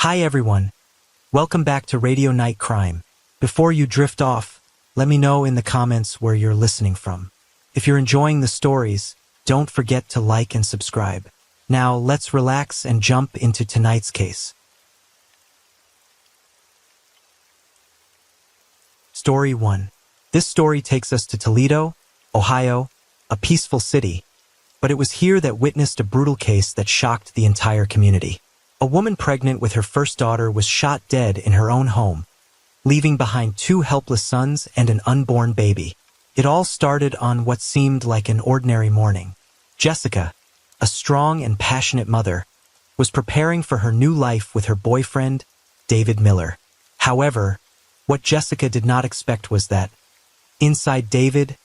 Hi everyone, welcome back to Radio Night Crime. Before you drift off, let me know in the comments where you're listening from. If you're enjoying the stories, don't forget to like and subscribe. Now let's relax and jump into tonight's case. Story 1. This story takes us to Toledo, Ohio, a peaceful city, but it was here that witnessed a brutal case that shocked the entire community. A woman pregnant with her first daughter was shot dead in her own home, leaving behind 2 helpless sons and an unborn baby. It all started on what seemed like an ordinary morning. Jessica, a strong and passionate mother, was preparing for her new life with her boyfriend, David Miller. However, what Jessica did not expect was that, inside David,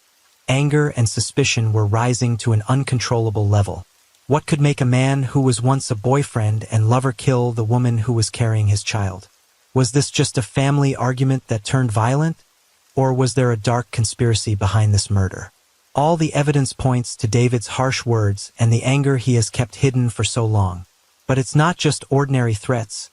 anger and suspicion were rising to an uncontrollable level. What could make a man who was once a boyfriend and lover kill the woman who was carrying his child? Was this just a family argument that turned violent? Or was there a dark conspiracy behind this murder? All the evidence points to David's harsh words and the anger he has kept hidden for so long. But it's not just ordinary threats,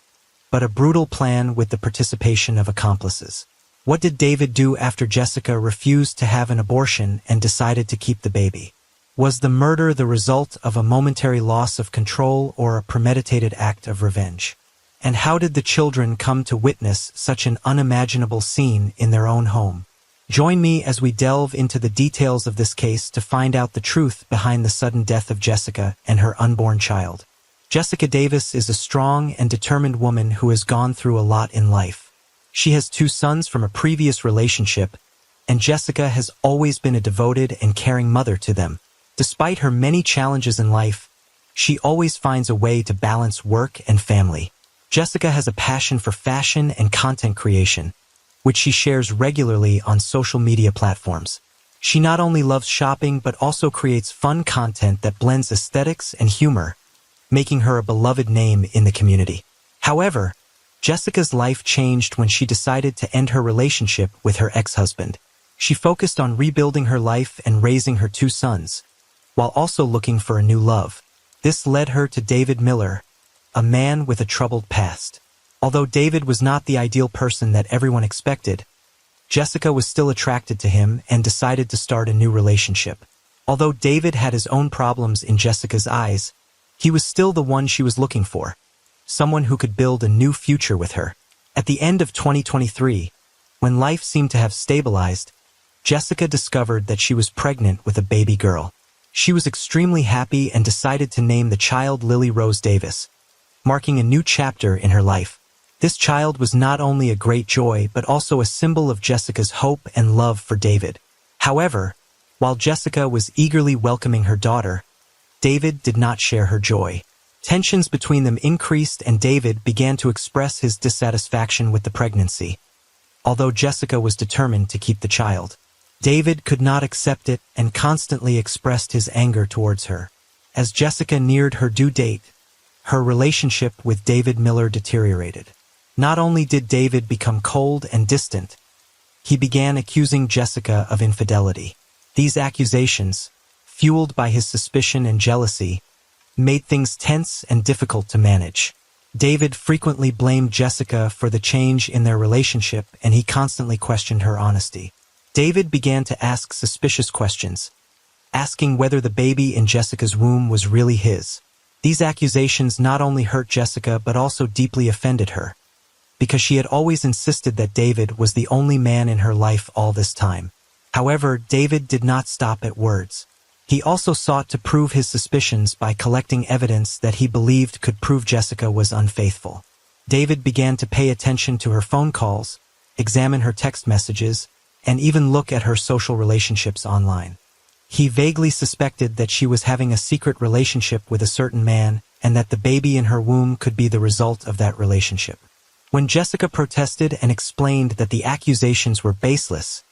but a brutal plan with the participation of accomplices. What did David do after Jessica refused to have an abortion and decided to keep the baby? Was the murder the result of a momentary loss of control or a premeditated act of revenge? And how did the children come to witness such an unimaginable scene in their own home? Join me as we delve into the details of this case to find out the truth behind the sudden death of Jessica and her unborn child. Jessica Davis is a strong and determined woman who has gone through a lot in life. She has 2 sons from a previous relationship, and Jessica has always been a devoted and caring mother to them. Despite her many challenges in life, she always finds a way to balance work and family. Jessica has a passion for fashion and content creation, which she shares regularly on social media platforms. She not only loves shopping but also creates fun content that blends aesthetics and humor, making her a beloved name in the community. However, Jessica's life changed when she decided to end her relationship with her ex-husband. She focused on rebuilding her life and raising her 2 sons, while also looking for a new love. This led her to David Miller, a man with a troubled past. Although David was not the ideal person that everyone expected, Jessica was still attracted to him and decided to start a new relationship. Although David had his own problems in Jessica's eyes, he was still the one she was looking for, someone who could build a new future with her. At the end of 2023, when life seemed to have stabilized, Jessica discovered that she was pregnant with a baby girl. She was extremely happy and decided to name the child Lily Rose Davis, marking a new chapter in her life. This child was not only a great joy but also a symbol of Jessica's hope and love for David. However, while Jessica was eagerly welcoming her daughter, David did not share her joy. Tensions between them increased and David began to express his dissatisfaction with the pregnancy. Although Jessica was determined to keep the child, David could not accept it and constantly expressed his anger towards her. As Jessica neared her due date, her relationship with David Miller deteriorated. Not only did David become cold and distant, he began accusing Jessica of infidelity. These accusations, fueled by his suspicion and jealousy, made things tense and difficult to manage. David frequently blamed Jessica for the change in their relationship, and he constantly questioned her honesty. David began to ask suspicious questions, asking whether the baby in Jessica's womb was really his. These accusations not only hurt Jessica but also deeply offended her, because she had always insisted that David was the only man in her life all this time. However, David did not stop at words. He also sought to prove his suspicions by collecting evidence that he believed could prove Jessica was unfaithful. David began to pay attention to her phone calls, examine her text messages, and even look at her social relationships online. He vaguely suspected that she was having a secret relationship with a certain man and that the baby in her womb could be the result of that relationship. When Jessica protested and explained that the accusations were baseless,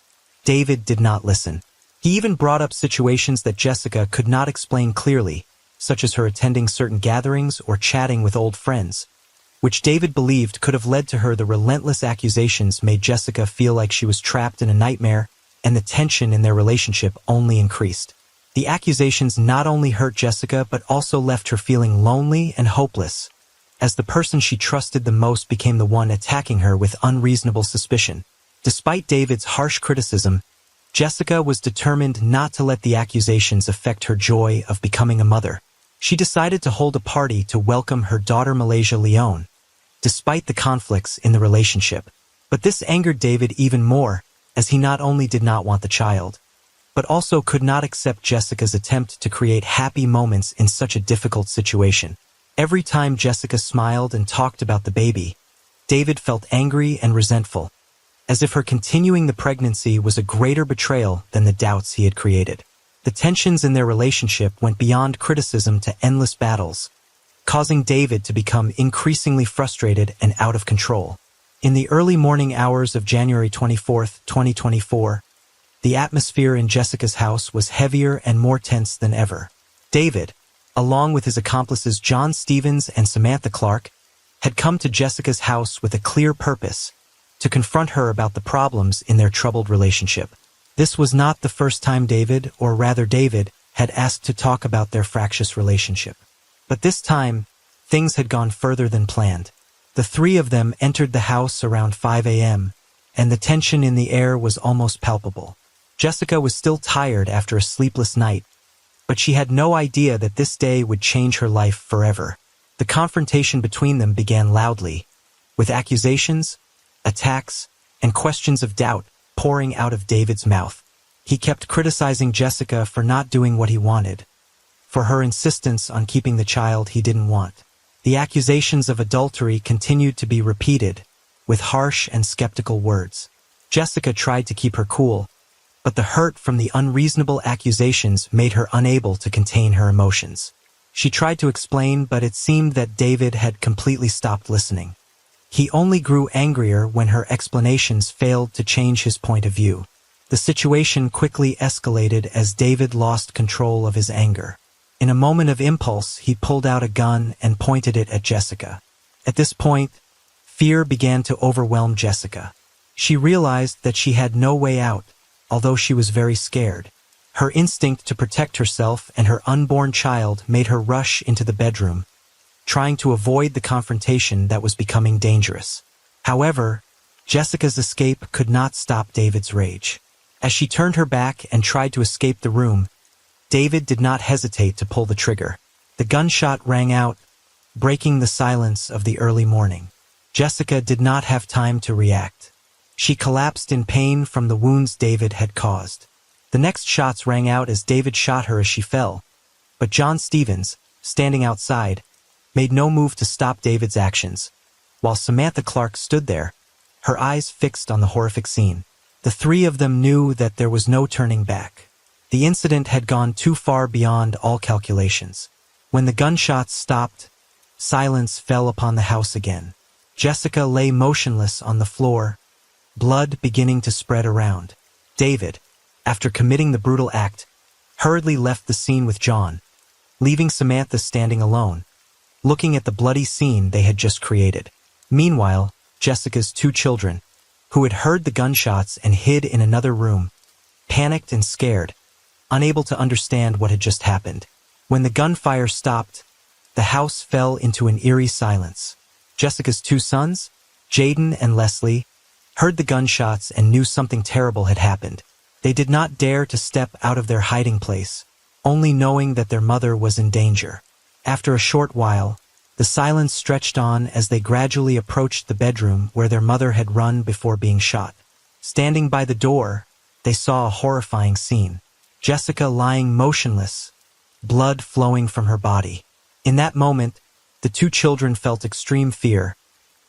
David did not listen. He even brought up situations that Jessica could not explain clearly, such as her attending certain gatherings or chatting with old friends, which David believed could have led to her. The relentless accusations made Jessica feel like she was trapped in a nightmare, and the tension in their relationship only increased. The accusations not only hurt Jessica but also left her feeling lonely and hopeless. as the person she trusted the most became the one attacking her with unreasonable suspicion. Despite David's harsh criticism, Jessica was determined not to let the accusations affect her joy of becoming a mother. She decided to hold a party to welcome her daughter Malaysia Leone, despite the conflicts in the relationship. But this angered David even more, as he not only did not want the child, but also could not accept Jessica's attempt to create happy moments in such a difficult situation. Every time Jessica smiled and talked about the baby, David felt angry and resentful, as if her continuing the pregnancy was a greater betrayal than the doubts he had created. The tensions in their relationship went beyond criticism to endless battles, causing David to become increasingly frustrated and out of control. In the early morning hours of January 24, 2024, the atmosphere in Jessica's house was heavier and more tense than ever. David, along with his accomplices John Stevens and Samantha Clark, had come to Jessica's house with a clear purpose: to confront her about the problems in their troubled relationship. This was not the first time David had asked to talk about their fractious relationship. But this time, things had gone further than planned. The three of them entered the house around 5 a.m., and the tension in the air was almost palpable. Jessica was still tired after a sleepless night, but she had no idea that this day would change her life forever. The confrontation between them began loudly, with accusations, attacks, and questions of doubt pouring out of David's mouth. He kept criticizing Jessica for not doing what he wanted, for her insistence on keeping the child he didn't want. The accusations of adultery continued to be repeated, with harsh and skeptical words. Jessica tried to keep her cool, but the hurt from the unreasonable accusations made her unable to contain her emotions. She tried to explain, but it seemed that David had completely stopped listening. He only grew angrier when her explanations failed to change his point of view. The situation quickly escalated as David lost control of his anger. In a moment of impulse, he pulled out a gun and pointed it at Jessica. At this point, fear began to overwhelm Jessica. She realized that she had no way out, although she was very scared. Her instinct to protect herself and her unborn child made her rush into the bedroom, trying to avoid the confrontation that was becoming dangerous. However, Jessica's escape could not stop David's rage. As she turned her back and tried to escape the room, David did not hesitate to pull the trigger. The gunshot rang out, breaking the silence of the early morning. Jessica did not have time to react. She collapsed in pain from the wounds David had caused. The next shots rang out as David shot her as she fell, but John Stevens, standing outside, made no move to stop David's actions, while Samantha Clark stood there, her eyes fixed on the horrific scene. The three of them knew that there was no turning back. The incident had gone too far beyond all calculations. When the gunshots stopped, silence fell upon the house again. Jessica lay motionless on the floor, blood beginning to spread around. David, after committing the brutal act, hurriedly left the scene with John, leaving Samantha standing alone, looking at the bloody scene they had just created. Meanwhile, Jessica's two children, who had heard the gunshots and hid in another room, panicked and scared, unable to understand what had just happened. When the gunfire stopped, the house fell into an eerie silence. Jessica's two sons, Jaden and Leslie, heard the gunshots and knew something terrible had happened. They did not dare to step out of their hiding place, only knowing that their mother was in danger. After a short while, the silence stretched on as they gradually approached the bedroom where their mother had run before being shot. Standing by the door, they saw a horrifying scene. Jessica lying motionless, blood flowing from her body. In that moment, the two children felt extreme fear,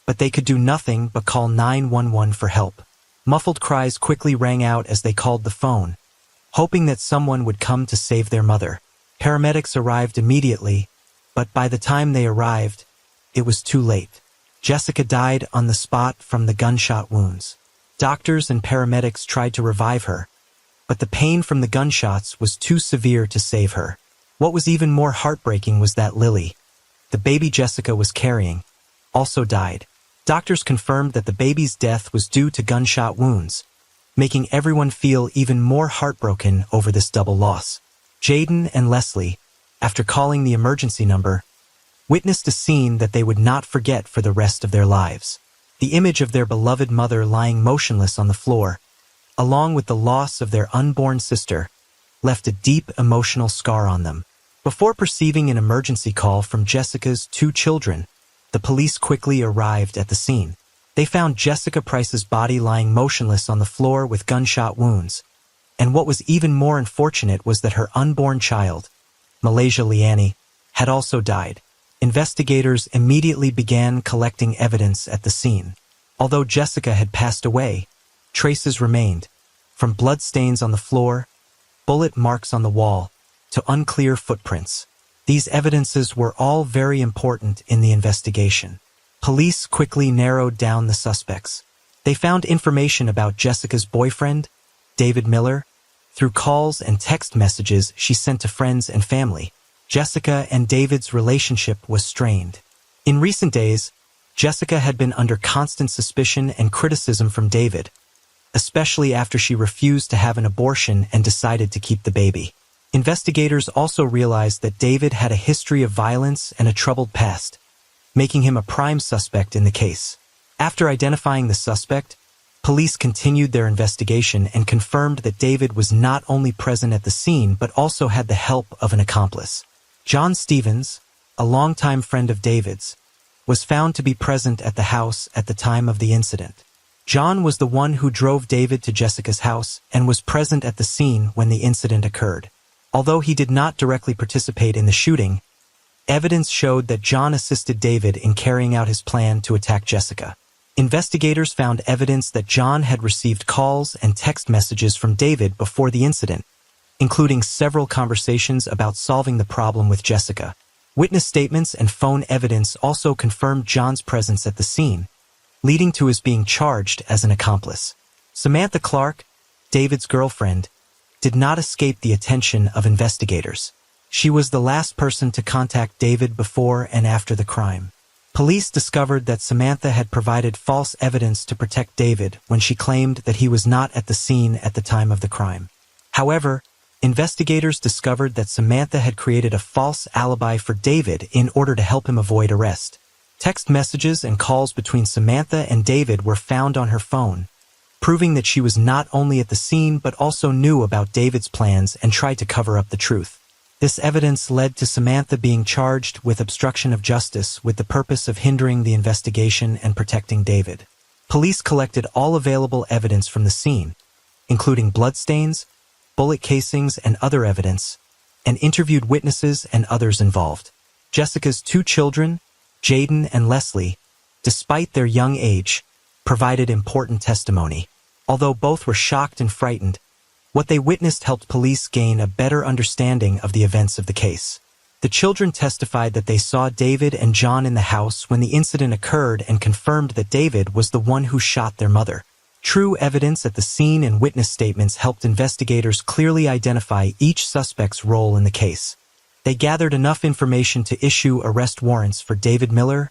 but they could do nothing but call 911 for help. Muffled cries quickly rang out as they called the phone, hoping that someone would come to save their mother. Paramedics arrived immediately, but by the time they arrived, it was too late. Jessica died on the spot from the gunshot wounds. Doctors and paramedics tried to revive her, but the pain from the gunshots was too severe to save her. What was even more heartbreaking was that Lily, the baby Jessica was carrying, also died. Doctors confirmed that the baby's death was due to gunshot wounds, making everyone feel even more heartbroken over this double loss. Jaden and Leslie, after calling the emergency number, witnessed a scene that they would not forget for the rest of their lives. The image of their beloved mother lying motionless on the floor, along with the loss of their unborn sister, left a deep emotional scar on them. Before perceiving an emergency call from Jessica's 2 children, the police quickly arrived at the scene. They found Jessica Price's body lying motionless on the floor with gunshot wounds. And what was even more unfortunate was that her unborn child, Malaysia Liani, had also died. Investigators immediately began collecting evidence at the scene. Although Jessica had passed away, traces remained, from bloodstains on the floor, bullet marks on the wall, to unclear footprints. These evidences were all very important in the investigation. Police quickly narrowed down the suspects. They found information about Jessica's boyfriend, David Miller, through calls and text messages she sent to friends and family. Jessica and David's relationship was strained. In recent days, Jessica had been under constant suspicion and criticism from David, especially after she refused to have an abortion and decided to keep the baby. Investigators also realized that David had a history of violence and a troubled past, making him a prime suspect in the case. After identifying the suspect, police continued their investigation and confirmed that David was not only present at the scene but also had the help of an accomplice. John Stevens, a longtime friend of David's, was found to be present at the house at the time of the incident. John was the one who drove David to Jessica's house and was present at the scene when the incident occurred. Although he did not directly participate in the shooting, evidence showed that John assisted David in carrying out his plan to attack Jessica. Investigators found evidence that John had received calls and text messages from David before the incident, including several conversations about solving the problem with Jessica. Witness statements and phone evidence also confirmed John's presence at the scene, leading to his being charged as an accomplice. Samantha Clark, David's girlfriend, did not escape the attention of investigators. She was the last person to contact David before and after the crime. Police discovered that Samantha had provided false evidence to protect David when she claimed that he was not at the scene at the time of the crime. However, investigators discovered that Samantha had created a false alibi for David in order to help him avoid arrest. Text messages and calls between Samantha and David were found on her phone, proving that she was not only at the scene but also knew about David's plans and tried to cover up the truth. This evidence led to Samantha being charged with obstruction of justice with the purpose of hindering the investigation and protecting David. Police collected all available evidence from the scene, including bloodstains, bullet casings, and other evidence, and interviewed witnesses and others involved. Jessica's 2 children, Jaden and Leslie, despite their young age, provided important testimony. Although both were shocked and frightened, what they witnessed helped police gain a better understanding of the events of the case. The children testified that they saw David and John in the house when the incident occurred and confirmed that David was the one who shot their mother. True evidence at the scene and witness statements helped investigators clearly identify each suspect's role in the case. They gathered enough information to issue arrest warrants for David Miller,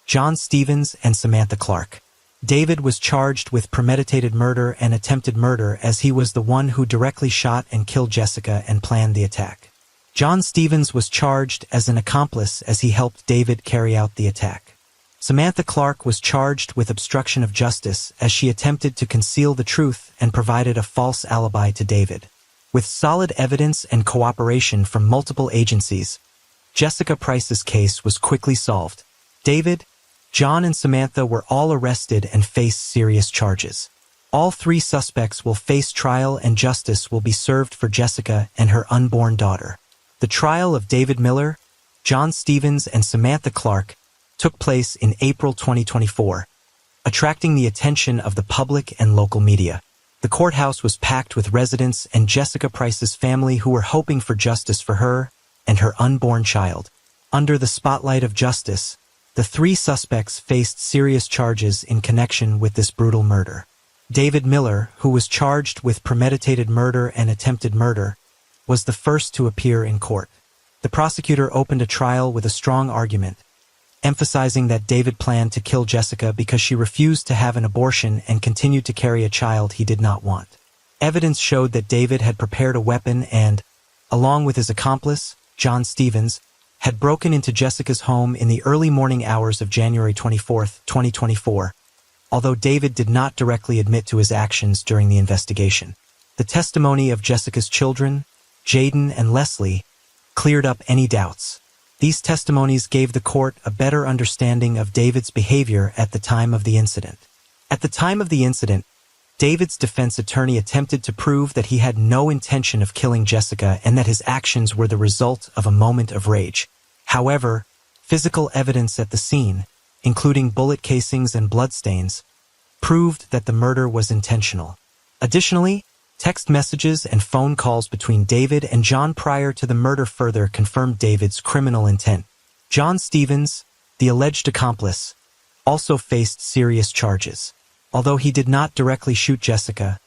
John Stevens, and Samantha Clark. David was charged with premeditated murder and attempted murder as he was the one who directly shot and killed Jessica and planned the attack. John Stevens was charged as an accomplice as he helped David carry out the attack. Samantha Clark was charged with obstruction of justice as she attempted to conceal the truth and provided a false alibi to David. With solid evidence and cooperation from multiple agencies, Jessica Price's case was quickly solved. David, John, and Samantha were all arrested and face serious charges. All 3 suspects will face trial and justice will be served for Jessica and her unborn daughter. The trial of David Miller, John Stevens, and Samantha Clark took place in April 2024, attracting the attention of the public and local media. The courthouse was packed with residents and Jessica Price's family who were hoping for justice for her and her unborn child. Under the spotlight of justice, the 3 suspects faced serious charges in connection with this brutal murder. David Miller, who was charged with premeditated murder and attempted murder, was the first to appear in court. The prosecutor opened a trial with a strong argument, emphasizing that David planned to kill Jessica because she refused to have an abortion and continued to carry a child he did not want. Evidence showed that David had prepared a weapon and, along with his accomplice, John Stevens, had broken into Jessica's home in the early morning hours of January 24, 2024, although David did not directly admit to his actions during the investigation. The testimony of Jessica's children, Jaden and Leslie, cleared up any doubts. These testimonies gave the court a better understanding of David's behavior at the time of the incident. At the time of the incident, David's defense attorney attempted to prove that he had no intention of killing Jessica and that his actions were the result of a moment of rage. However, physical evidence at the scene, including bullet casings and bloodstains, proved that the murder was intentional. Additionally, text messages and phone calls between David and John prior to the murder further confirmed David's criminal intent. John Stevens, the alleged accomplice, also faced serious charges. Although he did not directly shoot Jessica,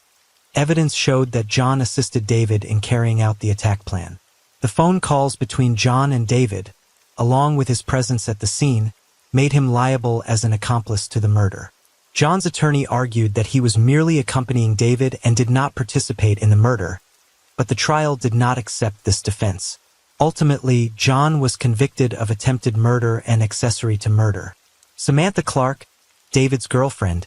evidence showed that John assisted David in carrying out the attack plan. The phone calls between John and David, along with his presence at the scene, made him liable as an accomplice to the murder. John's attorney argued that he was merely accompanying David and did not participate in the murder, but the trial did not accept this defense. Ultimately, John was convicted of attempted murder and accessory to murder. Samantha Clark, David's girlfriend,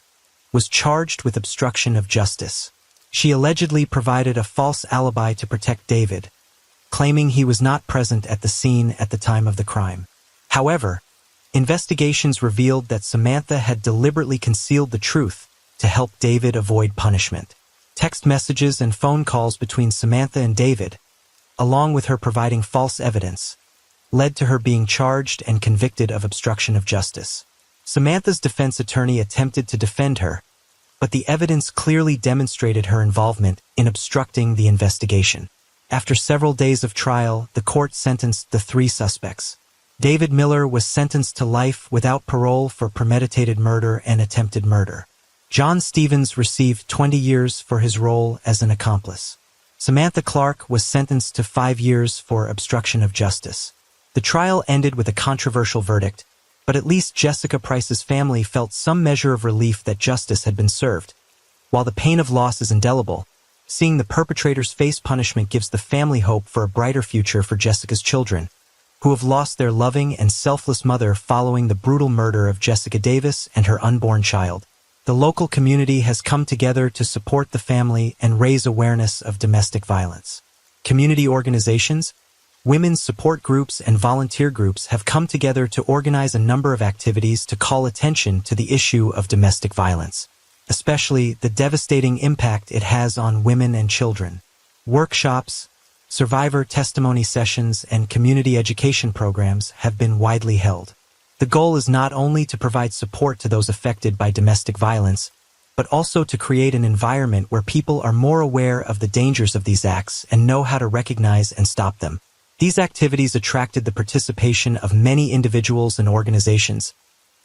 was charged with obstruction of justice. She allegedly provided a false alibi to protect David, claiming he was not present at the scene at the time of the crime. However, investigations revealed that Samantha had deliberately concealed the truth to help David avoid punishment. Text messages and phone calls between Samantha and David, along with her providing false evidence, led to her being charged and convicted of obstruction of justice. Samantha's defense attorney attempted to defend her, but the evidence clearly demonstrated her involvement in obstructing the investigation. After several days of trial, the court sentenced the 3 suspects. David Miller was sentenced to life without parole for premeditated murder and attempted murder. John Stevens received 20 years for his role as an accomplice. Samantha Clark was sentenced to 5 years for obstruction of justice. The trial ended with a controversial verdict, but at least Jessica Price's family felt some measure of relief that justice had been served. While the pain of loss is indelible, seeing the perpetrators face punishment gives the family hope for a brighter future for Jessica's children, who have lost their loving and selfless mother following the brutal murder of Jessica Davis and her unborn child. The local community has come together to support the family and raise awareness of domestic violence. Community organizations, women's support groups, and volunteer groups have come together to organize a number of activities to call attention to the issue of domestic violence, especially the devastating impact it has on women and children. Workshops, survivor testimony sessions, and community education programs have been widely held. The goal is not only to provide support to those affected by domestic violence, but also to create an environment where people are more aware of the dangers of these acts and know how to recognize and stop them. These activities attracted the participation of many individuals and organizations,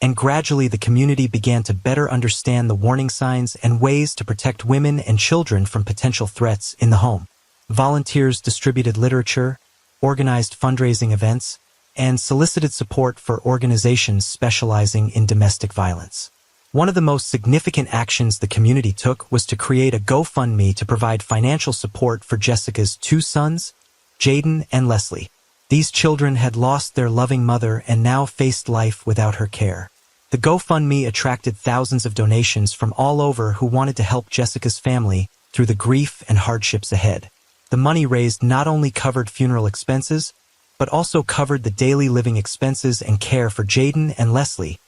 and gradually the community began to better understand the warning signs and ways to protect women and children from potential threats in the home. Volunteers distributed literature, organized fundraising events, and solicited support for organizations specializing in domestic violence. One of the most significant actions the community took was to create a GoFundMe to provide financial support for Jessica's 2 sons, Jaden and Leslie. These children had lost their loving mother and now faced life without her care. The GoFundMe attracted thousands of donations from all over who wanted to help Jessica's family through the grief and hardships ahead. The money raised not only covered funeral expenses, but also covered the daily living expenses and care for Jaden and Leslie,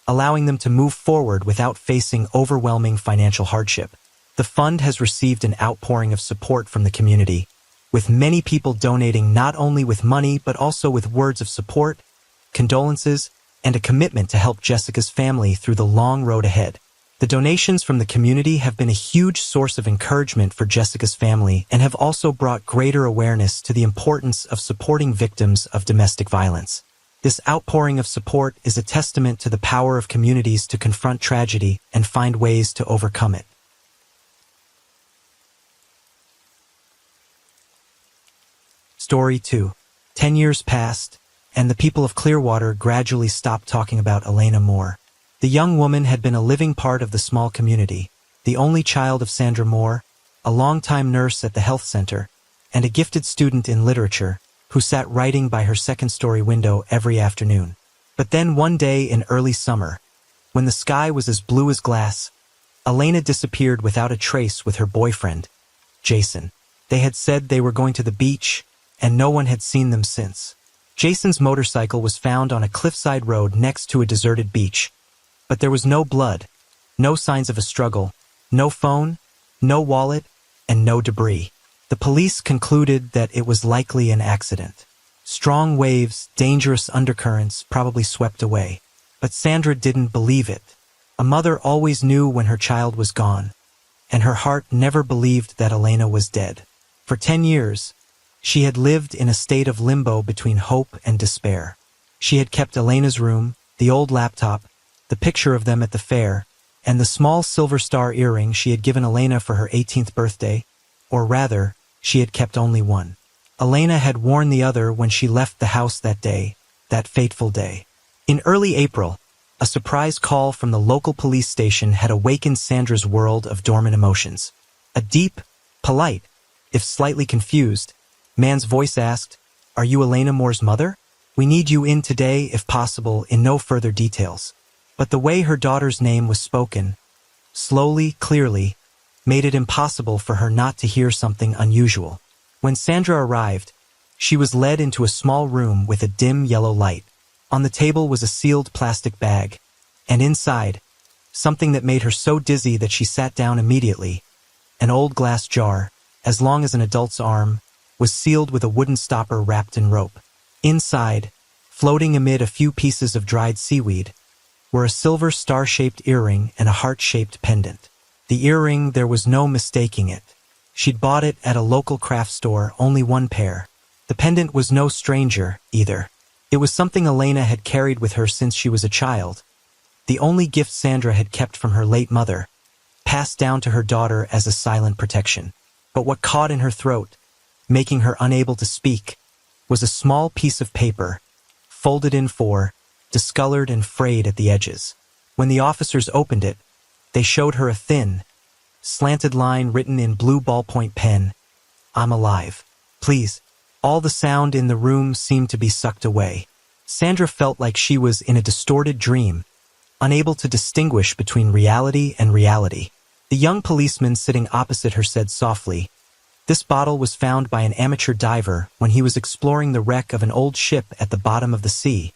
allowing them to move forward without facing overwhelming financial hardship. The fund has received an outpouring of support from the community, with many people donating not only with money but also with words of support, condolences, and a commitment to help Jessica's family through the long road ahead. The donations from the community have been a huge source of encouragement for Jessica's family and have also brought greater awareness to the importance of supporting victims of domestic violence. This outpouring of support is a testament to the power of communities to confront tragedy and find ways to overcome it. Story 2. 10 years passed, and the people of Clearwater gradually stopped talking about Elena Moore. The young woman had been a living part of the small community, the only child of Sandra Moore, a longtime nurse at the health center, and a gifted student in literature, who sat writing by her second-story window every afternoon. But then one day in early summer, when the sky was as blue as glass, Elena disappeared without a trace with her boyfriend, Jason. They had said they were going to the beach, and no one had seen them since. Jason's motorcycle was found on a cliffside road next to a deserted beach, but there was no blood, no signs of a struggle, no phone, no wallet, and no debris. The police concluded that it was likely an accident. Strong waves, dangerous undercurrents probably swept away. But Sandra didn't believe it. A mother always knew when her child was gone, and her heart never believed that Elena was dead. For 10 years, she had lived in a state of limbo between hope and despair. She had kept Elena's room, the old laptop, the picture of them at the fair, and the small silver star earring she had given Elena for her 18th birthday, or rather, she had kept only one. Elena had worn the other when she left the house that day, that fateful day. In early April, a surprise call from the local police station had awakened Sandra's world of dormant emotions. A deep, polite, if slightly confused, man's voice asked, "Are you Elena Moore's mother? We need you in today, if possible, in no further details." But the way her daughter's name was spoken, slowly, clearly, made it impossible for her not to hear something unusual. When Sandra arrived, she was led into a small room with a dim yellow light. On the table was a sealed plastic bag, and inside, something that made her so dizzy that she sat down immediately. An old glass jar, as long as an adult's arm, was sealed with a wooden stopper wrapped in rope. Inside, floating amid a few pieces of dried seaweed, were a silver star-shaped earring and a heart-shaped pendant. The earring, there was no mistaking it. She'd bought it at a local craft store, only one pair. The pendant was no stranger, either. It was something Elena had carried with her since she was a child, the only gift Sandra had kept from her late mother, passed down to her daughter as a silent protection. But what caught in her throat, making her unable to speak, was a small piece of paper, folded in four, discolored and frayed at the edges. When the officers opened it, they showed her a thin, slanted line written in blue ballpoint pen, "I'm alive. Please." All the sound in the room seemed to be sucked away. Sandra felt like she was in a distorted dream, unable to distinguish between reality and reality. The young policeman sitting opposite her said softly, "This bottle was found by an amateur diver when he was exploring the wreck of an old ship at the bottom of the sea,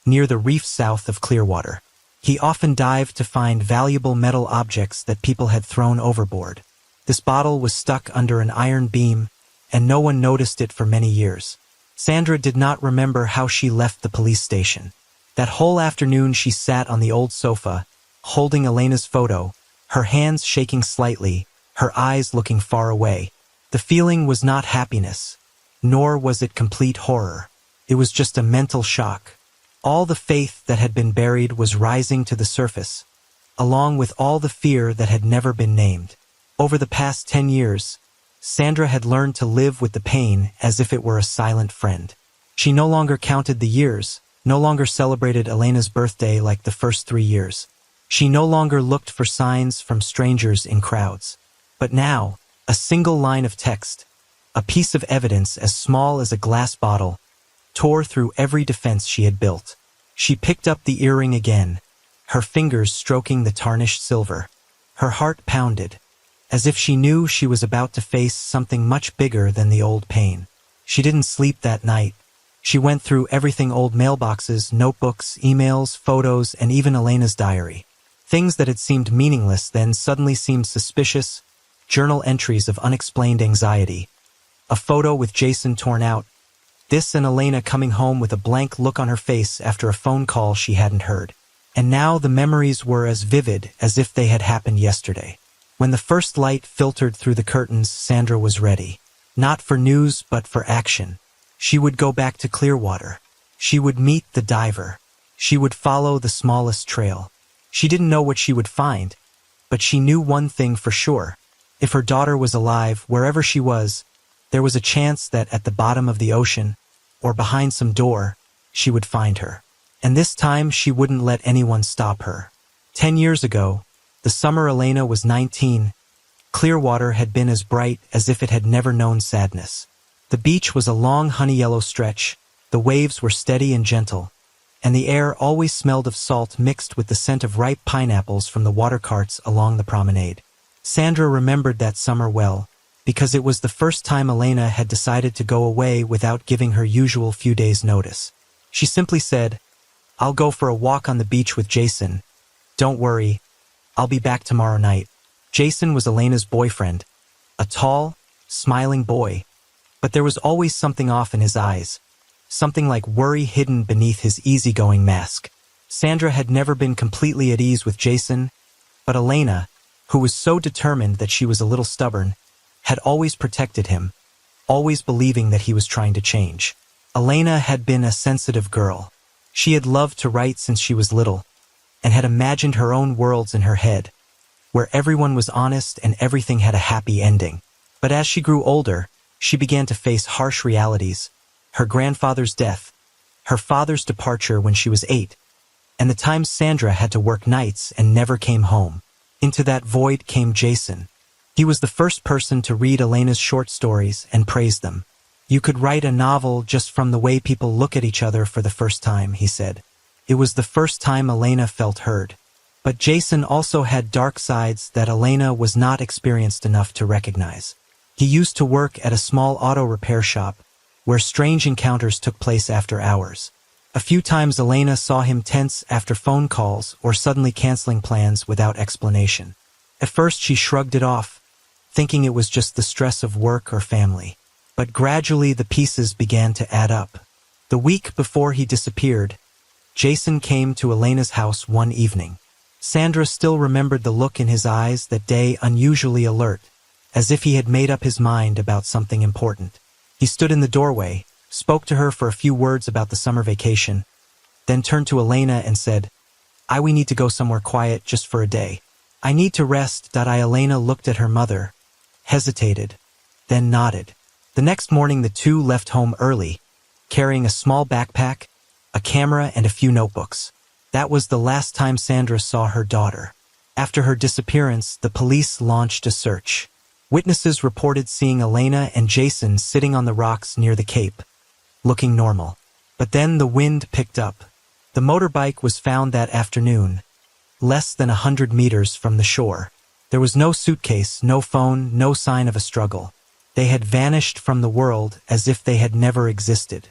near the reef south of Clearwater. He often dived to find valuable metal objects that people had thrown overboard. This bottle was stuck under an iron beam, and no one noticed it for many years." Sandra did not remember how she left the police station. That whole afternoon she sat on the old sofa, holding Elena's photo, her hands shaking slightly, her eyes looking far away. The feeling was not happiness, nor was it complete horror. It was just a mental shock. All the faith that had been buried was rising to the surface, along with all the fear that had never been named. Over the past 10 years, Sandra had learned to live with the pain as if it were a silent friend. She no longer counted the years, no longer celebrated Elena's birthday like the first 3 years. She no longer looked for signs from strangers in crowds. But now, a single line of text, a piece of evidence as small as a glass bottle, tore through every defense she had built. She picked up the earring again, her fingers stroking the tarnished silver. Her heart pounded, as if she knew she was about to face something much bigger than the old pain. She didn't sleep that night. She went through everything: old mailboxes, notebooks, emails, photos, and even Elena's diary. Things that had seemed meaningless then suddenly seemed suspicious, journal entries of unexplained anxiety. A photo with Jason torn out. This and Elena coming home with a blank look on her face after a phone call she hadn't heard. And now the memories were as vivid as if they had happened yesterday. When the first light filtered through the curtains, Sandra was ready. Not for news, but for action. She would go back to Clearwater. She would meet the diver. She would follow the smallest trail. She didn't know what she would find, but she knew one thing for sure. If her daughter was alive, wherever she was, there was a chance that at the bottom of the ocean, or behind some door, she would find her. And this time she wouldn't let anyone stop her. 10 years ago, the summer Elena was 19, Clearwater had been as bright as if it had never known sadness. The The beach was a long honey-yellow stretch, the waves were steady and gentle, and the air always smelled of salt mixed with the scent of ripe pineapples from the water carts along the promenade. Sandra remembered that summer well, because it was the first time Elena had decided to go away without giving her usual few days' notice. She simply said, "I'll go for a walk on the beach with Jason. Don't worry, I'll be back tomorrow night." Jason was Elena's boyfriend, a tall, smiling boy, but there was always something off in his eyes, something like worry hidden beneath his easygoing mask. Sandra had never been completely at ease with Jason, but Elena, who was so determined that she was a little stubborn, had always protected him, always believing that he was trying to change. Elena had been a sensitive girl. She had loved to write since she was little, and had imagined her own worlds in her head, where everyone was honest and everything had a happy ending. But as she grew older, she began to face harsh realities: her grandfather's death, her father's departure when she was 8, and the times Sandra had to work nights and never came home. Into that void came Jason. He was the first person to read Elena's short stories and praise them. "You could write a novel just from the way people look at each other for the first time," he said. It was the first time Elena felt heard. But Jason also had dark sides that Elena was not experienced enough to recognize. He used to work at a small auto repair shop, where strange encounters took place after hours. A few times Elena saw him tense after phone calls or suddenly canceling plans without explanation. At first she shrugged it off, thinking it was just the stress of work or family. But gradually the pieces began to add up. The week before he disappeared, Jason came to Elena's house one evening. Sandra still remembered the look in his eyes that day, unusually alert, as if he had made up his mind about something important. He stood in the doorway, spoke to her for a few words about the summer vacation, then turned to Elena and said, "We need to go somewhere quiet just for a day. I need to rest." Elena looked at her mother, hesitated, then nodded. The next morning the two left home early, carrying a small backpack, a camera, and a few notebooks. That was the last time Sandra saw her daughter. After her disappearance, the police launched a search. Witnesses reported seeing Elena and Jason sitting on the rocks near the cape, looking normal. But then the wind picked up. The motorbike was found that afternoon, less than 100 meters from the shore. There was no suitcase, no phone, no sign of a struggle. They had vanished from the world as if they had never existed.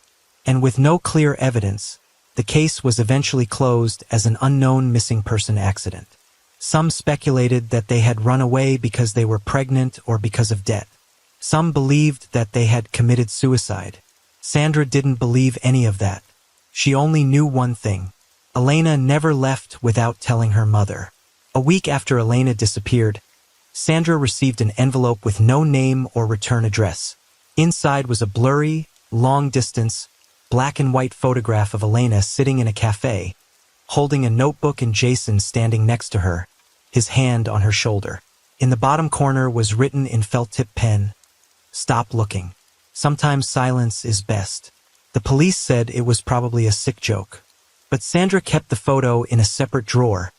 And with no clear evidence, the case was eventually closed as an unknown missing person accident. Some speculated that they had run away because they were pregnant or because of debt. Some believed that they had committed suicide. Sandra didn't believe any of that. She only knew one thing: Elena never left without telling her mother. A week after Elena disappeared, Sandra received an envelope with no name or return address. Inside was a blurry, long-distance, black and white photograph of Elena sitting in a cafe, holding a notebook and Jason standing next to her, his hand on her shoulder. In the bottom corner was written in felt-tip pen, "Stop looking. Sometimes silence is best." The police said it was probably a sick joke, but Sandra kept the photo in a separate drawer,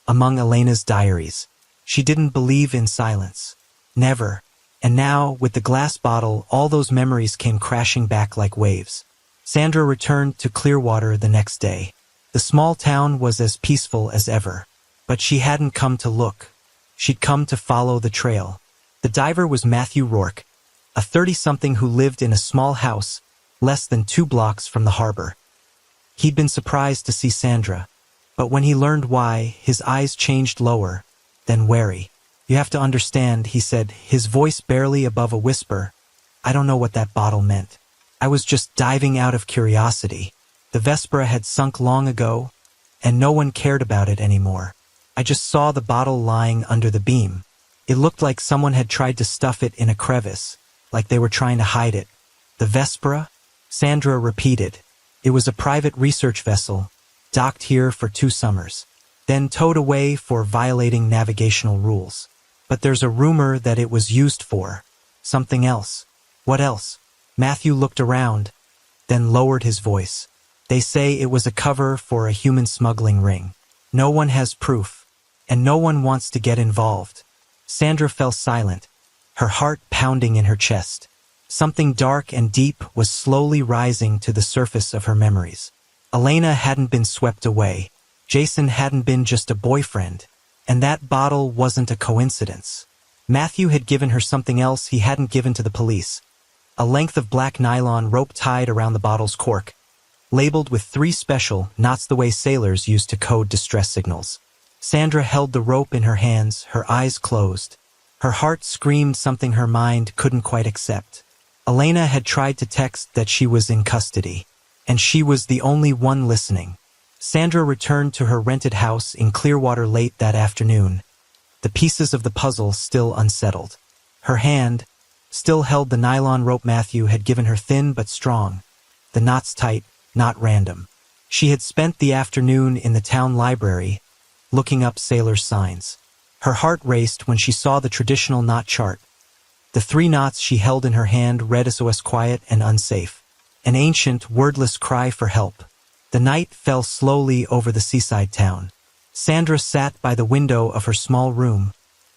among Elena's diaries. She didn't believe in silence. Never. And now, with the glass bottle, all those memories came crashing back like waves. Sandra returned to Clearwater the next day. The small town was as peaceful as ever. But she hadn't come to look. She'd come to follow the trail. The diver was Matthew Rourke, a 30-something who lived in a small house less than 2 blocks from the harbor. He'd been surprised to see Sandra, but when he learned why, his eyes changed lower, then wary. "You have to understand," he said, his voice barely above a whisper. "I don't know what that bottle meant. I was just diving out of curiosity. The Vespera had sunk long ago, and no one cared about it anymore. I just saw the bottle lying under the beam. It looked like someone had tried to stuff it in a crevice, like they were trying to hide it." "The Vespera?" Sandra repeated. "It was a private research vessel, docked here for 2 summers, then towed away for violating navigational rules. But there's a rumor that it was used for something else." "What else?" Matthew looked around, then lowered his voice. "They say it was a cover for a human smuggling ring. No one has proof, and no one wants to get involved." Sandra fell silent, her heart pounding in her chest. Something dark and deep was slowly rising to the surface of her memories. Elena hadn't been swept away. Jason hadn't been just a boyfriend. And that bottle wasn't a coincidence. Matthew had given her something else he hadn't given to the police. A length of black nylon rope tied around the bottle's cork, labeled with 3 special knots the way sailors used to code distress signals. Sandra held the rope in her hands, her eyes closed. Her heart screamed something her mind couldn't quite accept. Elena had tried to text that she was in custody, and she was the only one listening. Sandra returned to her rented house in Clearwater late that afternoon, the pieces of the puzzle still unsettled. Her hand still held the nylon rope Matthew had given her, thin but strong, the knots tight, not random. She had spent the afternoon in the town library, looking up sailors' signs. Her heart raced when she saw the traditional knot chart. The 3 knots she held in her hand read SOS quiet and unsafe, an ancient, wordless cry for help. The night fell slowly over the seaside town. Sandra sat by the window of her small room,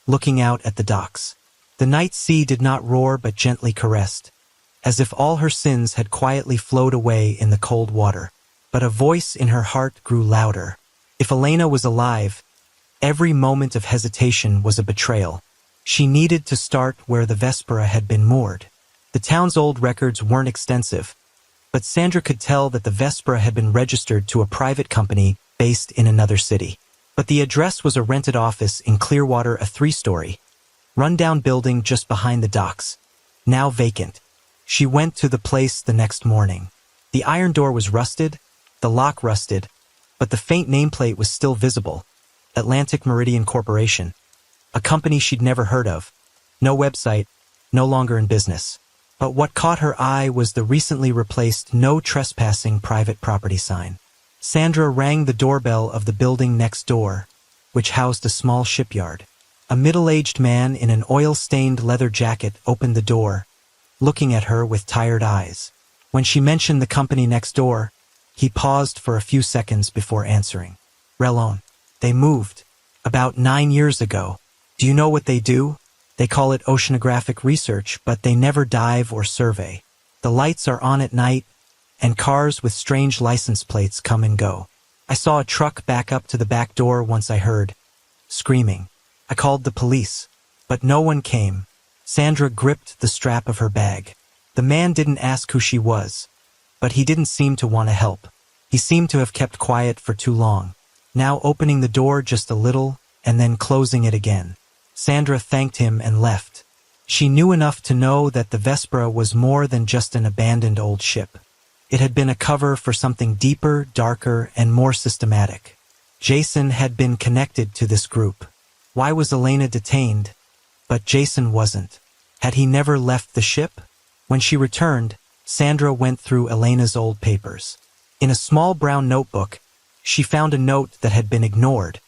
looking out at the docks. The night sea did not roar but gently caressed, as if all her sins had quietly flowed away in the cold water. But a voice in her heart grew louder. If Elena was alive, every moment of hesitation was a betrayal. She needed to start where the Vespera had been moored. The town's old records weren't extensive, but Sandra could tell that the Vespera had been registered to a private company based in another city. But the address was a rented office in Clearwater, a 3-story, run-down building just behind the docks, now vacant. She went to the place the next morning. The iron door was rusted, the lock rusted, but the faint nameplate was still visible. Atlantic Meridian Corporation, a company she'd never heard of. No website, no longer in business. But what caught her eye was the recently replaced no trespassing private property sign. Sandra rang the doorbell of the building next door, which housed a small shipyard. A middle-aged man in an oil-stained leather jacket opened the door, looking at her with tired eyes. When she mentioned the company next door, he paused for a few seconds before answering. Relon. They moved. About 9 years ago. Do you know what they do? They call it oceanographic research, but they never dive or survey. The lights are on at night, and cars with strange license plates come and go. I saw a truck back up to the back door once I heard screaming. I called the police, but no one came. Sandra gripped the strap of her bag. The man didn't ask who she was, but he didn't seem to want to help. He seemed to have kept quiet for too long, now opening the door just a little and then closing it again. Sandra thanked him and left. She knew enough to know that the Vespera was more than just an abandoned old ship. It had been a cover for something deeper, darker, and more systematic. Jason had been connected to this group. Why was Elena detained, but Jason wasn't? Had he never left the ship? When she returned, Sandra went through Elena's old papers. In a small brown notebook, she found a note that had been ignored.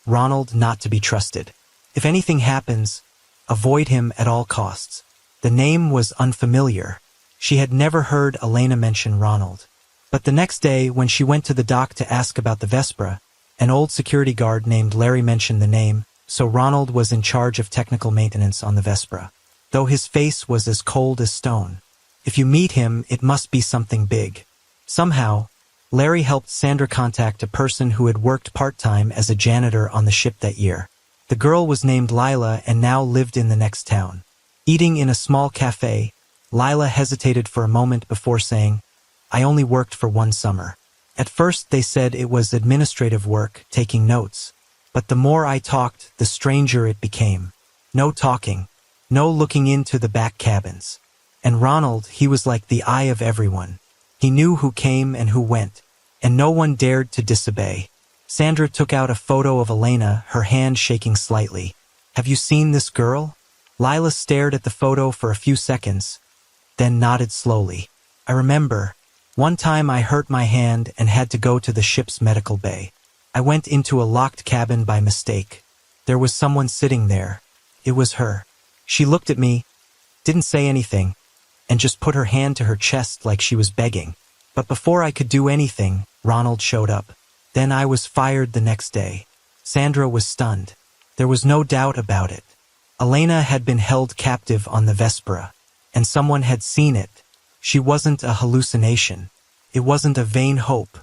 Ronald not to be trusted. If anything happens, avoid him at all costs. The name was unfamiliar. She had never heard Elena mention Ronald. But the next day, when she went to the dock to ask about the Vespera, an old security guard named Larry mentioned the name, so Ronald was in charge of technical maintenance on the Vespera, though his face was as cold as stone. If you meet him, it must be something big. Somehow, Larry helped Sandra contact a person who had worked part-time as a janitor on the ship that year. The girl was named Lila and now lived in the next town. Eating in a small cafe, Lila hesitated for a moment before saying, I only worked for 1 summer. At first they said it was administrative work, taking notes. But the more I talked, the stranger it became. No talking, no looking into the back cabins. And Ronald, he was like the eye of everyone. He knew who came and who went, and no one dared to disobey. Sandra took out a photo of Elena, her hand shaking slightly. Have you seen this girl? Lila stared at the photo for a few seconds, then nodded slowly. I remember. One time I hurt my hand and had to go to the ship's medical bay. I went into a locked cabin by mistake. There was someone sitting there. It was her. She looked at me, didn't say anything, and just put her hand to her chest like she was begging. But before I could do anything, Ronald showed up. Then I was fired the next day. Sandra was stunned. There was no doubt about it. Elena had been held captive on the Vespera, and someone had seen it. She wasn't a hallucination. It wasn't a vain hope.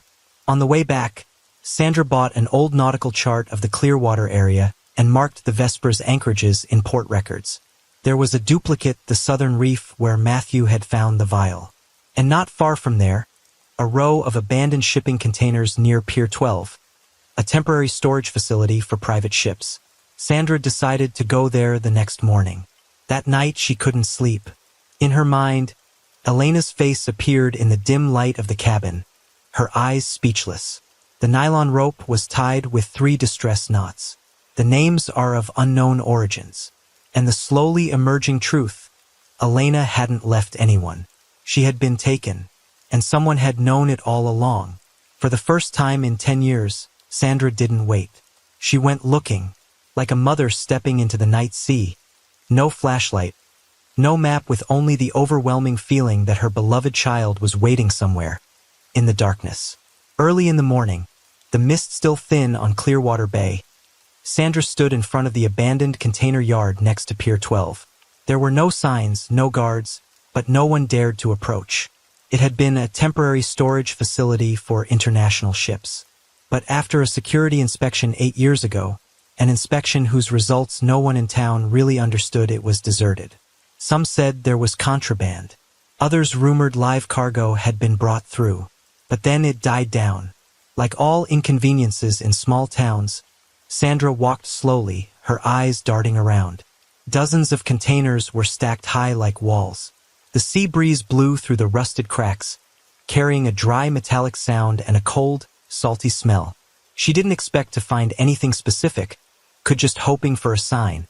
On the way back, Sandra bought an old nautical chart of the Clearwater area and marked the Vespera's anchorages in port records. There was a duplicate, the southern reef, where Matthew had found the vial. And not far from there, a row of abandoned shipping containers near Pier 12, a temporary storage facility for private ships. Sandra decided to go there the next morning. That night she couldn't sleep. In her mind, Elena's face appeared in the dim light of the cabin, her eyes speechless. The nylon rope was tied with 3 distress knots. The names are of unknown origins. And the slowly emerging truth, Elena hadn't left anyone. She had been taken, and someone had known it all along. For the first time in 10 years, Sandra didn't wait. She went looking, like a mother stepping into the night sea. No flashlight, no map, with only the overwhelming feeling that her beloved child was waiting somewhere, in the darkness. Early in the morning, the mist still thin on Clearwater Bay, Sandra stood in front of the abandoned container yard next to Pier 12. There were no signs, no guards, but no one dared to approach. It had been a temporary storage facility for international ships. But after a security inspection 8 years ago, an inspection whose results no one in town really understood, it was deserted. Some said there was contraband. Others rumored live cargo had been brought through. But then it died down. Like all inconveniences in small towns, Sandra walked slowly, her eyes darting around. Dozens of containers were stacked high like walls. The sea breeze blew through the rusted cracks, carrying a dry metallic sound and a cold, salty smell. She didn't expect to find anything specific, could just hoping for a sign,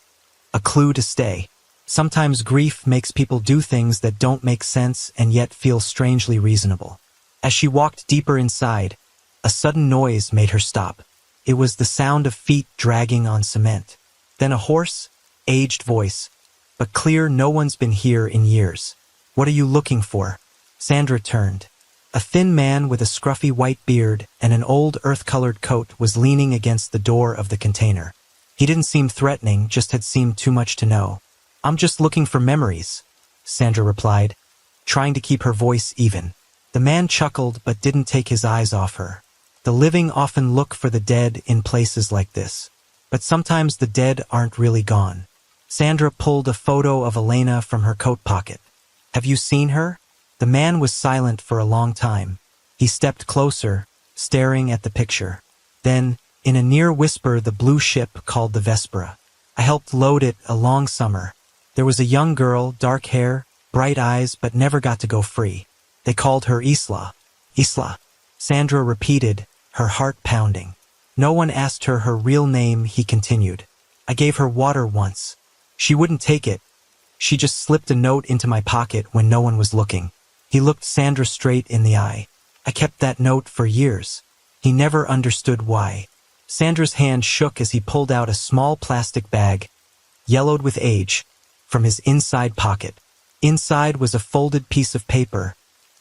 a clue to stay. Sometimes grief makes people do things that don't make sense and yet feel strangely reasonable. As she walked deeper inside, a sudden noise made her stop. It was the sound of feet dragging on cement. Then a hoarse, aged voice, but clear. No one's been here in years. What are you looking for? Sandra turned. A thin man with a scruffy white beard and an old earth-colored coat was leaning against the door of the container. He didn't seem threatening, just had seemed too much to know. I'm just looking for memories, Sandra replied, trying to keep her voice even. The man chuckled but didn't take his eyes off her. The living often look for the dead in places like this. But sometimes the dead aren't really gone. Sandra pulled a photo of Elena from her coat pocket. Have you seen her? The man was silent for a long time. He stepped closer, staring at the picture. Then, in a near whisper, the blue ship called the Vespera. I helped load it a long summer. There was a young girl, dark hair, bright eyes, but never got to go free. They called her Isla. Isla. Sandra repeated, her heart pounding. No one asked her her real name, he continued. I gave her water once. She wouldn't take it. She just slipped a note into my pocket when no one was looking. He looked Sandra straight in the eye. I kept that note for years. He never understood why. Sandra's hand shook as he pulled out a small plastic bag, yellowed with age, from his inside pocket. Inside was a folded piece of paper,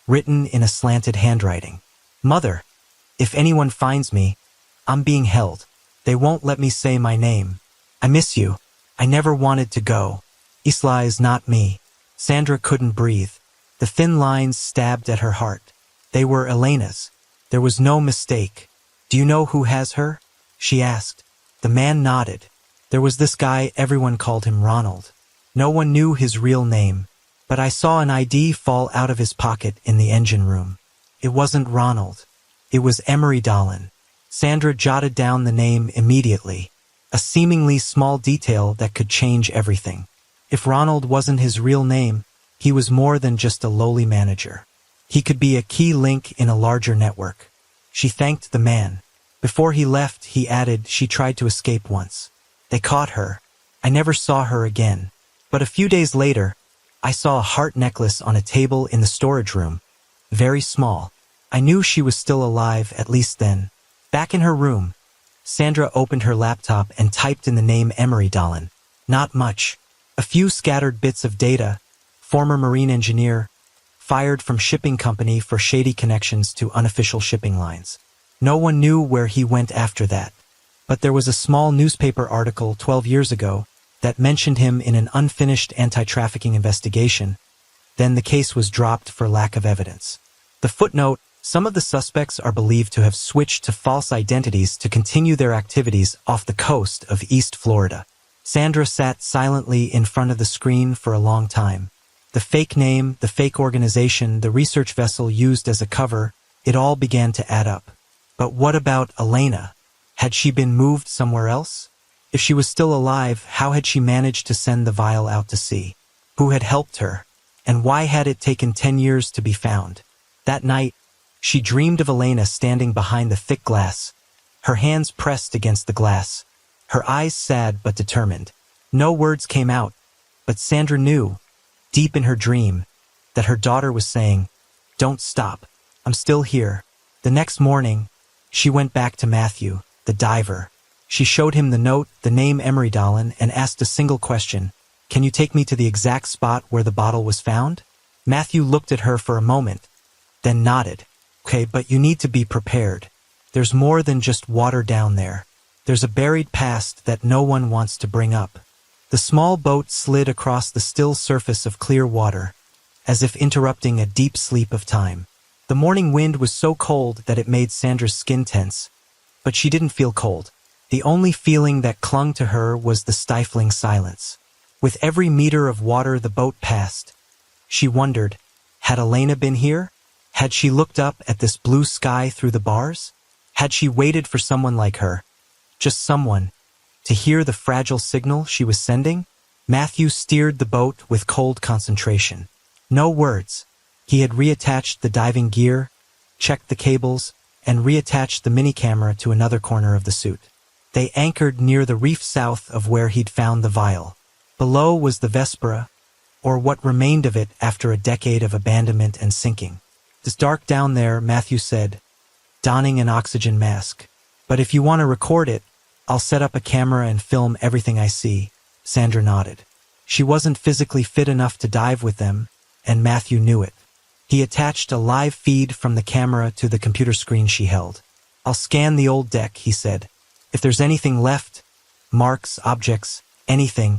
written in a slanted handwriting. Mother, if anyone finds me, I'm being held. They won't let me say my name. I miss you. I never wanted to go. Isla is not me. Sandra couldn't breathe. The thin lines stabbed at her heart. They were Elena's. There was no mistake. Do you know who has her? She asked. The man nodded. There was this guy, everyone called him Ronald. No one knew his real name, but I saw an ID fall out of his pocket in the engine room. It wasn't Ronald. It was Emery Dolan. Sandra jotted down the name immediately, a seemingly small detail that could change everything. If Ronald wasn't his real name, he was more than just a lowly manager. He could be a key link in a larger network. She thanked the man. Before he left, he added she tried to escape once. They caught her. I never saw her again. But a few days later, I saw a heart necklace on a table in the storage room. Very small. I knew she was still alive, at least then. Back in her room, Sandra opened her laptop and typed in the name Emery Dolan. Not much. A few scattered bits of data. Former marine engineer, fired from shipping company for shady connections to unofficial shipping lines. No one knew where he went after that. But there was a small newspaper article 12 years ago that mentioned him in an unfinished anti-trafficking investigation, Then the case was dropped for lack of evidence. The footnote: some of the suspects are believed to have switched to false identities to continue their activities off the coast of East Florida. Sandra sat silently in front of the screen for a long time. The fake name, the fake organization, the research vessel used as a cover, it all began to add up. But what about Elena? Had she been moved somewhere else? If she was still alive, how had she managed to send the vial out to sea? Who had helped her? And why had it taken 10 years to be found? That night, she dreamed of Elena standing behind the thick glass, her hands pressed against the glass, her eyes sad but determined. No words came out, but Sandra knew, deep in her dream, that her daughter was saying, "Don't stop. I'm still here." The next morning, she went back to Matthew, the diver. She showed him the note, the name Emerydalen, and asked a single question: "Can you take me to the exact spot where the bottle was found?" Matthew looked at her for a moment, then nodded. "Okay, but you need to be prepared. There's more than just water down there. There's a buried past that no one wants to bring up." The small boat slid across the still surface of clear water, as if interrupting a deep sleep of time. The morning wind was so cold that it made Sandra's skin tense, but she didn't feel cold. The only feeling that clung to her was the stifling silence. With every meter of water the boat passed, she wondered, had Elena been here? Had she looked up at this blue sky through the bars? Had she waited for someone like her, just someone, to hear the fragile signal she was sending? Matthew steered the boat with cold concentration. No words. He had reattached the diving gear, checked the cables, and reattached the mini-camera to another corner of the suit. They anchored near the reef south of where he'd found the vial. Below was the Vespera, or what remained of it after a decade of abandonment and sinking. "It's dark down there," Matthew said, donning an oxygen mask. "But if you want to record it, I'll set up a camera and film everything I see." Sandra nodded. She wasn't physically fit enough to dive with them, and Matthew knew it. He attached a live feed from the camera to the computer screen she held. "I'll scan the old deck," he said. "If there's anything left, marks, objects, anything,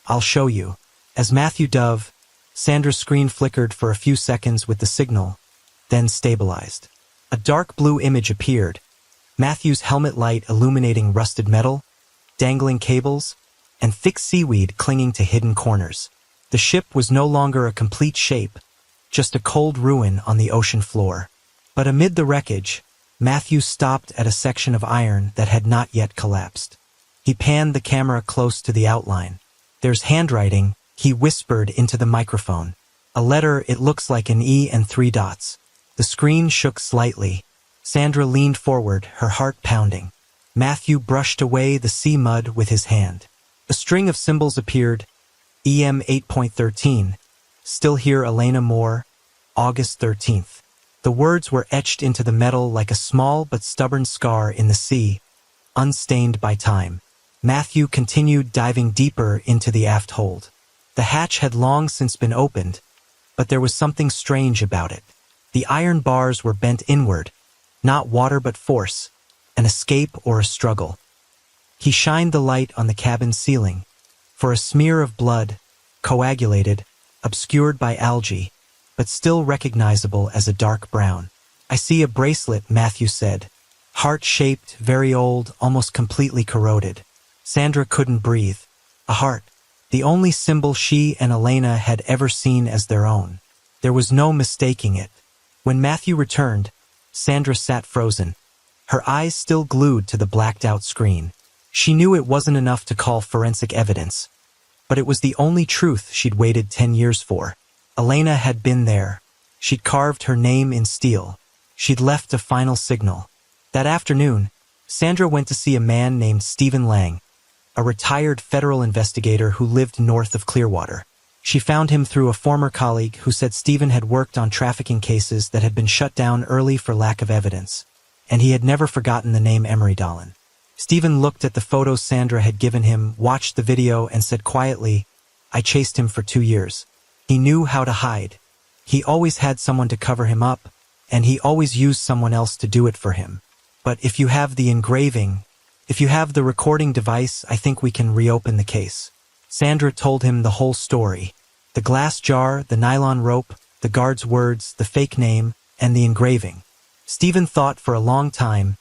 I'll show you." As Matthew dove, Sandra's screen flickered for a few seconds with the signal, then stabilized. A dark blue image appeared, Matthew's helmet light illuminating rusted metal, dangling cables, and thick seaweed clinging to hidden corners. The ship was no longer a complete shape, just a cold ruin on the ocean floor. But amid the wreckage, Matthew stopped at a section of iron that had not yet collapsed. He panned the camera close to the outline. "There's handwriting," he whispered into the microphone. "A letter, it looks like an E and 3 dots. The screen shook slightly. Sandra leaned forward, her heart pounding. Matthew brushed away the sea mud with his hand. A string of symbols appeared. EM 8.13. Still here, Elena Moore. August 13th. The words were etched into the metal like a small but stubborn scar in the sea, unstained by time. Matthew continued diving deeper into the aft hold. The hatch had long since been opened, but there was something strange about it. The iron bars were bent inward, not water but force, an escape or a struggle. He shined the light on the cabin ceiling, for a smear of blood, coagulated, obscured by algae, but still recognizable as a dark brown. "I see a bracelet," Matthew said. Heart-shaped, very old, almost completely corroded. Sandra couldn't breathe. A heart, the only symbol she and Elena had ever seen as their own. There was no mistaking it. When Matthew returned, Sandra sat frozen, her eyes still glued to the blacked-out screen. She knew it wasn't enough to call forensic evidence, but it was the only truth she'd waited 10 years for. Elena had been there. She'd carved her name in steel. She'd left a final signal. That afternoon, Sandra went to see a man named Stephen Lang, a retired federal investigator who lived north of Clearwater. She found him through a former colleague who said Stephen had worked on trafficking cases that had been shut down early for lack of evidence, and he had never forgotten the name Emerydalen. Stephen looked at the photos Sandra had given him, watched the video, and said quietly, "I chased him for 2 years. He knew how to hide. He always had someone to cover him up, and he always used someone else to do it for him. But if you have the engraving, if you have the recording device, I think we can reopen the case." Sandra told him the whole story. The glass jar, the nylon rope, the guard's words, the fake name, and the engraving. Stephen thought for a long time,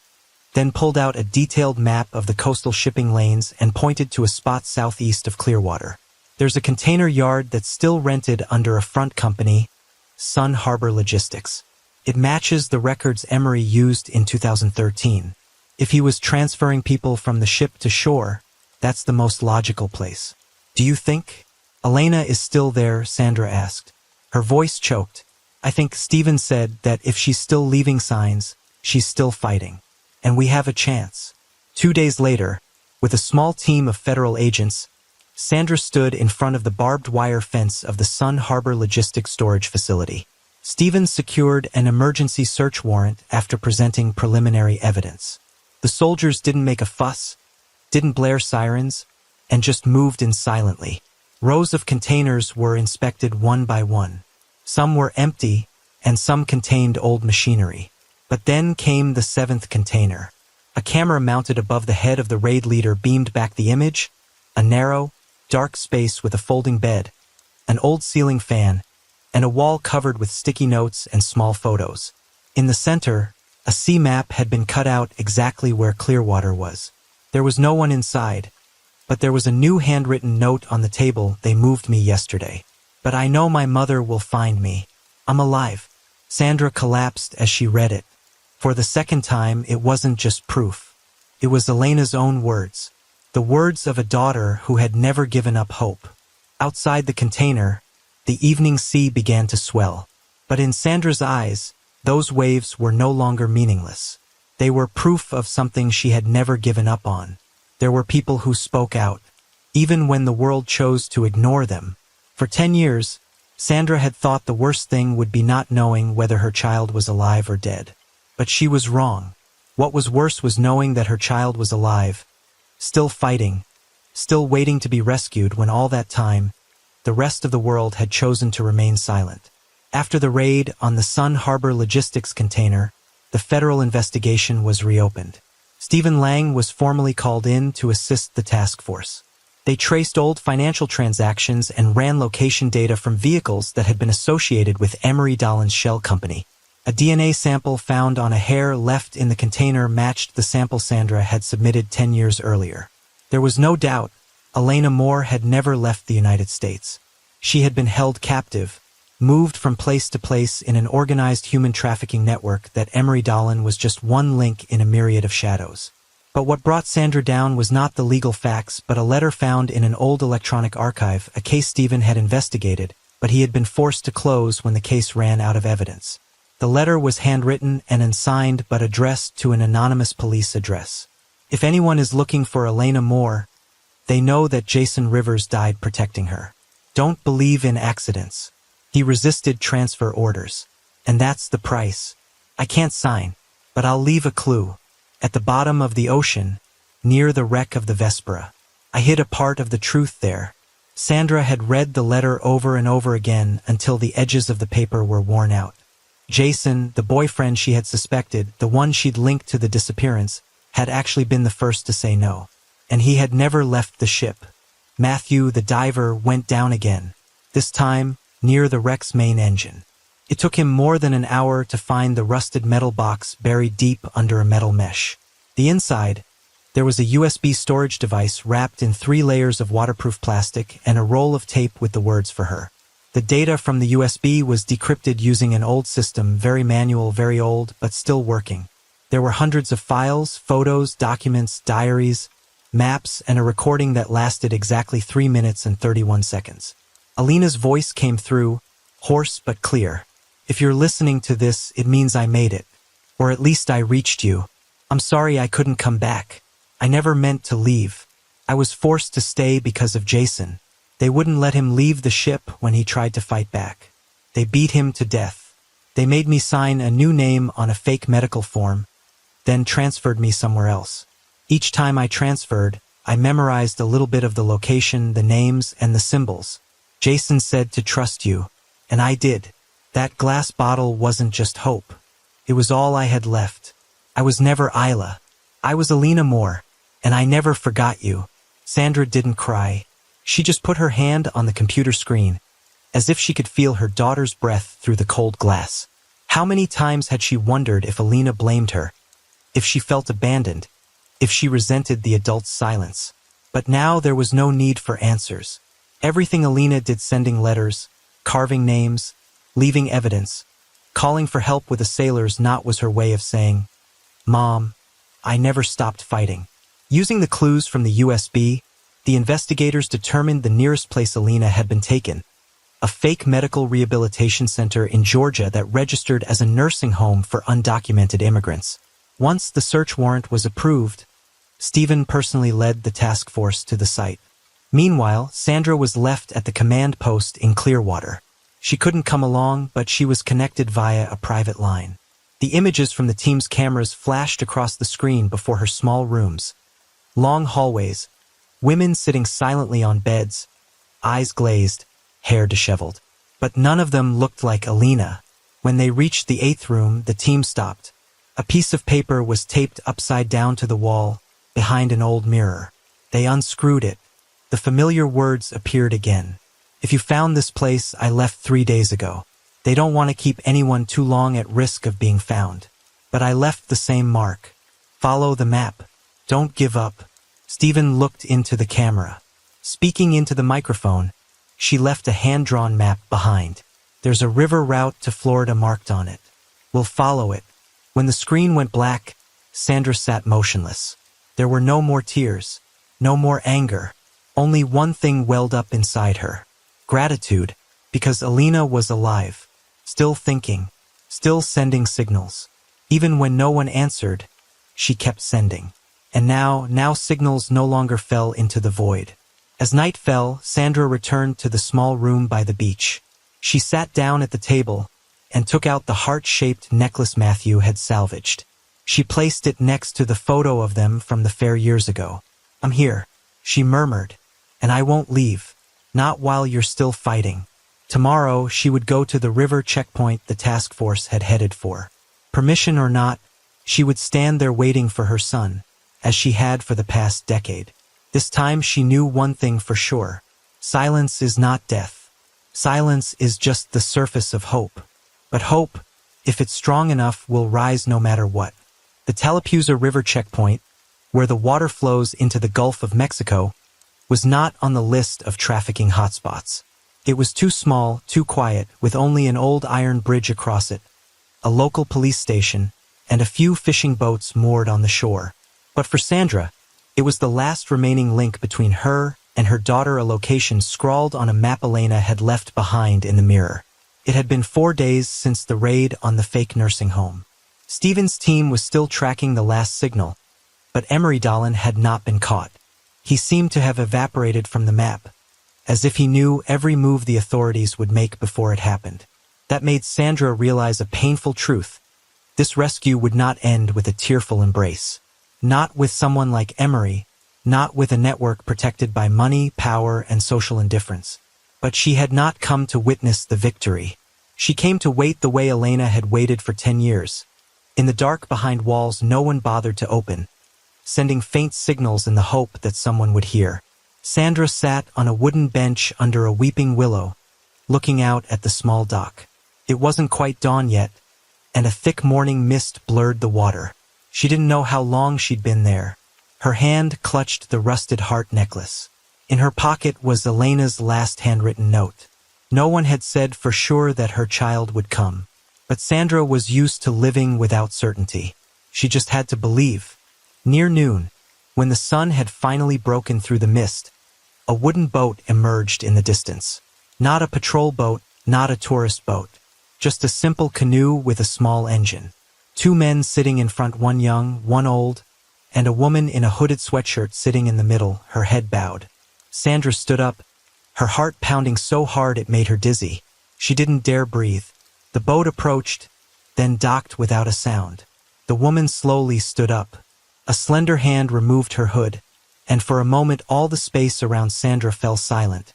then pulled out a detailed map of the coastal shipping lanes and pointed to a spot southeast of Clearwater. There's a container yard that's still rented under a front company, Sun Harbor Logistics. It matches the records Emery used in 2013. If he was transferring people from the ship to shore, that's the most logical place. Do you think? Elena is still there, Sandra asked. Her voice choked. I think Stephen said that if she's still leaving signs, she's still fighting. And we have a chance. 2 days later, with a small team of federal agents, Sandra stood in front of the barbed wire fence of the Sun Harbor Logistics Storage Facility. Stephen secured an emergency search warrant after presenting preliminary evidence. The soldiers didn't make a fuss, didn't blare sirens, and just moved in silently. Rows of containers were inspected one by one. Some were empty, and some contained old machinery. But then came the 7th container. A camera mounted above the head of the raid leader beamed back the image, a narrow, dark space with a folding bed, an old ceiling fan, and a wall covered with sticky notes and small photos. In the center, a sea map had been cut out exactly where Clearwater was. There was no one inside, but there was a new handwritten note on the table. They moved me yesterday. But I know my mother will find me. I'm alive. Sandra collapsed as she read it. For the second time, it wasn't just proof. It was Elena's own words. The words of a daughter who had never given up hope. Outside the container, the evening sea began to swell. But in Sandra's eyes, those waves were no longer meaningless. They were proof of something she had never given up on. There were people who spoke out, even when the world chose to ignore them. For 10 years, Sandra had thought the worst thing would be not knowing whether her child was alive or dead. But she was wrong. What was worse was knowing that her child was alive, still fighting, still waiting to be rescued when all that time, the rest of the world had chosen to remain silent. After the raid on the Sun Harbor Logistics container, the federal investigation was reopened. Stephen Lang was formally called in to assist the task force. They traced old financial transactions and ran location data from vehicles that had been associated with Emery Dahlon's shell company. A DNA sample found on a hair left in the container matched the sample Sandra had submitted 10 years earlier. There was no doubt Elena Moore had never left the United States. She had been held captive, moved from place to place in an organized human trafficking network that Emery Dahlon was just one link in a myriad of shadows. But what brought Sandra down was not the legal facts, but a letter found in an old electronic archive, a case Stephen had investigated, but he had been forced to close when the case ran out of evidence. The letter was handwritten and unsigned but addressed to an anonymous police address. If anyone is looking for Elena Moore, they know that Jason Rivers died protecting her. Don't believe in accidents. He resisted transfer orders. And that's the price. I can't sign, but I'll leave a clue. At the bottom of the ocean, near the wreck of the Vespera. I hid a part of the truth there. Sandra had read the letter over and over again until the edges of the paper were worn out. Jason, the boyfriend she had suspected, the one she'd linked to the disappearance, had actually been the first to say no. And he had never left the ship. Matthew, the diver, went down again, this time near the wreck's main engine. It took him more than an hour to find the rusted metal box buried deep under a metal mesh. The inside, there was a USB storage device wrapped in 3 layers of waterproof plastic and a roll of tape with the words for her. The data from the USB was decrypted using an old system, very manual, very old, but still working. There were hundreds of files, photos, documents, diaries, maps, and a recording that lasted exactly 3 minutes and 31 seconds. Alina's voice came through, hoarse but clear. If you're listening to this, it means I made it. Or at least I reached you. I'm sorry I couldn't come back. I never meant to leave. I was forced to stay because of Jason. They wouldn't let him leave the ship when he tried to fight back. They beat him to death. They made me sign a new name on a fake medical form, then transferred me somewhere else. Each time I transferred, I memorized a little bit of the location, the names, and the symbols. Jason said to trust you, and I did. That glass bottle wasn't just hope. It was all I had left. I was never Isla. I was Elena Moore, and I never forgot you. Sandra didn't cry. She just put her hand on the computer screen, as if she could feel her daughter's breath through the cold glass. How many times had she wondered if Alina blamed her, if she felt abandoned, if she resented the adult's silence. But now there was no need for answers. Everything Alina did, sending letters, carving names, leaving evidence, calling for help with a sailor's knot, was her way of saying, "Mom, I never stopped fighting." Using the clues from the USB, the investigators determined the nearest place Alina had been taken, a fake medical rehabilitation center in Georgia that registered as a nursing home for undocumented immigrants. Once the search warrant was approved, Stephen personally led the task force to the site. Meanwhile, Sandra was left at the command post in Clearwater. She couldn't come along, but she was connected via a private line. The images from the team's cameras flashed across the screen before her small rooms. Long hallways, women sitting silently on beds, eyes glazed, hair disheveled. But none of them looked like Alina. When they reached the 8th room, the team stopped. A piece of paper was taped upside down to the wall, behind an old mirror. They unscrewed it. The familiar words appeared again. "If you found this place, I left 3 days ago. They don't want to keep anyone too long at risk of being found. But I left the same mark. Follow the map. Don't give up." Stephen looked into the camera. Speaking into the microphone, she left a hand-drawn map behind. "There's a river route to Florida marked on it. We'll follow it." When the screen went black, Sandra sat motionless. There were no more tears, no more anger. Only one thing welled up inside her. Gratitude, because Alina was alive, still thinking, still sending signals. Even when no one answered, she kept sending. And now signals no longer fell into the void. As night fell, Sandra returned to the small room by the beach. She sat down at the table and took out the heart-shaped necklace Matthew had salvaged. She placed it next to the photo of them from the fair years ago. "I'm here," she murmured, "and I won't leave. Not while you're still fighting." Tomorrow, she would go to the river checkpoint the task force had headed for. Permission or not, she would stand there waiting for her son, as she had for the past decade. This time she knew one thing for sure. Silence is not death. Silence is just the surface of hope. But hope, if it's strong enough, will rise no matter what. The Tallapoosa River checkpoint, where the water flows into the Gulf of Mexico, was not on the list of trafficking hotspots. It was too small, too quiet, with only an old iron bridge across it, a local police station, and a few fishing boats moored on the shore. But for Sandra, it was the last remaining link between her and her daughter, a location scrawled on a map Alina had left behind in the mirror. It had been 4 days since the raid on the fake nursing home. Stephen's team was still tracking the last signal, but Emery Dolan had not been caught. He seemed to have evaporated from the map, as if he knew every move the authorities would make before it happened. That made Sandra realize a painful truth. This rescue would not end with a tearful embrace. Not with someone like Emery, not with a network protected by money, power, and social indifference. But she had not come to witness the victory. She came to wait the way Alina had waited for 10 years. In the dark behind walls no one bothered to open, sending faint signals in the hope that someone would hear. Sandra sat on a wooden bench under a weeping willow, looking out at the small dock. It wasn't quite dawn yet, and a thick morning mist blurred the water. She didn't know how long she'd been there. Her hand clutched the rusted heart necklace. In her pocket was Elena's last handwritten note. No one had said for sure that her child would come. But Sandra was used to living without certainty. She just had to believe. Near noon, when the sun had finally broken through the mist, a wooden boat emerged in the distance. Not a patrol boat, not a tourist boat. Just a simple canoe with a small engine. 2 men sitting in front, one young, one old, and a woman in a hooded sweatshirt sitting in the middle, her head bowed. Sandra stood up, her heart pounding so hard it made her dizzy. She didn't dare breathe. The boat approached, then docked without a sound. The woman slowly stood up. A slender hand removed her hood, and for a moment all the space around Sandra fell silent,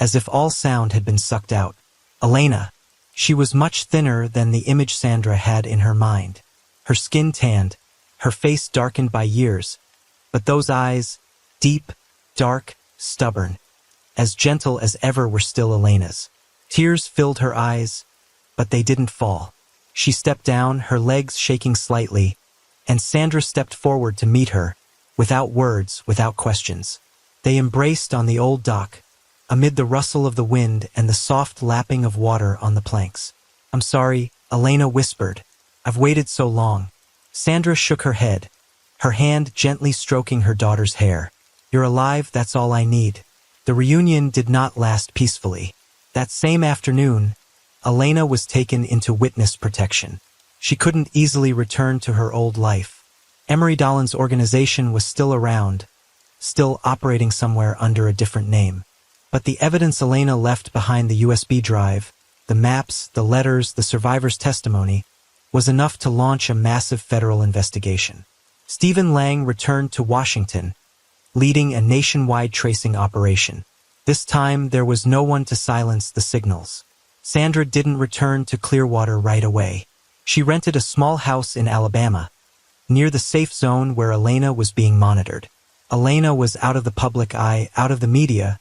as if all sound had been sucked out. Alina. She was much thinner than the image Sandra had in her mind. Her skin tanned, her face darkened by years, but those eyes, deep, dark, stubborn, as gentle as ever, were still Elena's. Tears filled her eyes, but they didn't fall. She stepped down, her legs shaking slightly, and Sandra stepped forward to meet her, without words, without questions. They embraced on the old dock, amid the rustle of the wind and the soft lapping of water on the planks. "I'm sorry," Elena whispered. "I've waited so long." Sandra shook her head, her hand gently stroking her daughter's hair. "You're alive, that's all I need." The reunion did not last peacefully. That same afternoon, Elena was taken into witness protection. She couldn't easily return to her old life. Emery Dahlon's organization was still around, still operating somewhere under a different name. But the evidence Elena left behind, the USB drive, the maps, the letters, the survivors' testimony, was enough to launch a massive federal investigation. Stephen Lang returned to Washington, leading a nationwide tracing operation. This time, there was no one to silence the signals. Sandra didn't return to Clearwater right away. She rented a small house in Alabama, near the safe zone where Elena was being monitored. Elena was out of the public eye, out of the media,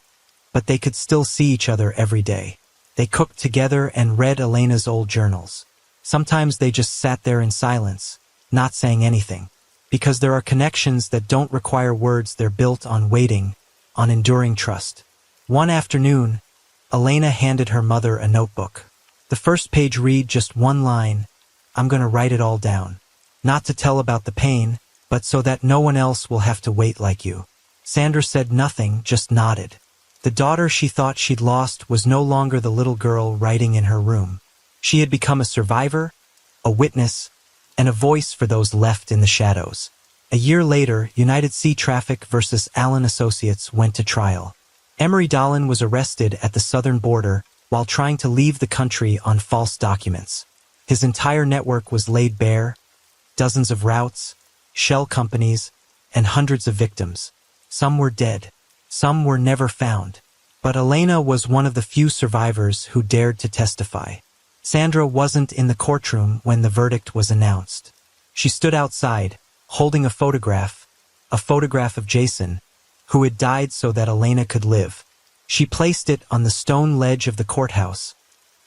but they could still see each other every day. They cooked together and read Elena's old journals. Sometimes they just sat there in silence, not saying anything. Because there are connections that don't require words, they're built on waiting, on enduring trust. One afternoon, Elena handed her mother a notebook. The first page read just one line: "I'm going to write it all down. Not to tell about the pain, but so that no one else will have to wait like you." Sandra said nothing, just nodded. The daughter she thought she'd lost was no longer the little girl writing in her room. She had become a survivor, a witness, and a voice for those left in the shadows. A year later, United Sea Traffic versus Allen Associates went to trial. Emery Dahlon was arrested at the southern border while trying to leave the country on false documents. His entire network was laid bare, dozens of routes, shell companies, and hundreds of victims. Some were dead. Some were never found. But Elena was one of the few survivors who dared to testify. Sandra wasn't in the courtroom when the verdict was announced. She stood outside, holding a photograph of Jason, who had died so that Elena could live. She placed it on the stone ledge of the courthouse,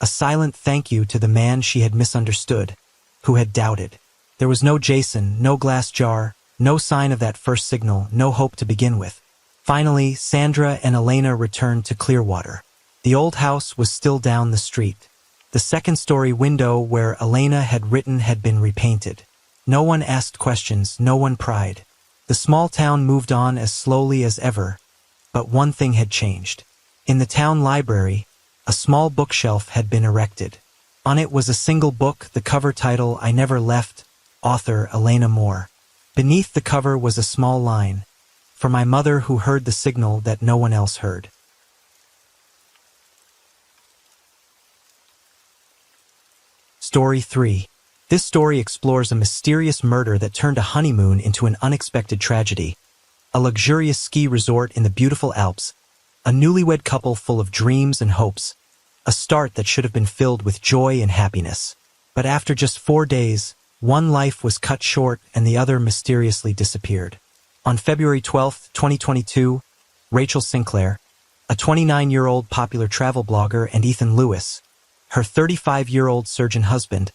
a silent thank you to the man she had misunderstood, who had doubted. There was no Jason, no glass jar, no sign of that first signal, no hope to begin with. Finally, Sandra and Elena returned to Clearwater. The old house was still down the street. The second-story window where Elena had written had been repainted. No one asked questions, no one pried. The small town moved on as slowly as ever, but one thing had changed. In the town library, a small bookshelf had been erected. On it was a single book, the cover title, "I Never Left," author Elena Moore. Beneath the cover was a small line: "For my mother who heard the signal that no one else heard." Story 3. This story explores a mysterious murder that turned a honeymoon into an unexpected tragedy. A luxurious ski resort in the beautiful Alps, a newlywed couple full of dreams and hopes, a start that should have been filled with joy and happiness. But after just 4 days, one life was cut short and the other mysteriously disappeared. On February 12, 2022, Rachel Sinclair, a 29-year-old popular travel blogger, and Ethan Lewis, her 35-year-old surgeon husband,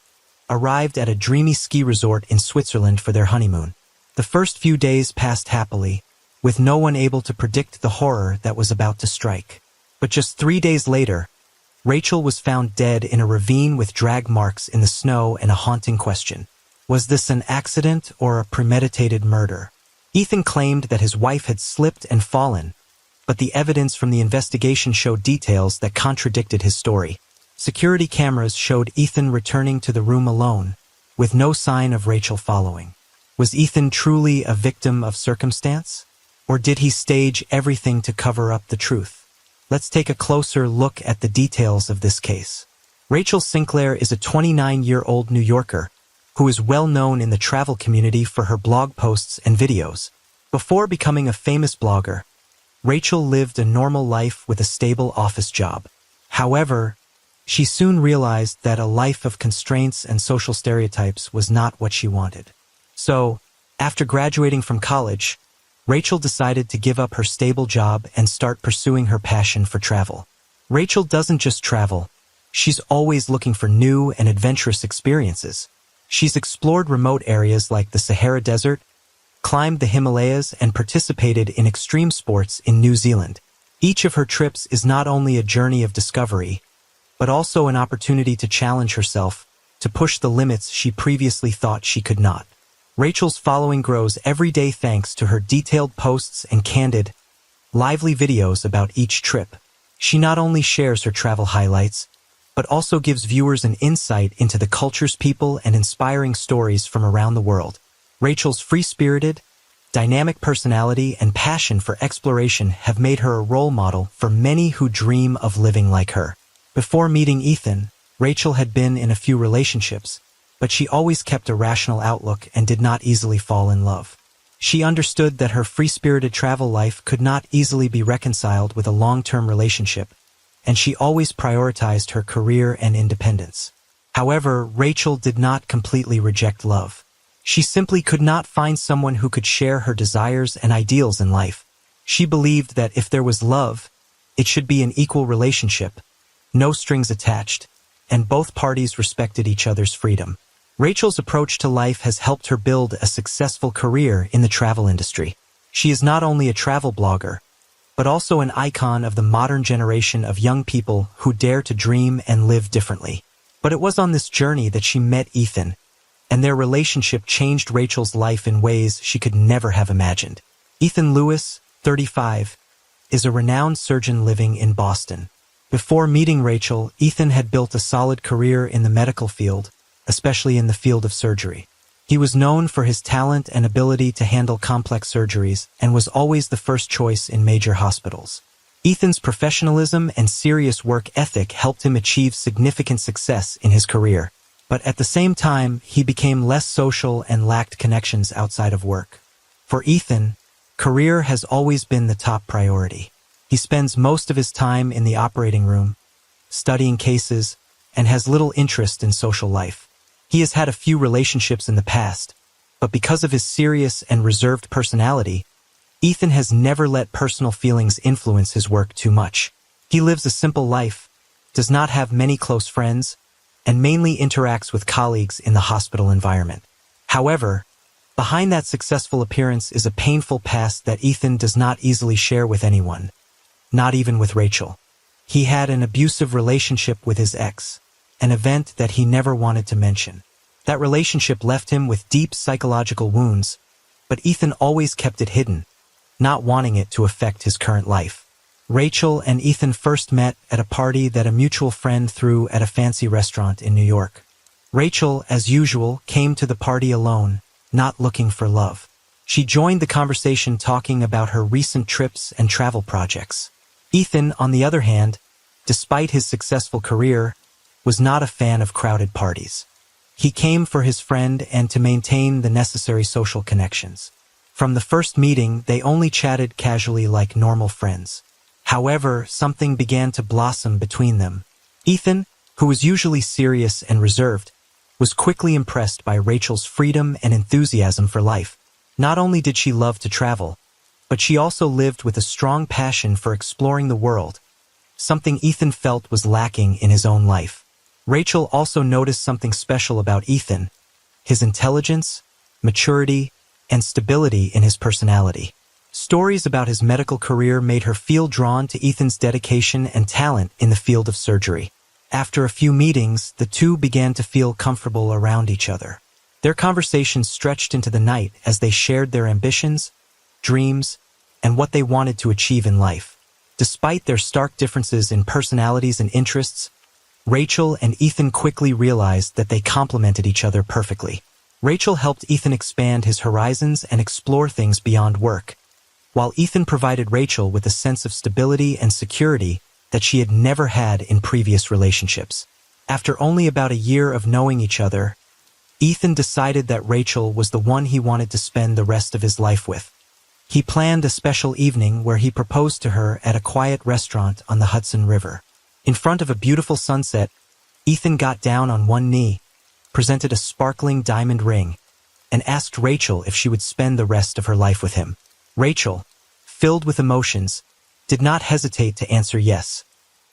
arrived at a dreamy ski resort in Switzerland for their honeymoon. The first few days passed happily, with no one able to predict the horror that was about to strike. But just 3 days later, Rachel was found dead in a ravine with drag marks in the snow and a haunting question: was this an accident or a premeditated murder? Ethan claimed that his wife had slipped and fallen, but the evidence from the investigation showed details that contradicted his story. Security cameras showed Ethan returning to the room alone, with no sign of Rachel following. Was Ethan truly a victim of circumstance? Or did he stage everything to cover up the truth? Let's take a closer look at the details of this case. Rachel Sinclair is a 29-year-old New Yorker who is well known in the travel community for her blog posts and videos. Before becoming a famous blogger, Rachel lived a normal life with a stable office job. However, she soon realized that a life of constraints and social stereotypes was not what she wanted. So, after graduating from college, Rachel decided to give up her stable job and start pursuing her passion for travel. Rachel doesn't just travel, She's always looking for new and adventurous experiences. She's explored remote areas like the Sahara Desert, climbed the Himalayas, and participated in extreme sports in New Zealand. Each of her trips is not only a journey of discovery, but also an opportunity to challenge herself, to push the limits she previously thought she could not. Rachel's following grows every day thanks to her detailed posts and candid, lively videos about each trip. She not only shares her travel highlights, but also gives viewers an insight into the cultures, people, and inspiring stories from around the world. Rachel's free-spirited, dynamic personality and passion for exploration have made her a role model for many who dream of living like her. Before meeting Ethan, Rachel had been in a few relationships, but she always kept a rational outlook and did not easily fall in love. She understood that her free-spirited travel life could not easily be reconciled with a long-term relationship, and she always prioritized her career and independence. However, Rachel did not completely reject love. She simply could not find someone who could share her desires and ideals in life. She believed that if there was love, it should be an equal relationship, no strings attached, and both parties respected each other's freedom. Rachel's approach to life has helped her build a successful career in the travel industry. She is not only a travel blogger, but also an icon of the modern generation of young people who dare to dream and live differently. But it was on this journey that she met Ethan, and their relationship changed Rachel's life in ways she could never have imagined. Ethan Lewis, 35, is a renowned surgeon living in Boston. Before meeting Rachel, Ethan had built a solid career in the medical field, especially in the field of surgery. He was known for his talent and ability to handle complex surgeries and was always the first choice in major hospitals. Ethan's professionalism and serious work ethic helped him achieve significant success in his career. But at the same time, he became less social and lacked connections outside of work. For Ethan, career has always been the top priority. He spends most of his time in the operating room, studying cases, and has little interest in social life. He has had a few relationships in the past, but because of his serious and reserved personality, Ethan has never let personal feelings influence his work too much. He lives a simple life, does not have many close friends, and mainly interacts with colleagues in the hospital environment. However, behind that successful appearance is a painful past that Ethan does not easily share with anyone, not even with Rachel. He had an abusive relationship with his ex, an event that he never wanted to mention. That relationship left him with deep psychological wounds, but Ethan always kept it hidden, not wanting it to affect his current life. Rachel and Ethan first met at a party that a mutual friend threw at a fancy restaurant in New York. Rachel, as usual, came to the party alone, not looking for love. She joined the conversation talking about her recent trips and travel projects. Ethan, on the other hand, despite his successful career, was not a fan of crowded parties. He came for his friend and to maintain the necessary social connections. From the first meeting, they only chatted casually like normal friends. However, something began to blossom between them. Ethan, who was usually serious and reserved, was quickly impressed by Rachel's freedom and enthusiasm for life. Not only did she love to travel, but she also lived with a strong passion for exploring the world, something Ethan felt was lacking in his own life. Rachel also noticed something special about Ethan: his intelligence, maturity, and stability in his personality. Stories about his medical career made her feel drawn to Ethan's dedication and talent in the field of surgery. After a few meetings, the two began to feel comfortable around each other. Their conversations stretched into the night as they shared their ambitions, dreams, and what they wanted to achieve in life. Despite their stark differences in personalities and interests, Rachel and Ethan quickly realized that they complemented each other perfectly. Rachel helped Ethan expand his horizons and explore things beyond work, while Ethan provided Rachel with a sense of stability and security that she had never had in previous relationships. After only about a year of knowing each other, Ethan decided that Rachel was the one he wanted to spend the rest of his life with. He planned a special evening where he proposed to her at a quiet restaurant on the Hudson River. In front of a beautiful sunset, Ethan got down on one knee, presented a sparkling diamond ring, and asked Rachel if she would spend the rest of her life with him. Rachel, filled with emotions, did not hesitate to answer yes.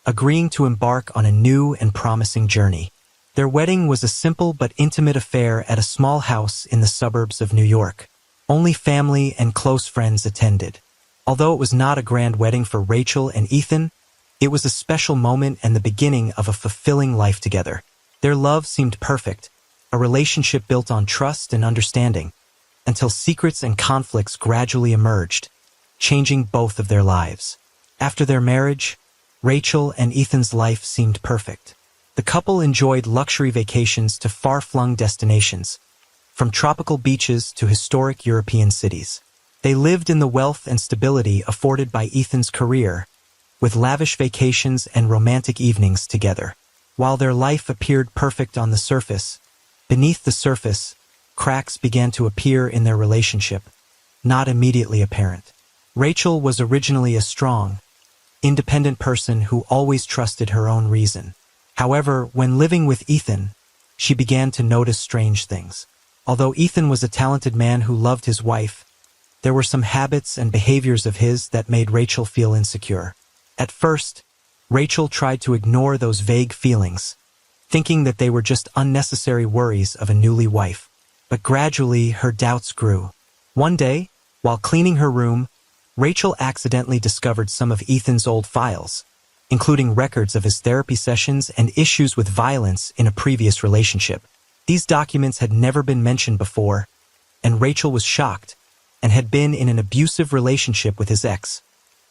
agreeing to embark on a new and promising journey. Their wedding was a simple but intimate affair at a small house in the suburbs of New York. Only family and close friends attended. Although it was not a grand wedding for Rachel and Ethan, it was a special moment and the beginning of a fulfilling life together. Their love seemed perfect, a relationship built on trust and understanding, until secrets and conflicts gradually emerged, changing both of their lives. After their marriage, Rachel and Ethan's life seemed perfect. The couple enjoyed luxury vacations to far-flung destinations, from tropical beaches to historic European cities. They lived in the wealth and stability afforded by Ethan's career, with lavish vacations and romantic evenings together. While their life appeared perfect on the surface, beneath the surface, cracks began to appear in their relationship, not immediately apparent. Rachel was originally a strong, independent person who always trusted her own reason. However, when living with Ethan, she began to notice strange things. Although Ethan was a talented man who loved his wife, there were some habits and behaviors of his that made Rachel feel insecure. At first, Rachel tried to ignore those vague feelings, thinking that they were just unnecessary worries of a newly wife. But gradually, her doubts grew. One day, while cleaning her room, Rachel accidentally discovered some of Ethan's old files, including records of his therapy sessions and issues with violence in a previous relationship. These documents had never been mentioned before, and Rachel was shocked and had been in an abusive relationship with his ex,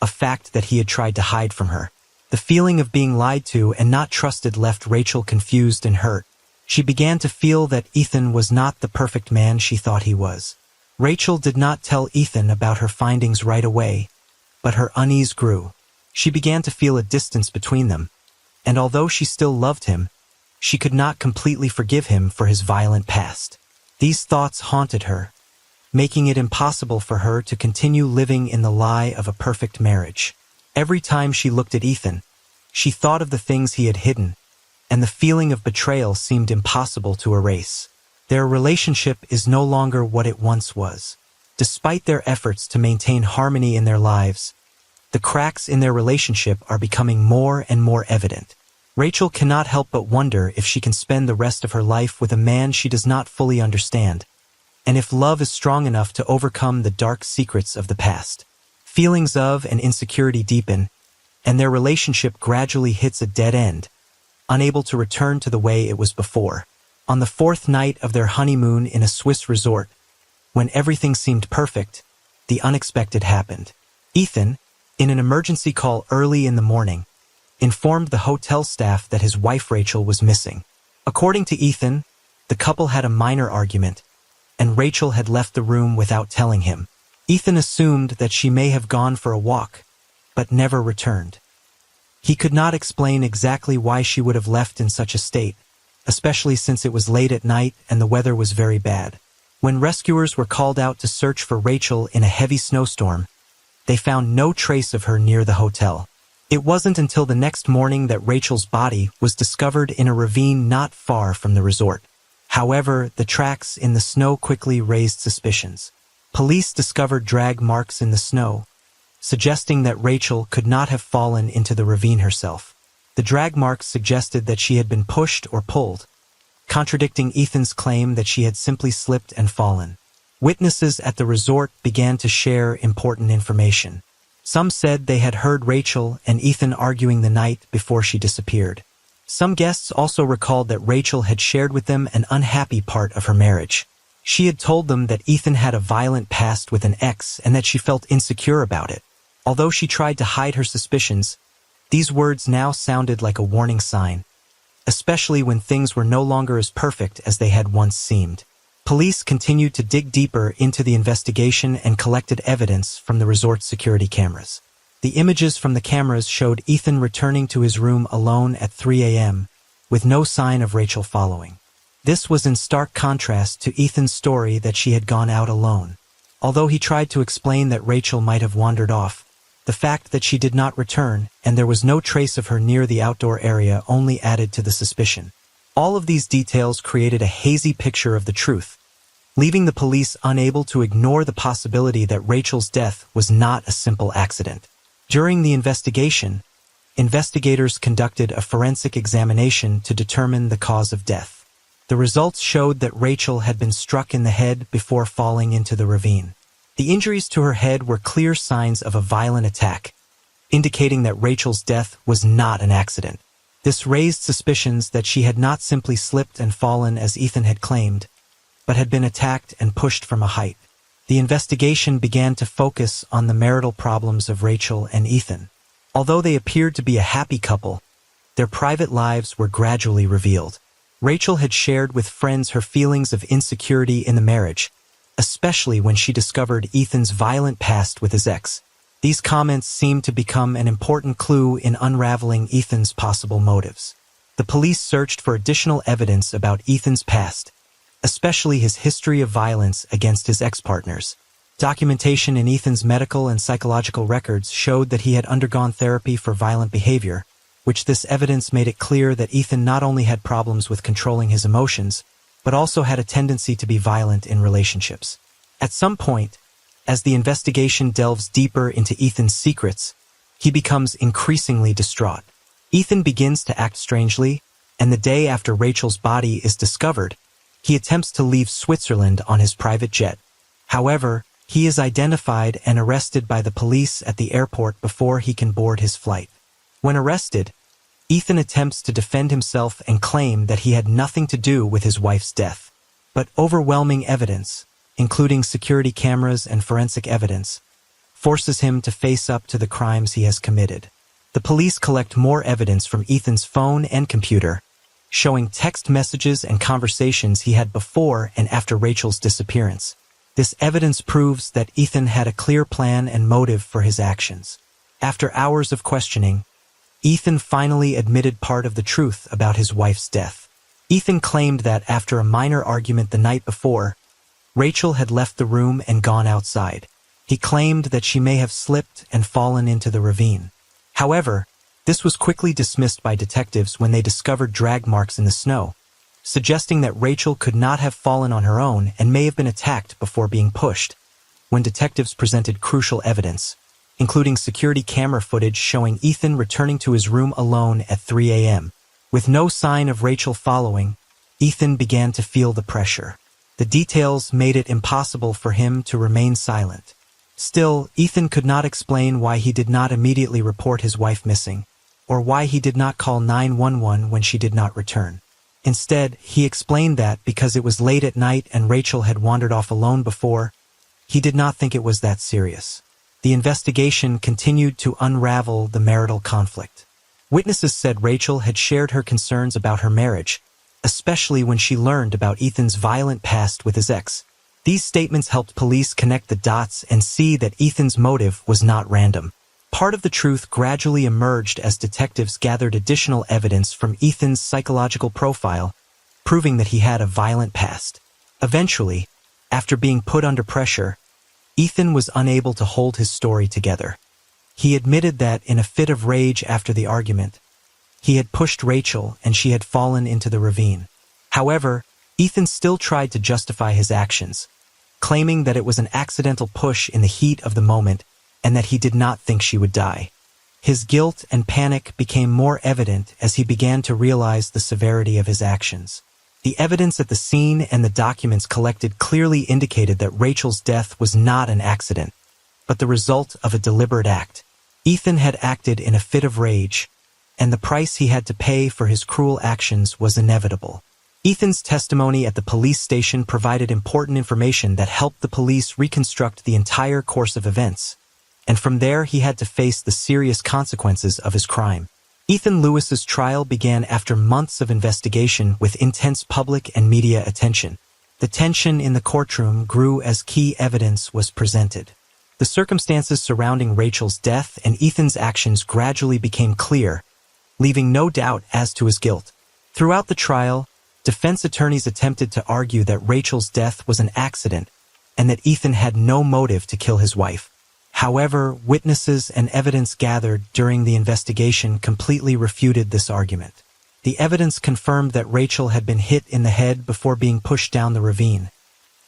a fact that he had tried to hide from her. The feeling of being lied to and not trusted left Rachel confused and hurt. She began to feel that Ethan was not the perfect man she thought he was. Rachel did not tell Ethan about her findings right away, but her unease grew. She began to feel a distance between them, and although she still loved him, she could not completely forgive him for his violent past. These thoughts haunted her, making it impossible for her to continue living in the lie of a perfect marriage. Every time she looked at Ethan, she thought of the things he had hidden, and the feeling of betrayal seemed impossible to erase. Their relationship is no longer what it once was. Despite their efforts to maintain harmony in their lives, the cracks in their relationship are becoming more and more evident. Rachel cannot help but wonder if she can spend the rest of her life with a man she does not fully understand, and if love is strong enough to overcome the dark secrets of the past. Feelings of and insecurity deepen, and their relationship gradually hits a dead end, unable to return to the way it was before. On the fourth night of their honeymoon in a Swiss resort, when everything seemed perfect, the unexpected happened. Ethan, in an emergency call early in the morning, informed the hotel staff that his wife Rachel was missing. According to Ethan, the couple had a minor argument, and Rachel had left the room without telling him. Ethan assumed that she may have gone for a walk, but never returned. He could not explain exactly why she would have left in such a state, especially since it was late at night and the weather was very bad. When rescuers were called out to search for Rachel in a heavy snowstorm, they found no trace of her near the hotel. It wasn't until the next morning that Rachel's body was discovered in a ravine not far from the resort. However, the tracks in the snow quickly raised suspicions. Police discovered drag marks in the snow, suggesting that Rachel could not have fallen into the ravine herself. The drag marks suggested that she had been pushed or pulled, contradicting Ethan's claim that she had simply slipped and fallen. Witnesses at the resort began to share important information. Some said they had heard Rachel and Ethan arguing the night before she disappeared. Some guests also recalled that Rachel had shared with them an unhappy part of her marriage. She had told them that Ethan had a violent past with an ex and that she felt insecure about it. Although she tried to hide her suspicions, these words now sounded like a warning sign, especially when things were no longer as perfect as they had once seemed. Police continued to dig deeper into the investigation and collected evidence from the resort's security cameras. The images from the cameras showed Ethan returning to his room alone at 3 a.m., with no sign of Rachel following. This was in stark contrast to Ethan's story that she had gone out alone. Although he tried to explain that Rachel might have wandered off, the fact that she did not return and there was no trace of her near the outdoor area only added to the suspicion. All of these details created a hazy picture of the truth, leaving the police unable to ignore the possibility that Rachel's death was not a simple accident. During the investigation, investigators conducted a forensic examination to determine the cause of death. The results showed that Rachel had been struck in the head before falling into the ravine. The injuries to her head were clear signs of a violent attack, indicating that Rachel's death was not an accident. This raised suspicions that she had not simply slipped and fallen as Ethan had claimed, but had been attacked and pushed from a height. The investigation began to focus on the marital problems of Rachel and Ethan. Although they appeared to be a happy couple, their private lives were gradually revealed. Rachel had shared with friends her feelings of insecurity in the marriage, especially when she discovered Ethan's violent past with his ex. These comments seemed to become an important clue in unraveling Ethan's possible motives. The police searched for additional evidence about Ethan's past, especially his history of violence against his ex-partners. Documentation in Ethan's medical and psychological records showed that he had undergone therapy for violent behavior, which this evidence made it clear that Ethan not only had problems with controlling his emotions, but also had a tendency to be violent in relationships. At some point, as the investigation delves deeper into Ethan's secrets, he becomes increasingly distraught. Ethan begins to act strangely, and the day after Rachel's body is discovered, he attempts to leave Switzerland on his private jet. However, he is identified and arrested by the police at the airport before he can board his flight. When arrested, Ethan attempts to defend himself and claim that he had nothing to do with his wife's death. But overwhelming evidence, including security cameras and forensic evidence, forces him to face up to the crimes he has committed. The police collect more evidence from Ethan's phone and computer, showing text messages and conversations he had before and after Rachel's disappearance. This evidence proves that Ethan had a clear plan and motive for his actions. After hours of questioning, Ethan finally admitted part of the truth about his wife's death. Ethan claimed that after a minor argument the night before, Rachel had left the room and gone outside. He claimed that she may have slipped and fallen into the ravine. However, this was quickly dismissed by detectives when they discovered drag marks in the snow, suggesting that Rachel could not have fallen on her own and may have been attacked before being pushed. When detectives presented crucial evidence, including security camera footage showing Ethan returning to his room alone at 3 a.m. With no sign of Rachel following, Ethan began to feel the pressure. The details made it impossible for him to remain silent. Still, Ethan could not explain why he did not immediately report his wife missing, or why he did not call 911 when she did not return. Instead, he explained that because it was late at night and Rachel had wandered off alone before, he did not think it was that serious. The investigation continued to unravel the marital conflict. Witnesses said Rachel had shared her concerns about her marriage, especially when she learned about Ethan's violent past with his ex. These statements helped police connect the dots and see that Ethan's motive was not random. Part of the truth gradually emerged as detectives gathered additional evidence from Ethan's psychological profile, proving that he had a violent past. Eventually, after being put under pressure, Ethan was unable to hold his story together. He admitted that in a fit of rage after the argument, he had pushed Rachel and she had fallen into the ravine. However, Ethan still tried to justify his actions, claiming that it was an accidental push in the heat of the moment and that he did not think she would die. His guilt and panic became more evident as he began to realize the severity of his actions. The evidence at the scene and the documents collected clearly indicated that Rachel's death was not an accident, but the result of a deliberate act. Ethan had acted in a fit of rage, and the price he had to pay for his cruel actions was inevitable. Ethan's testimony at the police station provided important information that helped the police reconstruct the entire course of events, and from there he had to face the serious consequences of his crime. Ethan Lewis's trial began after months of investigation with intense public and media attention. The tension in the courtroom grew as key evidence was presented. The circumstances surrounding Rachel's death and Ethan's actions gradually became clear, leaving no doubt as to his guilt. Throughout the trial, defense attorneys attempted to argue that Rachel's death was an accident and that Ethan had no motive to kill his wife. However, witnesses and evidence gathered during the investigation completely refuted this argument. The evidence confirmed that Rachel had been hit in the head before being pushed down the ravine,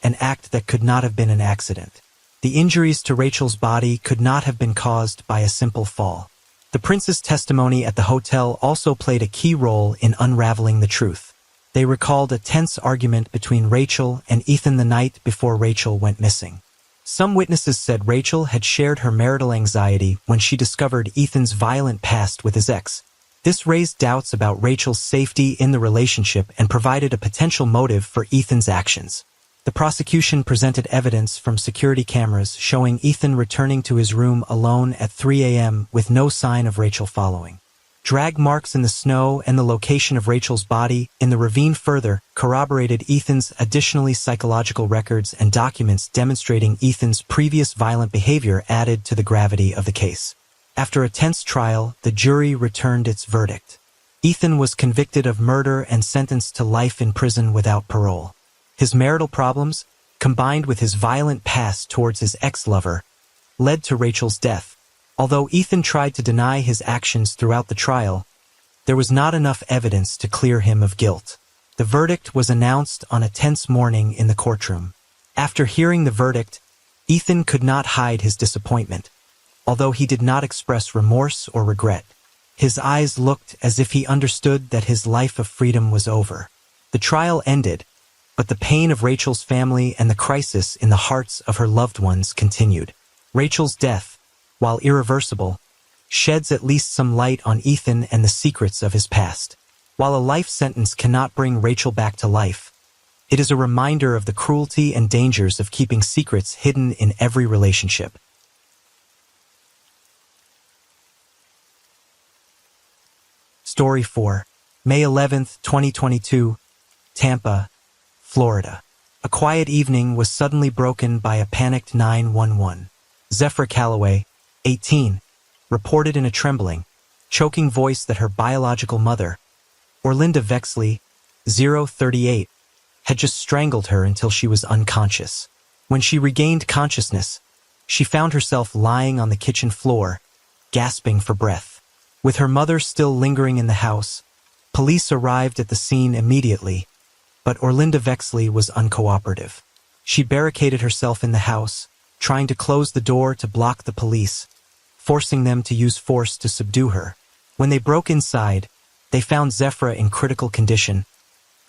an act that could not have been an accident. The injuries to Rachel's body could not have been caused by a simple fall. The prince's testimony at the hotel also played a key role in unraveling the truth. They recalled a tense argument between Rachel and Ethan the night before Rachel went missing. Some witnesses said Rachel had shared her marital anxiety when she discovered Ethan's violent past with his ex. This raised doubts about Rachel's safety in the relationship and provided a potential motive for Ethan's actions. The prosecution presented evidence from security cameras showing Ethan returning to his room alone at 3 a.m. with no sign of Rachel following. Drag marks in the snow and the location of Rachel's body in the ravine further corroborated Ethan's. Additionally, psychological records and documents demonstrating Ethan's previous violent behavior added to the gravity of the case. After a tense trial, the jury returned its verdict. Ethan was convicted of murder and sentenced to life in prison without parole. His marital problems, combined with his violent past towards his ex-lover, led to Rachel's death. Although Ethan tried to deny his actions throughout the trial, there was not enough evidence to clear him of guilt. The verdict was announced on a tense morning in the courtroom. After hearing the verdict, Ethan could not hide his disappointment. Although he did not express remorse or regret, his eyes looked as if he understood that his life of freedom was over. The trial ended, but the pain of Rachel's family and the crisis in the hearts of her loved ones continued. Rachel's death, while irreversible, sheds at least some light on Ethan and the secrets of his past. While a life sentence cannot bring Rachel back to life, it is a reminder of the cruelty and dangers of keeping secrets hidden in every relationship. Story 4. May 11, 2022, Tampa, Florida. A quiet evening was suddenly broken by a panicked 911. Zephyr Calloway, 18, reported in a trembling, choking voice that her biological mother, Orlinda Vexley, 038, had just strangled her until she was unconscious. When she regained consciousness, she found herself lying on the kitchen floor, gasping for breath. With her mother still lingering in the house, police arrived at the scene immediately, but Orlinda Vexley was uncooperative. She barricaded herself in the house, trying to close the door to block the police, forcing them to use force to subdue her. When they broke inside, they found Zephyr in critical condition,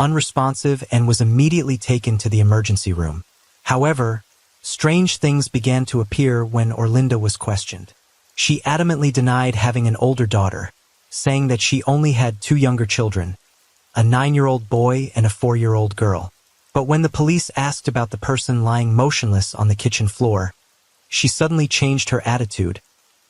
unresponsive, and was immediately taken to the emergency room. However, strange things began to appear when Orlinda was questioned. She adamantly denied having an older daughter, saying that she only had 2 younger children, a 9-year-old boy and a 4-year-old girl. But when the police asked about the person lying motionless on the kitchen floor, she suddenly changed her attitude,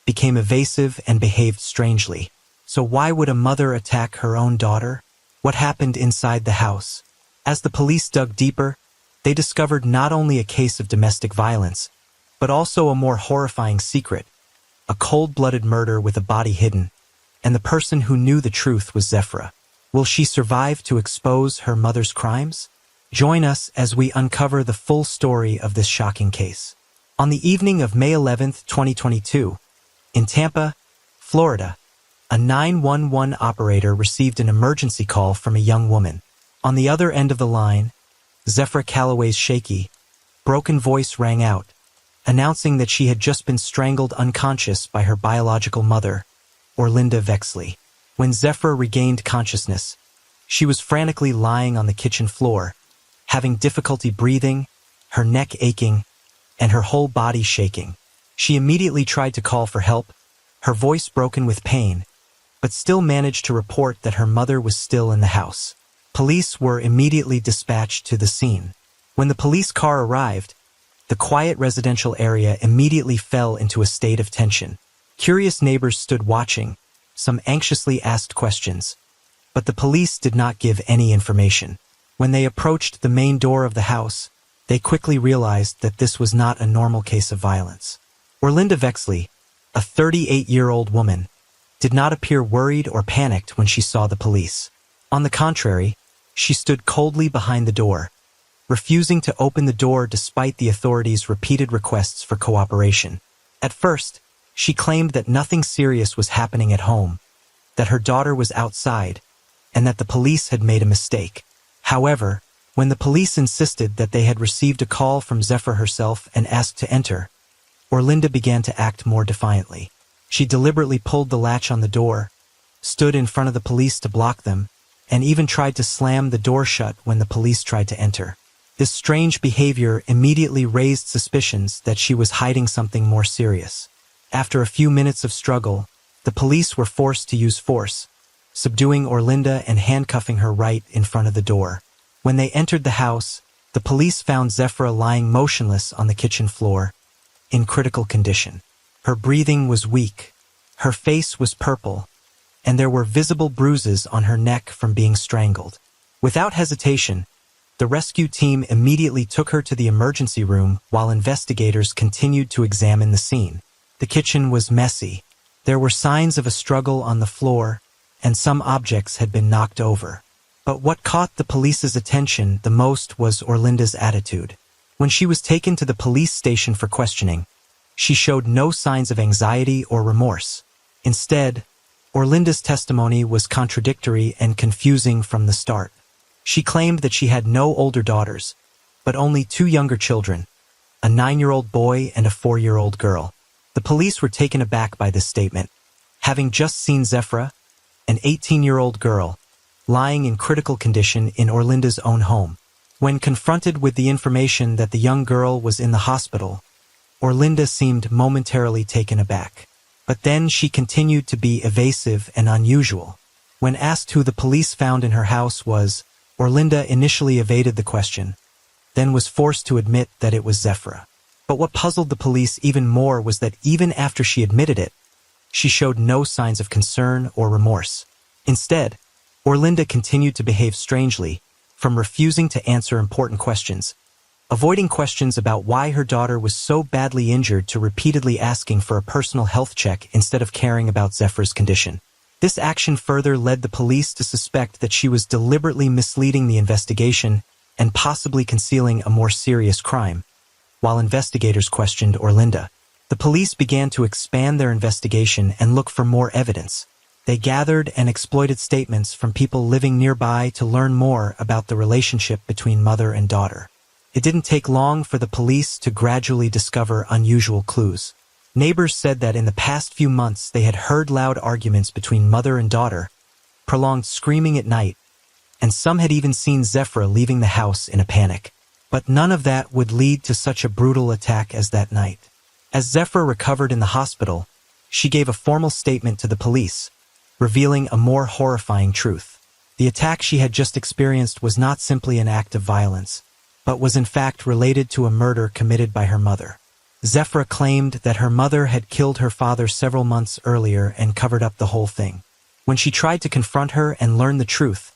became evasive, and behaved strangely. So why would a mother attack her own daughter? What happened inside the house? As the police dug deeper, they discovered not only a case of domestic violence, but also a more horrifying secret, a cold-blooded murder with a body hidden, and the person who knew the truth was Zephyr. Will she survive to expose her mother's crimes? Join us as we uncover the full story of this shocking case. On the evening of May 11, 2022, in Tampa, Florida, a 911 operator received an emergency call from a young woman. On the other end of the line, Zephyr Calloway's shaky, broken voice rang out, announcing that she had just been strangled unconscious by her biological mother, Orlinda Vexley. When Zephyr regained consciousness, she was frantically lying on the kitchen floor, having difficulty breathing, her neck aching, and her whole body shaking. She immediately tried to call for help, her voice broken with pain, but still managed to report that her mother was still in the house. Police were immediately dispatched to the scene. When the police car arrived, the quiet residential area immediately fell into a state of tension. Curious neighbors stood watching, some anxiously asked questions, but the police did not give any information. When they approached the main door of the house, they quickly realized that this was not a normal case of violence. Orlinda Vexley, a 38-year-old woman, did not appear worried or panicked when she saw the police. On the contrary, she stood coldly behind the door, refusing to open the door despite the authorities' repeated requests for cooperation. At first, she claimed that nothing serious was happening at home, that her daughter was outside, and that the police had made a mistake. However, when the police insisted that they had received a call from Zephyr herself and asked to enter, Orlinda began to act more defiantly. She deliberately pulled the latch on the door, stood in front of the police to block them, and even tried to slam the door shut when the police tried to enter. This strange behavior immediately raised suspicions that she was hiding something more serious. After a few minutes of struggle, the police were forced to use force, subduing Orlinda and handcuffing her right in front of the door. When they entered the house, the police found Zephyra lying motionless on the kitchen floor, in critical condition. Her breathing was weak, her face was purple, and there were visible bruises on her neck from being strangled. Without hesitation, the rescue team immediately took her to the emergency room while investigators continued to examine the scene. The kitchen was messy. There were signs of a struggle on the floor, and some objects had been knocked over. But what caught the police's attention the most was Orlinda's attitude. When she was taken to the police station for questioning, she showed no signs of anxiety or remorse. Instead, Orlinda's testimony was contradictory and confusing from the start. She claimed that she had no older daughters, but only 2 younger children, a 9-year-old boy and a 4-year-old girl. The police were taken aback by this statement, having just seen Zephyra, an 18-year-old girl, lying in critical condition in Orlinda's own home. When confronted with the information that the young girl was in the hospital, Orlinda seemed momentarily taken aback. But then she continued to be evasive and unusual. When asked who the police found in her house was, Orlinda initially evaded the question, then was forced to admit that it was Zephyra. But what puzzled the police even more was that even after she admitted it, she showed no signs of concern or remorse. Instead, Orlinda continued to behave strangely, from refusing to answer important questions, avoiding questions about why her daughter was so badly injured to repeatedly asking for a personal health check instead of caring about Zephyra's condition. This action further led the police to suspect that she was deliberately misleading the investigation and possibly concealing a more serious crime. While investigators questioned Orlinda, the police began to expand their investigation and look for more evidence. They gathered and exploited statements from people living nearby to learn more about the relationship between mother and daughter. It didn't take long for the police to gradually discover unusual clues. Neighbors said that in the past few months they had heard loud arguments between mother and daughter, prolonged screaming at night, and some had even seen Zephyra leaving the house in a panic. But none of that would lead to such a brutal attack as that night. As Zephyra recovered in the hospital, she gave a formal statement to the police, revealing a more horrifying truth. The attack she had just experienced was not simply an act of violence, but was in fact related to a murder committed by her mother. Zephyra claimed that her mother had killed her father several months earlier and covered up the whole thing. When she tried to confront her and learn the truth,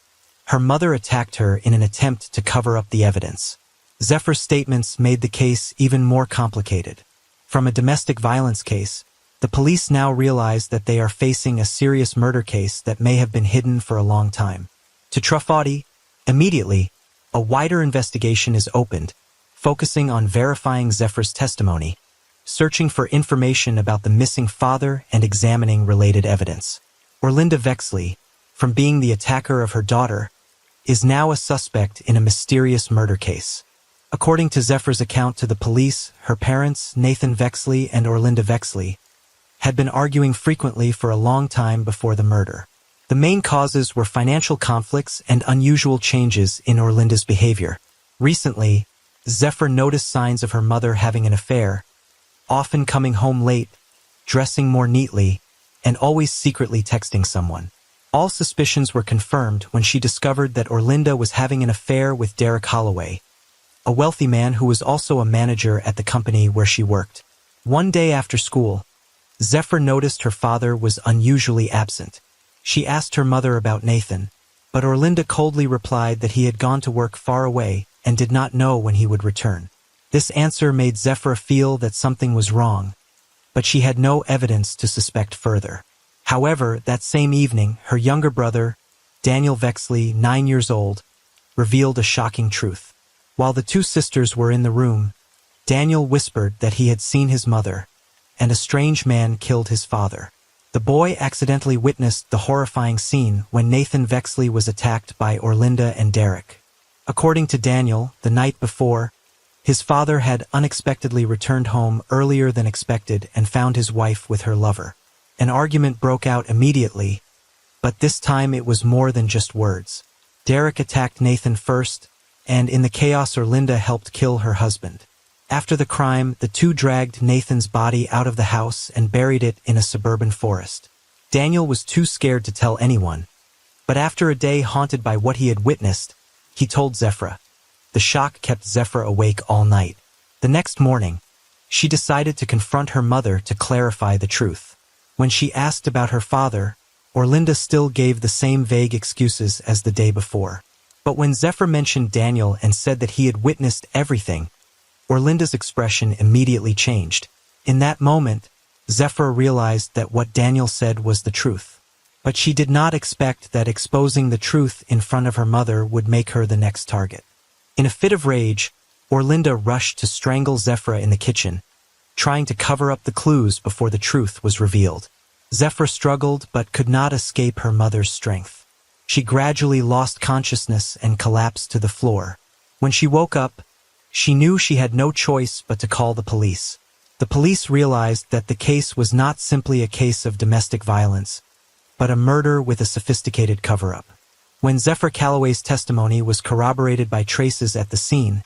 her mother attacked her in an attempt to cover up the evidence. Zephyra's statements made the case even more complicated. From a domestic violence case, the police now realize that they are facing a serious murder case that may have been hidden for a long time. To Truffauti, immediately, a wider investigation is opened, focusing on verifying Zephyra's testimony, searching for information about the missing father and examining related evidence. Orlinda Vexley, from being the attacker of her daughter, is now a suspect in a mysterious murder case. According to Zephyra's account to the police, her parents, Nathan Vexley and Orlinda Vexley, had been arguing frequently for a long time before the murder. The main causes were financial conflicts and unusual changes in Orlinda's behavior. Recently, Zephyra noticed signs of her mother having an affair, often coming home late, dressing more neatly, and always secretly texting someone. All suspicions were confirmed when she discovered that Orlinda was having an affair with Derek Holloway, a wealthy man who was also a manager at the company where she worked. One day after school, Zephyra noticed her father was unusually absent. She asked her mother about Nathan, but Orlinda coldly replied that he had gone to work far away and did not know when he would return. This answer made Zephyra feel that something was wrong, but she had no evidence to suspect further. However, that same evening, her younger brother, Daniel Vexley, 9 years old, revealed a shocking truth. While the 2 sisters were in the room, Daniel whispered that he had seen his mother, and a strange man killed his father. The boy accidentally witnessed the horrifying scene when Nathan Vexley was attacked by Orlinda and Derek. According to Daniel, the night before, his father had unexpectedly returned home earlier than expected and found his wife with her lover. An argument broke out immediately, but this time it was more than just words. Derek attacked Nathan first, and in the chaos Orlinda helped kill her husband. After the crime, the two dragged Nathan's body out of the house and buried it in a suburban forest. Daniel was too scared to tell anyone, but after a day haunted by what he had witnessed, he told Zephyra. The shock kept Zephyra awake all night. The next morning, she decided to confront her mother to clarify the truth. When she asked about her father, Orlinda still gave the same vague excuses as the day before. But when Zephyr mentioned Daniel and said that he had witnessed everything, Orlinda's expression immediately changed. In that moment, Zephyr realized that what Daniel said was the truth. But she did not expect that exposing the truth in front of her mother would make her the next target. In a fit of rage, Orlinda rushed to strangle Zephyr in the kitchen, trying to cover up the clues before the truth was revealed. Zephyr struggled but could not escape her mother's strength. She gradually lost consciousness and collapsed to the floor. When she woke up, she knew she had no choice but to call the police. The police realized that the case was not simply a case of domestic violence, but a murder with a sophisticated cover-up. When Zephyr Calloway's testimony was corroborated by traces at the scene,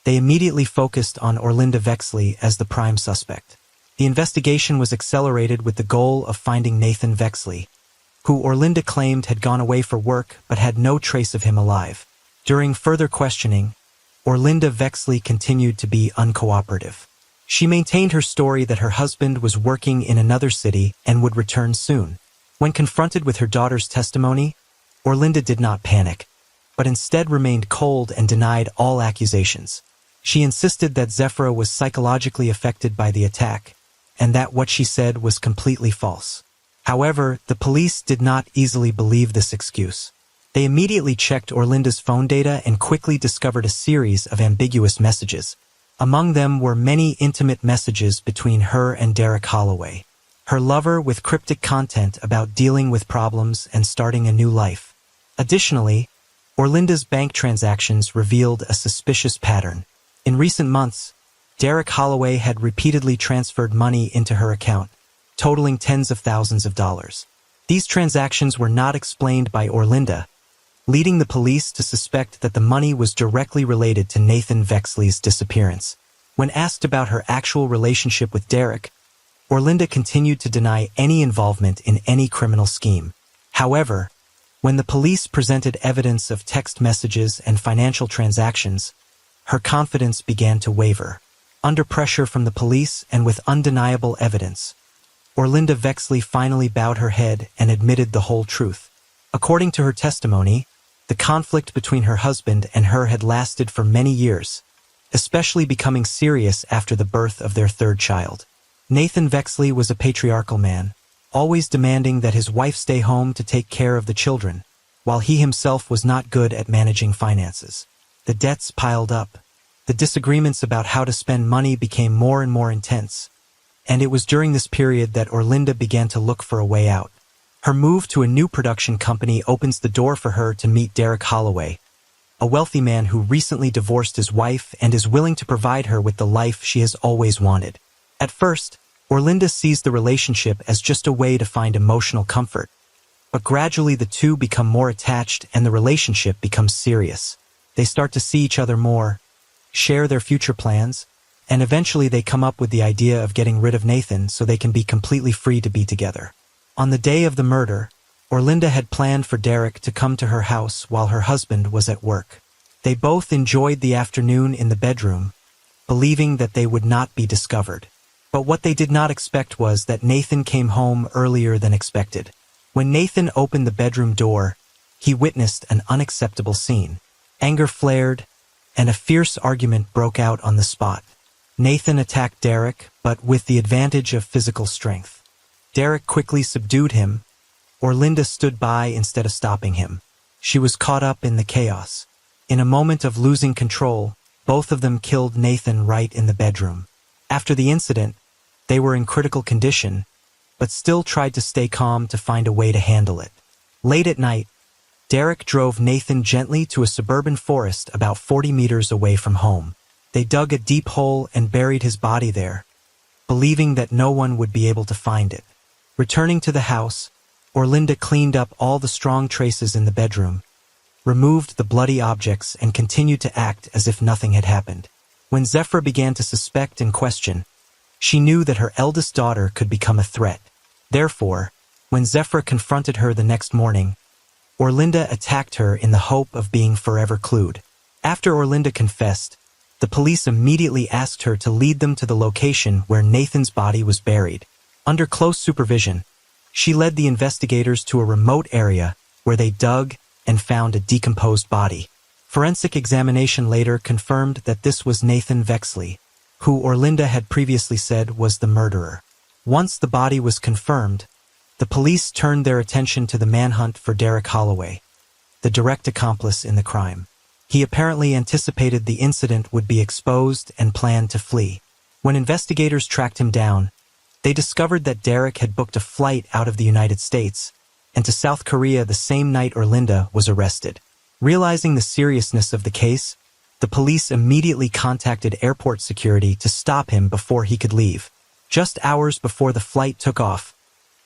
they immediately focused on Orlinda Vexley as the prime suspect. The investigation was accelerated with the goal of finding Nathan Vexley, who Orlinda claimed had gone away for work but had no trace of him alive. During further questioning, Orlinda Vexley continued to be uncooperative. She maintained her story that her husband was working in another city and would return soon. When confronted with her daughter's testimony, Orlinda did not panic, but instead remained cold and denied all accusations. She insisted that Zephyra was psychologically affected by the attack, and that what she said was completely false. However, the police did not easily believe this excuse. They immediately checked Orlinda's phone data and quickly discovered a series of ambiguous messages. Among them were many intimate messages between her and Derek Holloway, her lover, with cryptic content about dealing with problems and starting a new life. Additionally, Orlinda's bank transactions revealed a suspicious pattern. In recent months, Derek Holloway had repeatedly transferred money into her account, totaling tens of thousands of dollars. These transactions were not explained by Orlinda, leading the police to suspect that the money was directly related to Nathan Vexley's disappearance. When asked about her actual relationship with Derek, Orlinda continued to deny any involvement in any criminal scheme. However, when the police presented evidence of text messages and financial transactions, her confidence began to waver. Under pressure from the police and with undeniable evidence, Orlinda Vexley finally bowed her head and admitted the whole truth. According to her testimony, the conflict between her husband and her had lasted for many years, especially becoming serious after the birth of their third child. Nathan Vexley was a patriarchal man, always demanding that his wife stay home to take care of the children, while he himself was not good at managing finances. The debts piled up. The disagreements about how to spend money became more and more intense, and it was during this period that Orlinda began to look for a way out. Her move to a new production company opens the door for her to meet Derek Holloway, a wealthy man who recently divorced his wife and is willing to provide her with the life she has always wanted. At first, Orlinda sees the relationship as just a way to find emotional comfort, but gradually the two become more attached and the relationship becomes serious. They start to see each other more, share their future plans, and eventually they come up with the idea of getting rid of Nathan so they can be completely free to be together. On the day of the murder, Orlinda had planned for Derek to come to her house while her husband was at work. They both enjoyed the afternoon in the bedroom, believing that they would not be discovered. But what they did not expect was that Nathan came home earlier than expected. When Nathan opened the bedroom door, he witnessed an unacceptable scene. Anger flared, and a fierce argument broke out on the spot. Nathan attacked Derek, but with the advantage of physical strength. Derek quickly subdued him. Orlinda stood by instead of stopping him. She was caught up in the chaos. In a moment of losing control, both of them killed Nathan right in the bedroom. After the incident, they were in critical condition, but still tried to stay calm to find a way to handle it. Late at night, Derek drove Nathan gently to a suburban forest about 40 meters away from home. They dug a deep hole and buried his body there, believing that no one would be able to find it. Returning to the house, Orlinda cleaned up all the strong traces in the bedroom, removed the bloody objects, and continued to act as if nothing had happened. When Zephyr began to suspect and question, she knew that her eldest daughter could become a threat. Therefore, when Zephyr confronted her the next morning, Orlinda attacked her in the hope of being forever clued. After Orlinda confessed, the police immediately asked her to lead them to the location where Nathan's body was buried. Under close supervision, she led the investigators to a remote area where they dug and found a decomposed body. Forensic examination later confirmed that this was Nathan Vexley, who Orlinda had previously said was the murderer. Once the body was confirmed, the police turned their attention to the manhunt for Derek Holloway, the direct accomplice in the crime. He apparently anticipated the incident would be exposed and planned to flee. When investigators tracked him down, they discovered that Derek had booked a flight out of the United States and to South Korea the same night Orlinda was arrested. Realizing the seriousness of the case, the police immediately contacted airport security to stop him before he could leave. Just hours before the flight took off,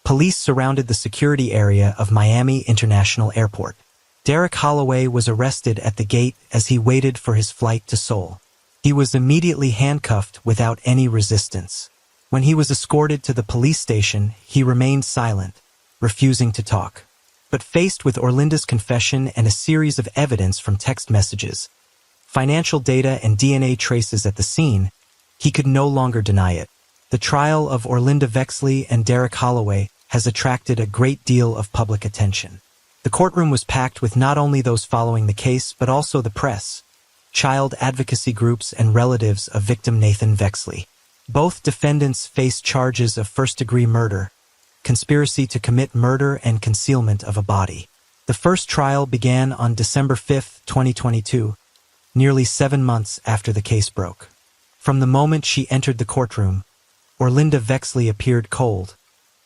police surrounded the security area of Miami International Airport. Derek Holloway was arrested at the gate as he waited for his flight to Seoul. He was immediately handcuffed without any resistance. When he was escorted to the police station, he remained silent, refusing to talk. But faced with Orlinda's confession and a series of evidence from text messages, financial data and DNA traces at the scene, he could no longer deny it. The trial of Orlinda Vexley and Derek Holloway has attracted a great deal of public attention. The courtroom was packed with not only those following the case but also the press, child advocacy groups, and relatives of victim Nathan Vexley. Both defendants faced charges of first-degree murder, conspiracy to commit murder, and concealment of a body. The first trial began on December 5, 2022, nearly 7 months after the case broke. From the moment she entered the courtroom, Orlinda Vexley appeared cold,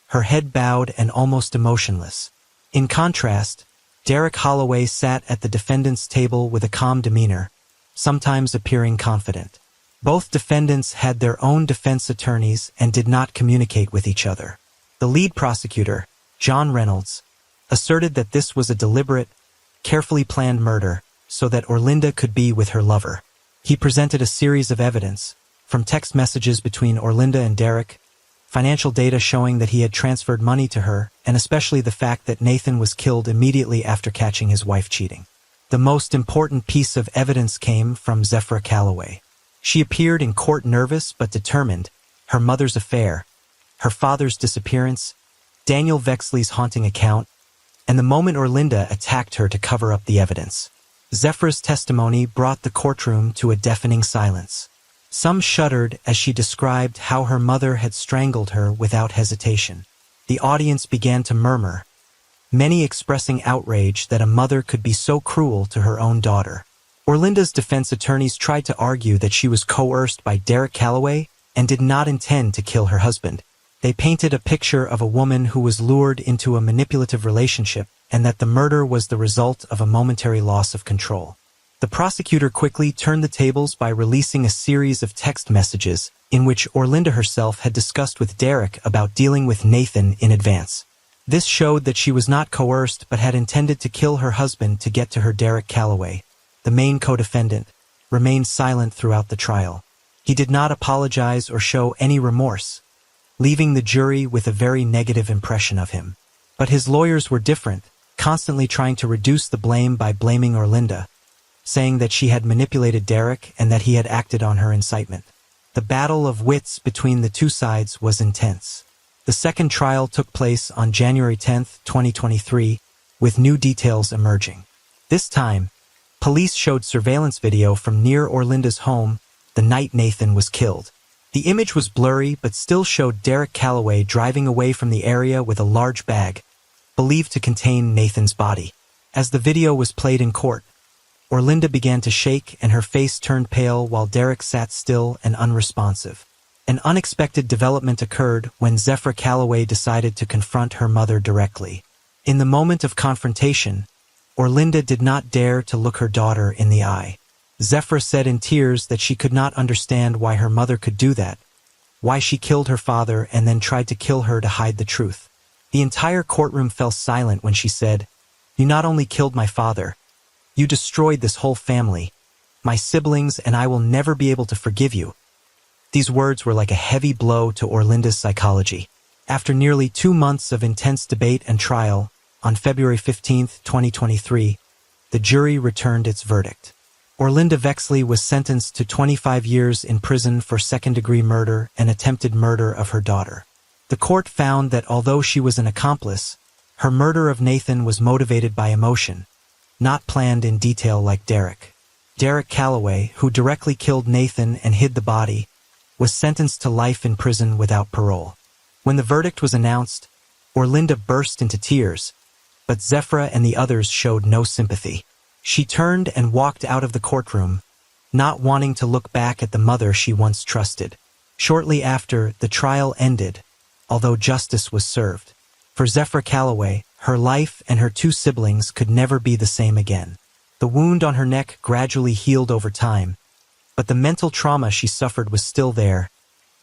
her head bowed and almost emotionless. In contrast, Derek Holloway sat at the defendant's table with a calm demeanor, sometimes appearing confident. Both defendants had their own defense attorneys and did not communicate with each other. The lead prosecutor, John Reynolds, asserted that this was a deliberate, carefully planned murder so that Orlinda could be with her lover. He presented a series of evidence, from text messages between Orlinda and Derek, financial data showing that he had transferred money to her, and especially the fact that Nathan was killed immediately after catching his wife cheating. The most important piece of evidence came from Zephyr Calloway. She appeared in court nervous but determined, her mother's affair, her father's disappearance, Daniel Vexley's haunting account, and the moment Orlinda attacked her to cover up the evidence. Zephyr's testimony brought the courtroom to a deafening silence. Some shuddered as she described how her mother had strangled her without hesitation. The audience began to murmur, many expressing outrage that a mother could be so cruel to her own daughter. Orlinda's defense attorneys tried to argue that she was coerced by Derek Calloway and did not intend to kill her husband. They painted a picture of a woman who was lured into a manipulative relationship and that the murder was the result of a momentary loss of control. The prosecutor quickly turned the tables by releasing a series of text messages in which Orlinda herself had discussed with Derek about dealing with Nathan in advance. This showed that she was not coerced but had intended to kill her husband to get to her. Derek Calloway, the main co-defendant, remained silent throughout the trial. He did not apologize or show any remorse, leaving the jury with a very negative impression of him. But his lawyers were different, constantly trying to reduce the blame by blaming Orlinda, saying that she had manipulated Derek and that he had acted on her incitement. The battle of wits between the two sides was intense. The second trial took place on January 10, 2023, with new details emerging. This time, police showed surveillance video from near Orlinda's home the night Nathan was killed. The image was blurry but still showed Derek Calloway driving away from the area with a large bag, believed to contain Nathan's body. As the video was played in court, Orlinda began to shake and her face turned pale while Derek sat still and unresponsive. An unexpected development occurred when Zephyr Calloway decided to confront her mother directly. In the moment of confrontation, Orlinda did not dare to look her daughter in the eye. Zephyr said in tears that she could not understand why her mother could do that, why she killed her father and then tried to kill her to hide the truth. The entire courtroom fell silent when she said, "You not only killed my father, you destroyed this whole family. My siblings and I will never be able to forgive you." These words were like a heavy blow to Orlinda's psychology. After nearly 2 months of intense debate and trial, on February 15, 2023, the jury returned its verdict. Orlinda Vexley was sentenced to 25 years in prison for second-degree murder and attempted murder of her daughter. The court found that although she was an accomplice, her murder of Nathan was motivated by emotion, not planned in detail like Derek. Derek Calloway, who directly killed Nathan and hid the body, was sentenced to life in prison without parole. When the verdict was announced, Orlinda burst into tears, but Zephra and the others showed no sympathy. She turned and walked out of the courtroom, not wanting to look back at the mother she once trusted. Shortly after, the trial ended, although justice was served. For Zephra Calloway, her life and her 2 siblings could never be the same again. The wound on her neck gradually healed over time, but the mental trauma she suffered was still there,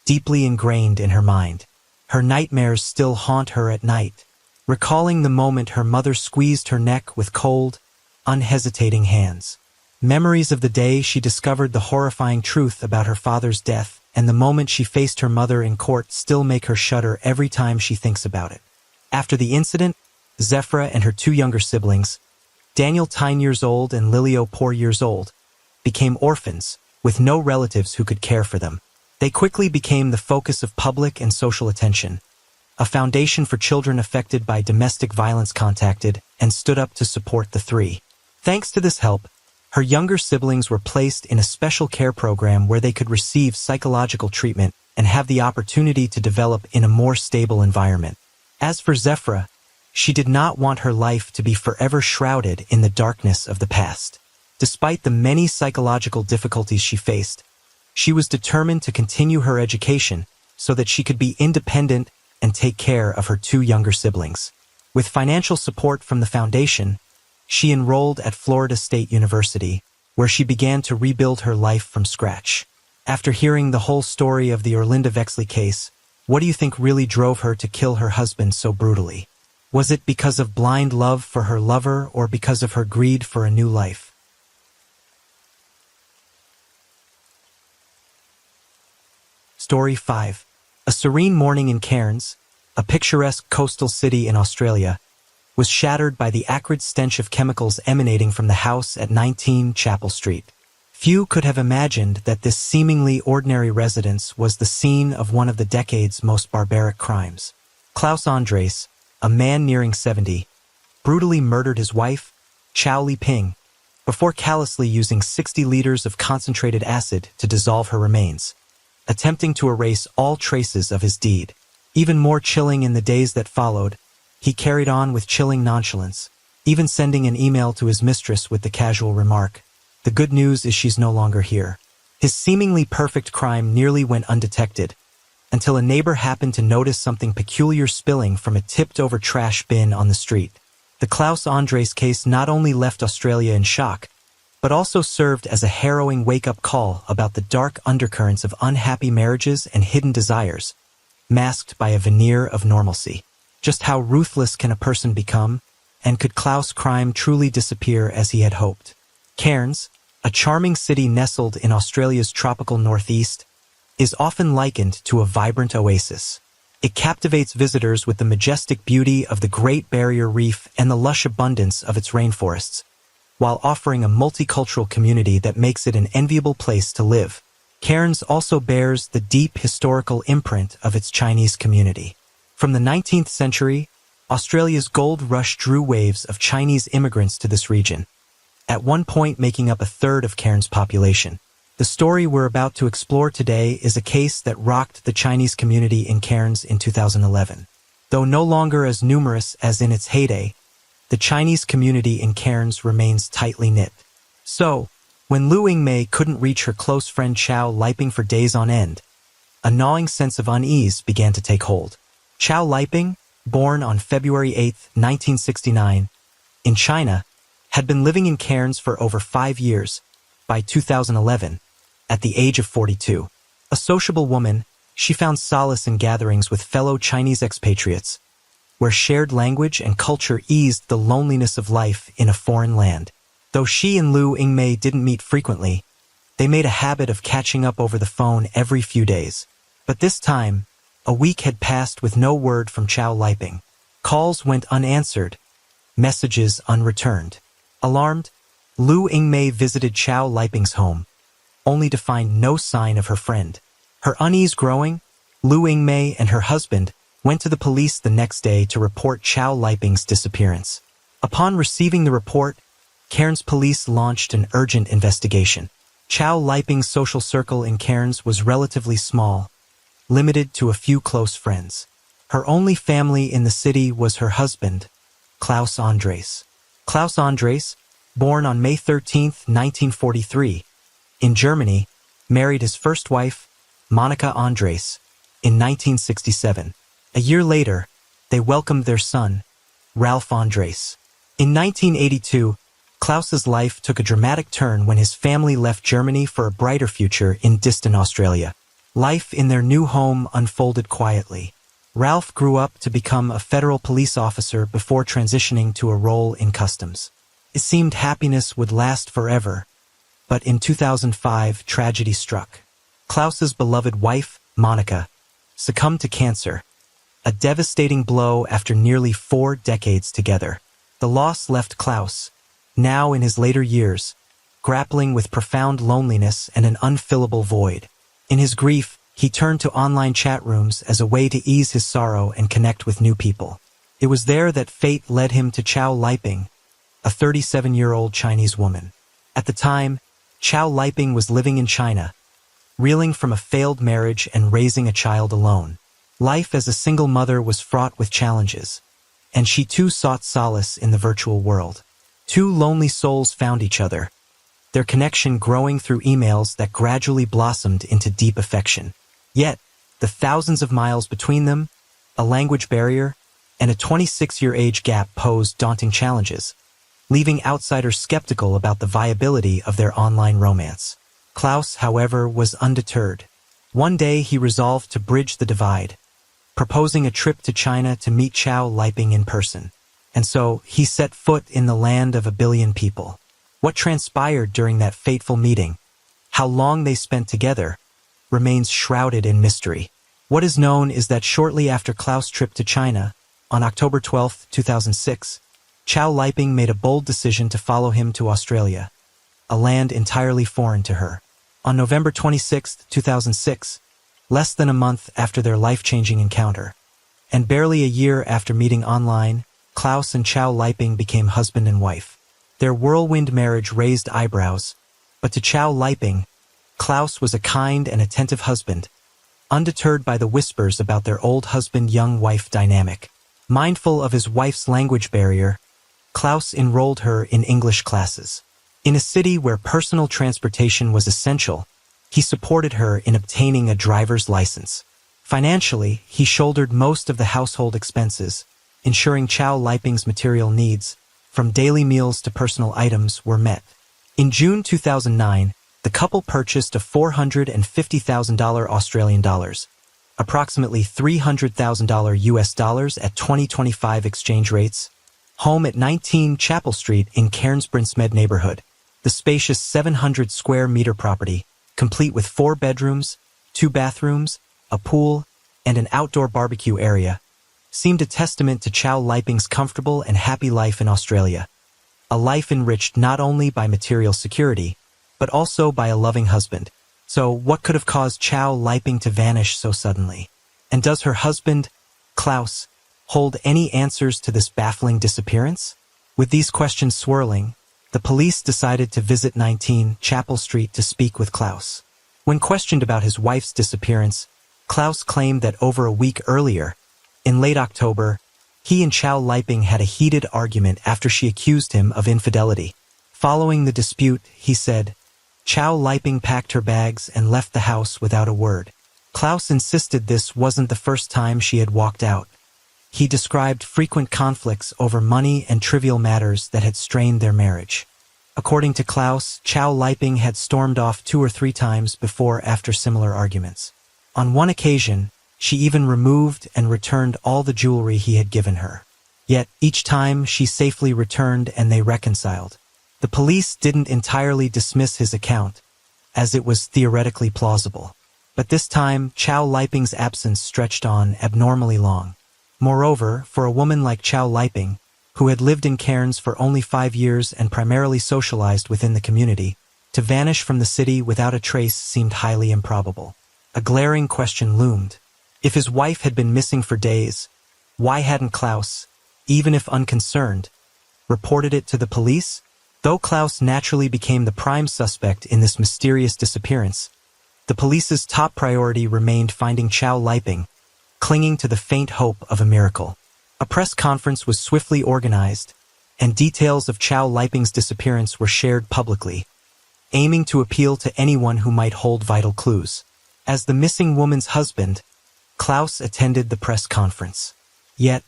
deeply ingrained in her mind. Her nightmares still haunt her at night, recalling the moment her mother squeezed her neck with cold, unhesitating hands. Memories of the day she discovered the horrifying truth about her father's death and the moment she faced her mother in court still make her shudder every time she thinks about it. After the incident, Zephra and her 2 younger siblings, Daniel 10 years old and Lilio 4 years old, became orphans with no relatives who could care for them. They quickly became the focus of public and social attention. A foundation for children affected by domestic violence contacted and stood up to support the 3. Thanks to this help, her younger siblings were placed in a special care program where they could receive psychological treatment and have the opportunity to develop in a more stable environment. As for Zephra, she did not want her life to be forever shrouded in the darkness of the past. Despite the many psychological difficulties she faced, she was determined to continue her education so that she could be independent and take care of her 2 younger siblings. With financial support from the foundation, she enrolled at Florida State University, where she began to rebuild her life from scratch. After hearing the whole story of the Orlinda Vexley case, what do you think really drove her to kill her husband so brutally? Was it because of blind love for her lover or because of her greed for a new life? Story 5. A serene morning in Cairns, a picturesque coastal city in Australia, was shattered by the acrid stench of chemicals emanating from the house at 19 Chapel Street. Few could have imagined that this seemingly ordinary residence was the scene of one of the decade's most barbaric crimes. Klaus Andres, a man nearing 70, brutally murdered his wife, Chow Li Ping, before callously using 60 liters of concentrated acid to dissolve her remains, attempting to erase all traces of his deed. Even more chilling in the days that followed, he carried on with chilling nonchalance, even sending an email to his mistress with the casual remark, "The good news is she's no longer here." His seemingly perfect crime nearly went undetected, until a neighbor happened to notice something peculiar spilling from a tipped-over trash bin on the street. The Klaus Andres case not only left Australia in shock, but also served as a harrowing wake-up call about the dark undercurrents of unhappy marriages and hidden desires, masked by a veneer of normalcy. Just how ruthless can a person become, and could Klaus' crime truly disappear as he had hoped? Cairns, a charming city nestled in Australia's tropical northeast, is often likened to a vibrant oasis. It captivates visitors with the majestic beauty of the Great Barrier Reef and the lush abundance of its rainforests, while offering a multicultural community that makes it an enviable place to live. Cairns also bears the deep historical imprint of its Chinese community. From the 19th century, Australia's gold rush drew waves of Chinese immigrants to this region, at one point making up a third of Cairns' population. The story we're about to explore today is a case that rocked the Chinese community in Cairns in 2011. Though no longer as numerous as in its heyday, the Chinese community in Cairns remains tightly knit. So, when Lu Yingmei couldn't reach her close friend Chow Liping for days on end, a gnawing sense of unease began to take hold. Chow Liping, born on February 8, 1969, in China, had been living in Cairns for over 5 years. By 2011, at the age of 42. A sociable woman, she found solace in gatherings with fellow Chinese expatriates, where shared language and culture eased the loneliness of life in a foreign land. Though she and Lu Yingmei didn't meet frequently, they made a habit of catching up over the phone every few days. But this time, a week had passed with no word from Chow Liping. Calls went unanswered, messages unreturned. Alarmed, Lu Yingmei visited Chow Liping's home, only to find no sign of her friend. Her unease growing, Lu Yingmei and her husband went to the police the next day to report Chow Liping's disappearance. Upon receiving the report, Cairns police launched an urgent investigation. Chow Liping's social circle in Cairns was relatively small, limited to a few close friends. Her only family in the city was her husband, Klaus Andres. Klaus Andres, born on May 13, 1943, in Germany, married his first wife, Monica Andres, in 1967. A year later, they welcomed their son, Ralph Andres. In 1982, Klaus's life took a dramatic turn when his family left Germany for a brighter future in distant Australia. Life in their new home unfolded quietly. Ralph grew up to become a federal police officer before transitioning to a role in customs. It seemed happiness would last forever, but in 2005, tragedy struck. Klaus's beloved wife, Monica, succumbed to cancer, a devastating blow after nearly 4 decades together. The loss left Klaus, now in his later years, grappling with profound loneliness and an unfillable void. In his grief, he turned to online chat rooms as a way to ease his sorrow and connect with new people. It was there that fate led him to Chow Liping, a 37-year-old Chinese woman. At the time, Chow Liping was living in China, reeling from a failed marriage and raising a child alone. Life as a single mother was fraught with challenges, and she too sought solace in the virtual world. 2 lonely souls found each other, their connection growing through emails that gradually blossomed into deep affection. Yet, the thousands of miles between them, a language barrier, and a 26-year age gap posed daunting challenges, leaving outsiders skeptical about the viability of their online romance. Klaus, however, was undeterred. One day he resolved to bridge the divide, proposing a trip to China to meet Chow Liping in person. And so he set foot in the land of 1 billion people. What transpired during that fateful meeting, how long they spent together, remains shrouded in mystery. What is known is that shortly after Klaus' trip to China, on October 12, 2006, Chow Liping made a bold decision to follow him to Australia, a land entirely foreign to her. On November 26, 2006, less than a month after their life-changing encounter, and barely a year after meeting online, Klaus and Chow Liping became husband and wife. Their whirlwind marriage raised eyebrows, but to Chow Liping, Klaus was a kind and attentive husband, undeterred by the whispers about their old husband-young wife dynamic. Mindful of his wife's language barrier, Klaus enrolled her in English classes. In a city where personal transportation was essential, he supported her in obtaining a driver's license. Financially, he shouldered most of the household expenses, ensuring Chow Liping's material needs, from daily meals to personal items, were met. In June 2009, the couple purchased a $450,000 Australian dollars, approximately $300,000 US dollars at 2025 exchange rates, home at 19 Chapel Street in Cairns Brinsmead neighborhood. The spacious 700 square meter property, complete with 4 bedrooms, 2 bathrooms, a pool, and an outdoor barbecue area, seemed a testament to Chow Liping's comfortable and happy life in Australia. A life enriched not only by material security, but also by a loving husband. So what could have caused Chow Liping to vanish so suddenly? And does her husband, Klaus, hold any answers to this baffling disappearance? With these questions swirling, the police decided to visit 19 Chapel Street to speak with Klaus. When questioned about his wife's disappearance, Klaus claimed that over a week earlier, in late October, he and Chow Liping had a heated argument after she accused him of infidelity. Following the dispute, he said, Chow Liping packed her bags and left the house without a word. Klaus insisted this wasn't the first time she had walked out. He described frequent conflicts over money and trivial matters that had strained their marriage. According to Klaus, Chow Liping had stormed off 2 or 3 times before after similar arguments. On one occasion, She even removed and returned all the jewelry he had given her. Yet, each time she safely returned and they reconciled. The police didn't entirely dismiss his account, as it was theoretically plausible. But this time, Chow Liping's absence stretched on abnormally long. Moreover, for a woman like Chow Liping, who had lived in Cairns for only 5 years and primarily socialized within the community, to vanish from the city without a trace seemed highly improbable. A glaring question loomed. If his wife had been missing for days, why hadn't Klaus, even if unconcerned, reported it to the police? Though Klaus naturally became the prime suspect in this mysterious disappearance, the police's top priority remained finding Chow Liping, clinging to the faint hope of a miracle. A press conference was swiftly organized, and details of Chow Liping's disappearance were shared publicly, aiming to appeal to anyone who might hold vital clues. As the missing woman's husband, Klaus attended the press conference. Yet,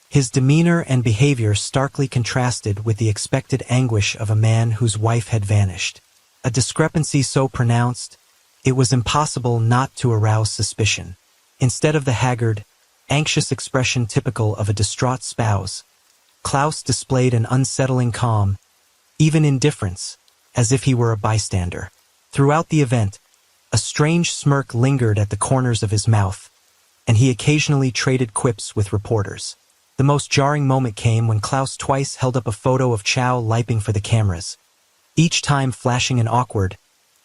his demeanor and behavior starkly contrasted with the expected anguish of a man whose wife had vanished. A discrepancy so pronounced, it was impossible not to arouse suspicion. Instead of the haggard, anxious expression typical of a distraught spouse, Klaus displayed an unsettling calm, even indifference, as if he were a bystander. Throughout the event, a strange smirk lingered at the corners of his mouth, and he occasionally traded quips with reporters. The most jarring moment came when Klaus twice held up a photo of Chow Liping for the cameras, each time flashing an awkward,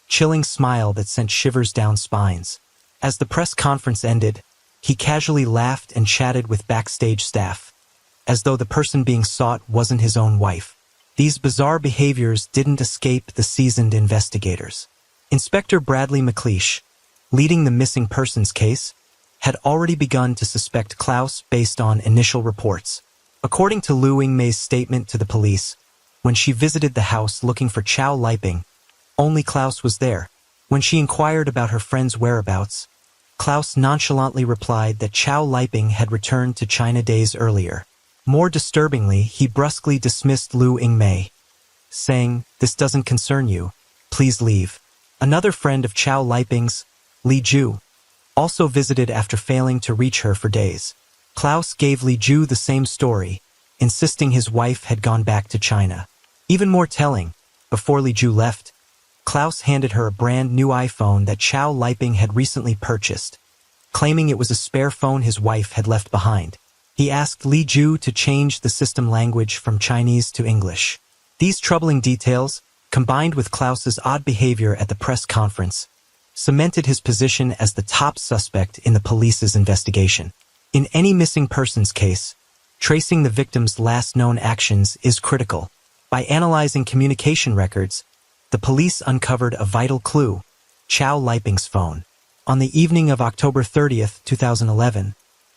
chilling smile that sent shivers down spines. As the press conference ended, he casually laughed and chatted with backstage staff, as though the person being sought wasn't his own wife. These bizarre behaviors didn't escape the seasoned investigators. Inspector Bradley McLeish, leading the missing persons case, had already begun to suspect Klaus based on initial reports. According to Lu Yingmei's statement to the police, when she visited the house looking for Chow Liping, only Klaus was there. When she inquired about her friend's whereabouts, Klaus nonchalantly replied that Chow Liping had returned to China days earlier. More disturbingly, he brusquely dismissed Lu Yingmei, saying, "This doesn't concern you. Please leave." Another friend of Chow Liping's, Li Ju, also visited after failing to reach her for days. Klaus gave Li Ju the same story, insisting his wife had gone back to China. Even more telling, before Li Ju left, Klaus handed her a brand new iPhone that Chow Liping had recently purchased, claiming it was a spare phone his wife had left behind. He asked Li Ju to change the system language from Chinese to English. These troubling details, combined with Klaus's odd behavior at the press conference, cemented his position as the top suspect in the police's investigation. In any missing persons case, tracing the victim's last known actions is critical. By analyzing communication records, the police uncovered a vital clue: Chow Liping's phone. On the evening of October 30th, 2011,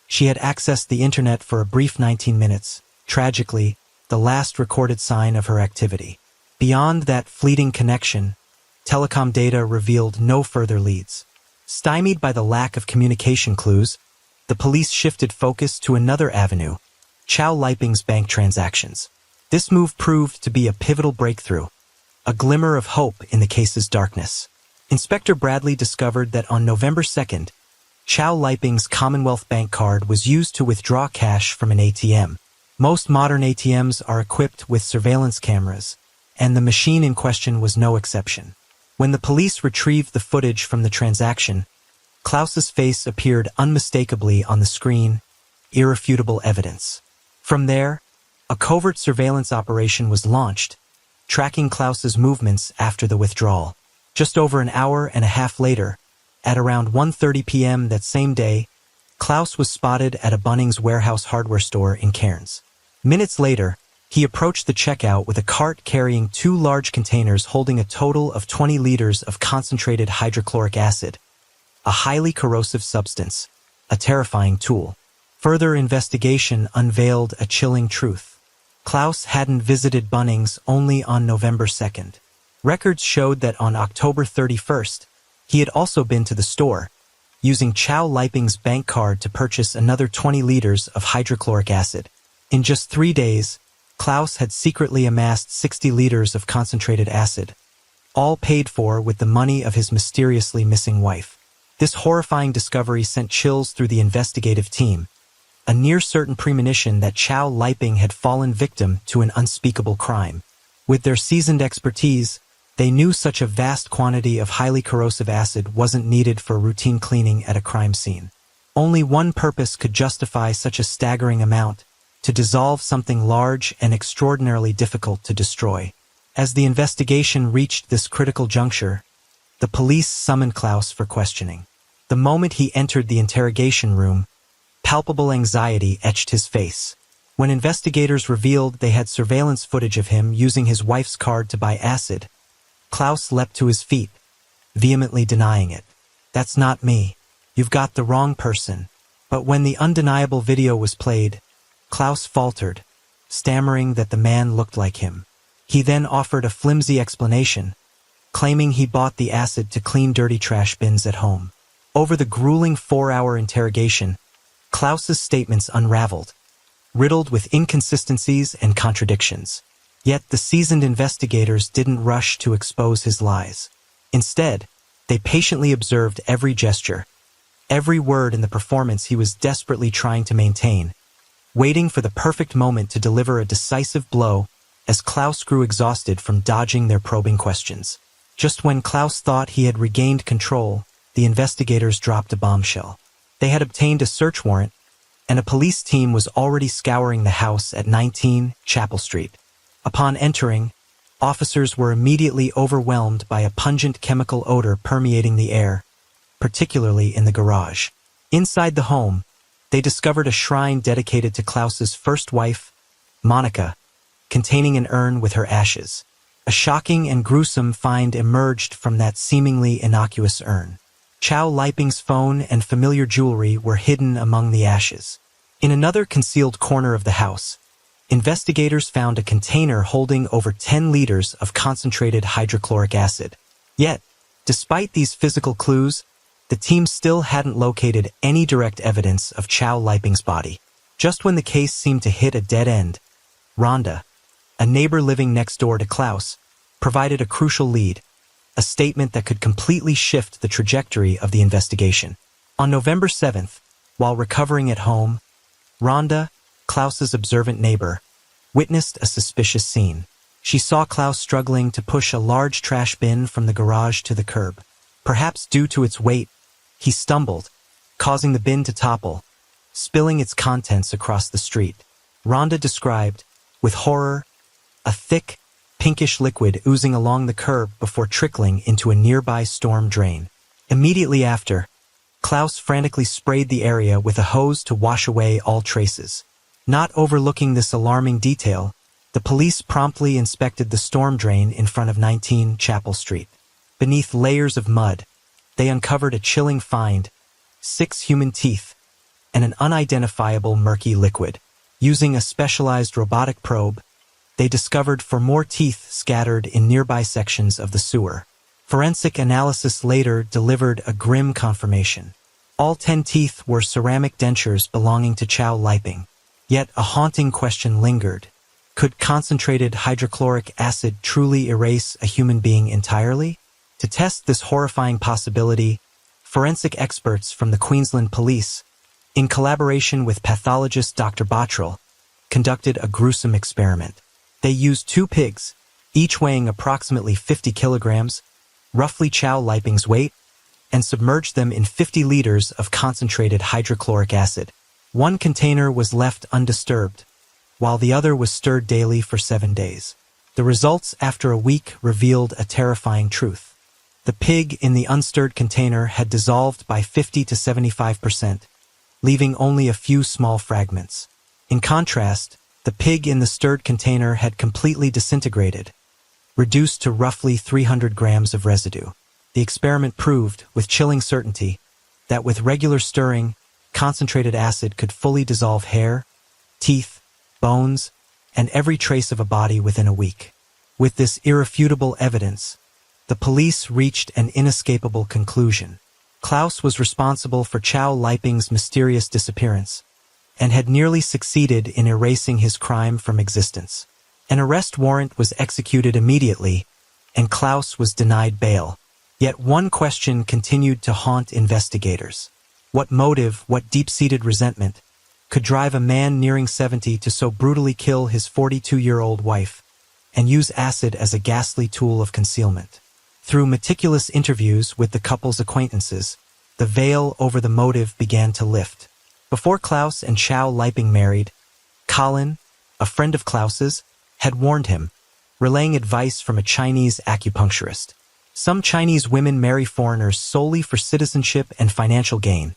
she had accessed the internet for a brief 19 minutes, tragically, the last recorded sign of her activity. Beyond that fleeting connection, telecom data revealed no further leads. Stymied by the lack of communication clues, the police shifted focus to another avenue: Chow Liping's bank transactions. This move proved to be a pivotal breakthrough, a glimmer of hope in the case's darkness. Inspector Bradley discovered that on November 2nd, Chow Liping's Commonwealth Bank card was used to withdraw cash from an ATM. Most modern ATMs are equipped with surveillance cameras, and the machine in question was no exception. When the police retrieved the footage from the transaction, Klaus's face appeared unmistakably on the screen, irrefutable evidence. From there, a covert surveillance operation was launched, tracking Klaus's movements after the withdrawal. Just over an hour and a half later, at around 1:30 p.m. that same day, Klaus was spotted at a Bunnings Warehouse hardware store in Cairns. Minutes later, he approached the checkout with a cart carrying 2 large containers holding a total of 20 liters of concentrated hydrochloric acid, a highly corrosive substance, a terrifying tool. Further investigation unveiled a chilling truth. Klaus hadn't visited Bunnings only on November 2nd. Records showed that on October 31st, he had also been to the store, using Chow Liping's bank card to purchase another 20 liters of hydrochloric acid. In just 3 days, Klaus had secretly amassed 60 liters of concentrated acid, all paid for with the money of his mysteriously missing wife. This horrifying discovery sent chills through the investigative team, a near-certain premonition that Chow Liping had fallen victim to an unspeakable crime. With their seasoned expertise, they knew such a vast quantity of highly corrosive acid wasn't needed for routine cleaning at a crime scene. Only one purpose could justify such a staggering amount: to dissolve something large and extraordinarily difficult to destroy. As the investigation reached this critical juncture, the police summoned Klaus for questioning. The moment he entered the interrogation room, palpable anxiety etched his face. When investigators revealed they had surveillance footage of him using his wife's card to buy acid, Klaus leapt to his feet, vehemently denying it. "That's not me. You've got the wrong person." But when the undeniable video was played, Klaus faltered, stammering that the man looked like him. He then offered a flimsy explanation, claiming he bought the acid to clean dirty trash bins at home. Over the grueling 4-hour interrogation, Klaus's statements unraveled, riddled with inconsistencies and contradictions. Yet the seasoned investigators didn't rush to expose his lies. Instead, they patiently observed every gesture, every word in the performance he was desperately trying to maintain, waiting for the perfect moment to deliver a decisive blow as Klaus grew exhausted from dodging their probing questions. Just when Klaus thought he had regained control, the investigators dropped a bombshell. They had obtained a search warrant, and a police team was already scouring the house at 19 Chapel Street. Upon entering, officers were immediately overwhelmed by a pungent chemical odor permeating the air, particularly in the garage. Inside the home, they discovered a shrine dedicated to Klaus's first wife, Monica, containing an urn with her ashes. A shocking and gruesome find emerged from that seemingly innocuous urn. Chow Liping's phone and familiar jewelry were hidden among the ashes. In another concealed corner of the house, investigators found a container holding over 10 liters of concentrated hydrochloric acid. Yet, despite these physical clues, the team still hadn't located any direct evidence of Chow Liping's body. Just when the case seemed to hit a dead end, Rhonda, a neighbor living next door to Klaus, provided a crucial lead, a statement that could completely shift the trajectory of the investigation. On November 7th, while recovering at home, Rhonda, Klaus's observant neighbor, witnessed a suspicious scene. She saw Klaus struggling to push a large trash bin from the garage to the curb. Perhaps due to its weight, he stumbled, causing the bin to topple, spilling its contents across the street. Rhonda described, with horror, a thick, pinkish liquid oozing along the curb before trickling into a nearby storm drain. Immediately after, Klaus frantically sprayed the area with a hose to wash away all traces. Not overlooking this alarming detail, the police promptly inspected the storm drain in front of 19 Chapel Street. Beneath layers of mud, they uncovered a chilling find: 6 human teeth and an unidentifiable murky liquid. Using a specialized robotic probe, they discovered 4 more teeth scattered in nearby sections of the sewer. Forensic analysis later delivered a grim confirmation. All 10 teeth were ceramic dentures belonging to Chow Liping. Yet a haunting question lingered. Could concentrated hydrochloric acid truly erase a human being entirely? To test this horrifying possibility, forensic experts from the Queensland Police, in collaboration with pathologist Dr. Bottrell, conducted a gruesome experiment. They used 2 pigs, each weighing approximately 50 kilograms, roughly Chow Liping's weight, and submerged them in 50 liters of concentrated hydrochloric acid. One container was left undisturbed, while the other was stirred daily for 7 days. The results after a week revealed a terrifying truth. The pig in the unstirred container had dissolved by 50 to 75%, leaving only a few small fragments. In contrast, the pig in the stirred container had completely disintegrated, reduced to roughly 300 grams of residue. The experiment proved, with chilling certainty, that with regular stirring, concentrated acid could fully dissolve hair, teeth, bones, and every trace of a body within a week. With this irrefutable evidence, the police reached an inescapable conclusion. Klaus was responsible for Chow Liping's mysterious disappearance, and had nearly succeeded in erasing his crime from existence. An arrest warrant was executed immediately, and Klaus was denied bail. Yet one question continued to haunt investigators. What motive, what deep-seated resentment, could drive a man nearing 70 to so brutally kill his 42-year-old wife and use acid as a ghastly tool of concealment? Through meticulous interviews with the couple's acquaintances, the veil over the motive began to lift. Before Klaus and Chow Liping married, Colin, a friend of Klaus's, had warned him, relaying advice from a Chinese acupuncturist. Some Chinese women marry foreigners solely for citizenship and financial gain,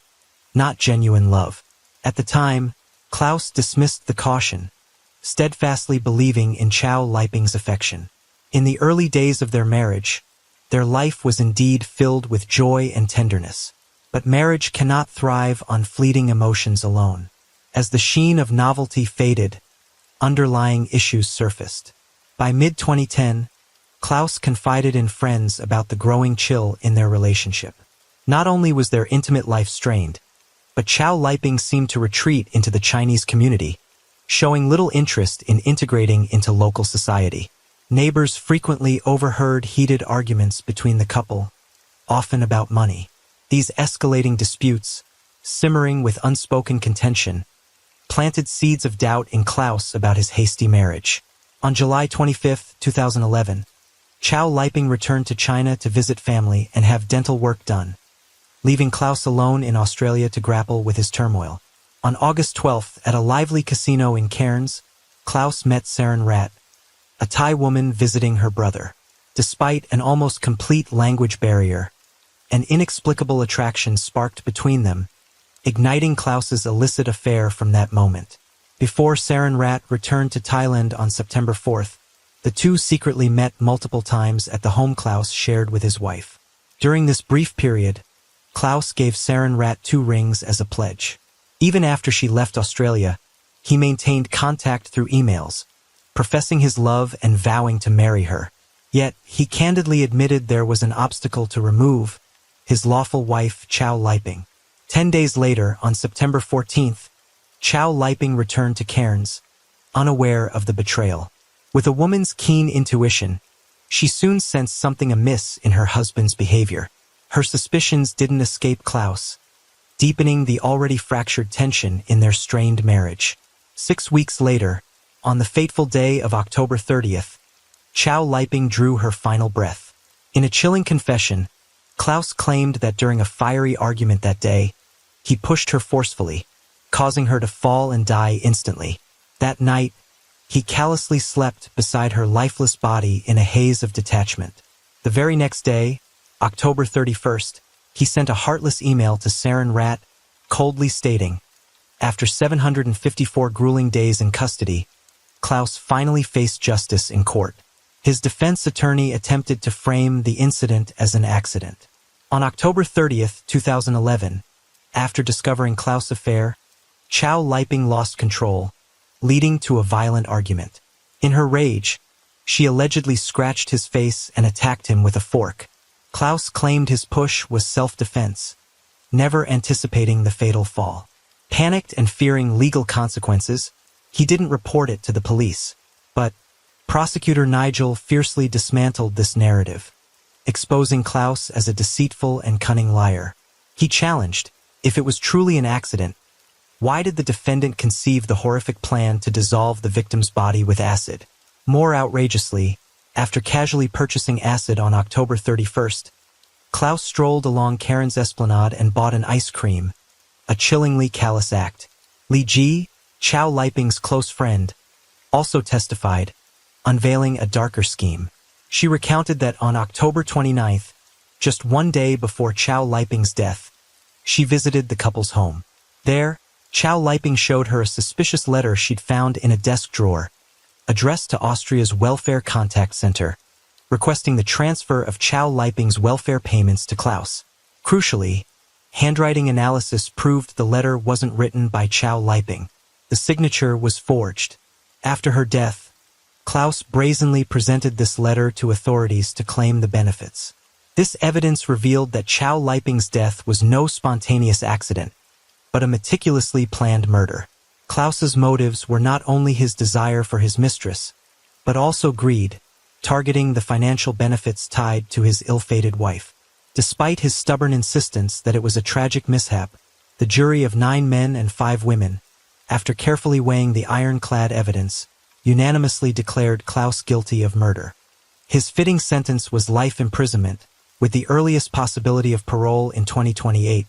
not genuine love. At the time, Klaus dismissed the caution, steadfastly believing in Chow Liping's affection. In the early days of their marriage, their life was indeed filled with joy and tenderness. But marriage cannot thrive on fleeting emotions alone. As the sheen of novelty faded, underlying issues surfaced. By mid-2010, Klaus confided in friends about the growing chill in their relationship. Not only was their intimate life strained, but Chow Liping seemed to retreat into the Chinese community, showing little interest in integrating into local society. Neighbors frequently overheard heated arguments between the couple, often about money. These escalating disputes, simmering with unspoken contention, planted seeds of doubt in Klaus about his hasty marriage. On July 25, 2011, Chow Liping returned to China to visit family and have dental work done, leaving Klaus alone in Australia to grapple with his turmoil. On August 12th, at a lively casino in Cairns, Klaus met Saren Rat, a Thai woman visiting her brother. Despite an almost complete language barrier, an inexplicable attraction sparked between them, igniting Klaus's illicit affair from that moment. Before Saren Rat returned to Thailand on September 4th, the two secretly met multiple times at the home Klaus shared with his wife. During this brief period, Klaus gave Saren Rat 2 rings as a pledge. Even after she left Australia, he maintained contact through emails, professing his love and vowing to marry her. Yet, he candidly admitted there was an obstacle to remove: his lawful wife, Chow Liping. 10 days later, on September 14th, Chow Liping returned to Cairns, unaware of the betrayal. With a woman's keen intuition, she soon sensed something amiss in her husband's behavior. Her suspicions didn't escape Klaus, deepening the already fractured tension in their strained marriage. 6 weeks later, on the fateful day of October 30th, Chow Liping drew her final breath. In a chilling confession, Klaus claimed that during a fiery argument that day, he pushed her forcefully, causing her to fall and die instantly. That night, he callously slept beside her lifeless body in a haze of detachment. The very next day, October 31st, he sent a heartless email to Saren Rat, coldly stating, "After 754 grueling days in custody, Klaus finally faced justice in court." His defense attorney attempted to frame the incident as an accident. On October 30th, 2011, after discovering Klaus' affair, Chow Liping lost control, leading to a violent argument. In her rage, she allegedly scratched his face and attacked him with a fork. Klaus claimed his push was self-defense, never anticipating the fatal fall. Panicked and fearing legal consequences, he didn't report it to the police. But prosecutor Nigel fiercely dismantled this narrative, exposing Klaus as a deceitful and cunning liar. He challenged, if it was truly an accident, why did the defendant conceive the horrific plan to dissolve the victim's body with acid? More outrageously, after casually purchasing acid on October 31st, Klaus strolled along Cairns Esplanade and bought an ice cream, a chillingly callous act. Li Ji, Chow Liping's close friend, also testified, unveiling a darker scheme. She recounted that on October 29th, just 1 day before Chow Liping's death, she visited the couple's home. There, Chow Liping showed her a suspicious letter she'd found in a desk drawer, addressed to Austria's Welfare Contact Center, requesting the transfer of Chow Liping's welfare payments to Klaus. Crucially, handwriting analysis proved the letter wasn't written by Chow Liping. The signature was forged. After her death, Klaus brazenly presented this letter to authorities to claim the benefits. This evidence revealed that Chow Liping's death was no spontaneous accident, but a meticulously planned murder. Klaus's motives were not only his desire for his mistress, but also greed, targeting the financial benefits tied to his ill-fated wife. Despite his stubborn insistence that it was a tragic mishap, the jury of 9 men and 5 women, after carefully weighing the ironclad evidence, unanimously declared Klaus guilty of murder. His fitting sentence was life imprisonment, with the earliest possibility of parole in 2028,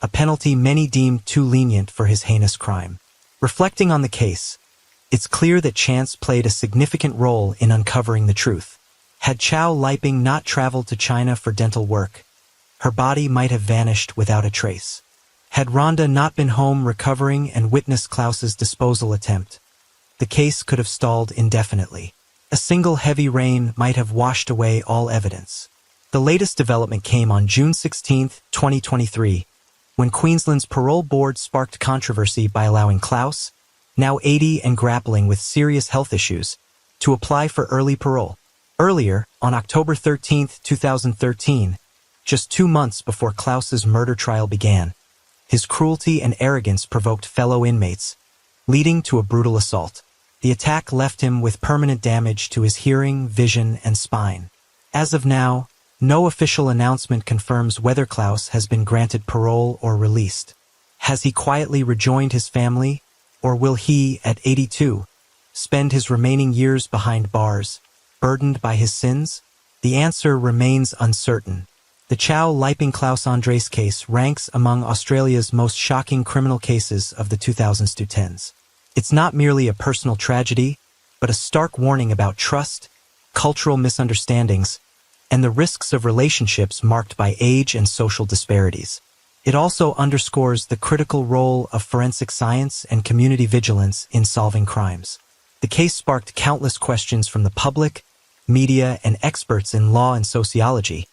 a penalty many deemed too lenient for his heinous crime. Reflecting on the case, it's clear that chance played a significant role in uncovering the truth. Had Chow Liping not traveled to China for dental work, her body might have vanished without a trace. Had Rhonda not been home recovering and witnessed Klaus's disposal attempt, the case could have stalled indefinitely. A single heavy rain might have washed away all evidence. The latest development came on June 16, 2023, when Queensland's parole board sparked controversy by allowing Klaus, now 80 and grappling with serious health issues, to apply for early parole. Earlier, on October 13, 2013, just 2 months before Klaus's murder trial began, his cruelty and arrogance provoked fellow inmates, leading to a brutal assault. The attack left him with permanent damage to his hearing, vision, and spine. As of now, no official announcement confirms whether Klaus has been granted parole or released. Has he quietly rejoined his family, or will he, at 82, spend his remaining years behind bars, burdened by his sins? The answer remains uncertain. The Chow Liping Klaus Andres case ranks among Australia's most shocking criminal cases of the 2000s to 10s. It's not merely a personal tragedy, but a stark warning about trust, cultural misunderstandings, and the risks of relationships marked by age and social disparities. It also underscores the critical role of forensic science and community vigilance in solving crimes. The case sparked countless questions from the public, media, and experts in law and sociology,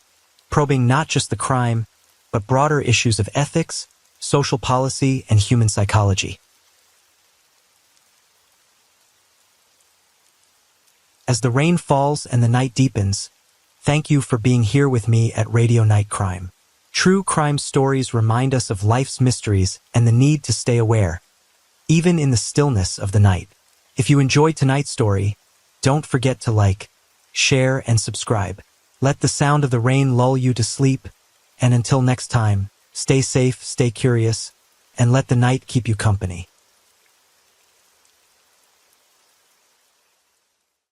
probing not just the crime, but broader issues of ethics, social policy, and human psychology. As the rain falls and the night deepens, thank you for being here with me at Radio Night Crime. True crime stories remind us of life's mysteries and the need to stay aware, even in the stillness of the night. If you enjoyed tonight's story, don't forget to like, share, and subscribe. Let the sound of the rain lull you to sleep, and until next time, stay safe, stay curious, and let the night keep you company.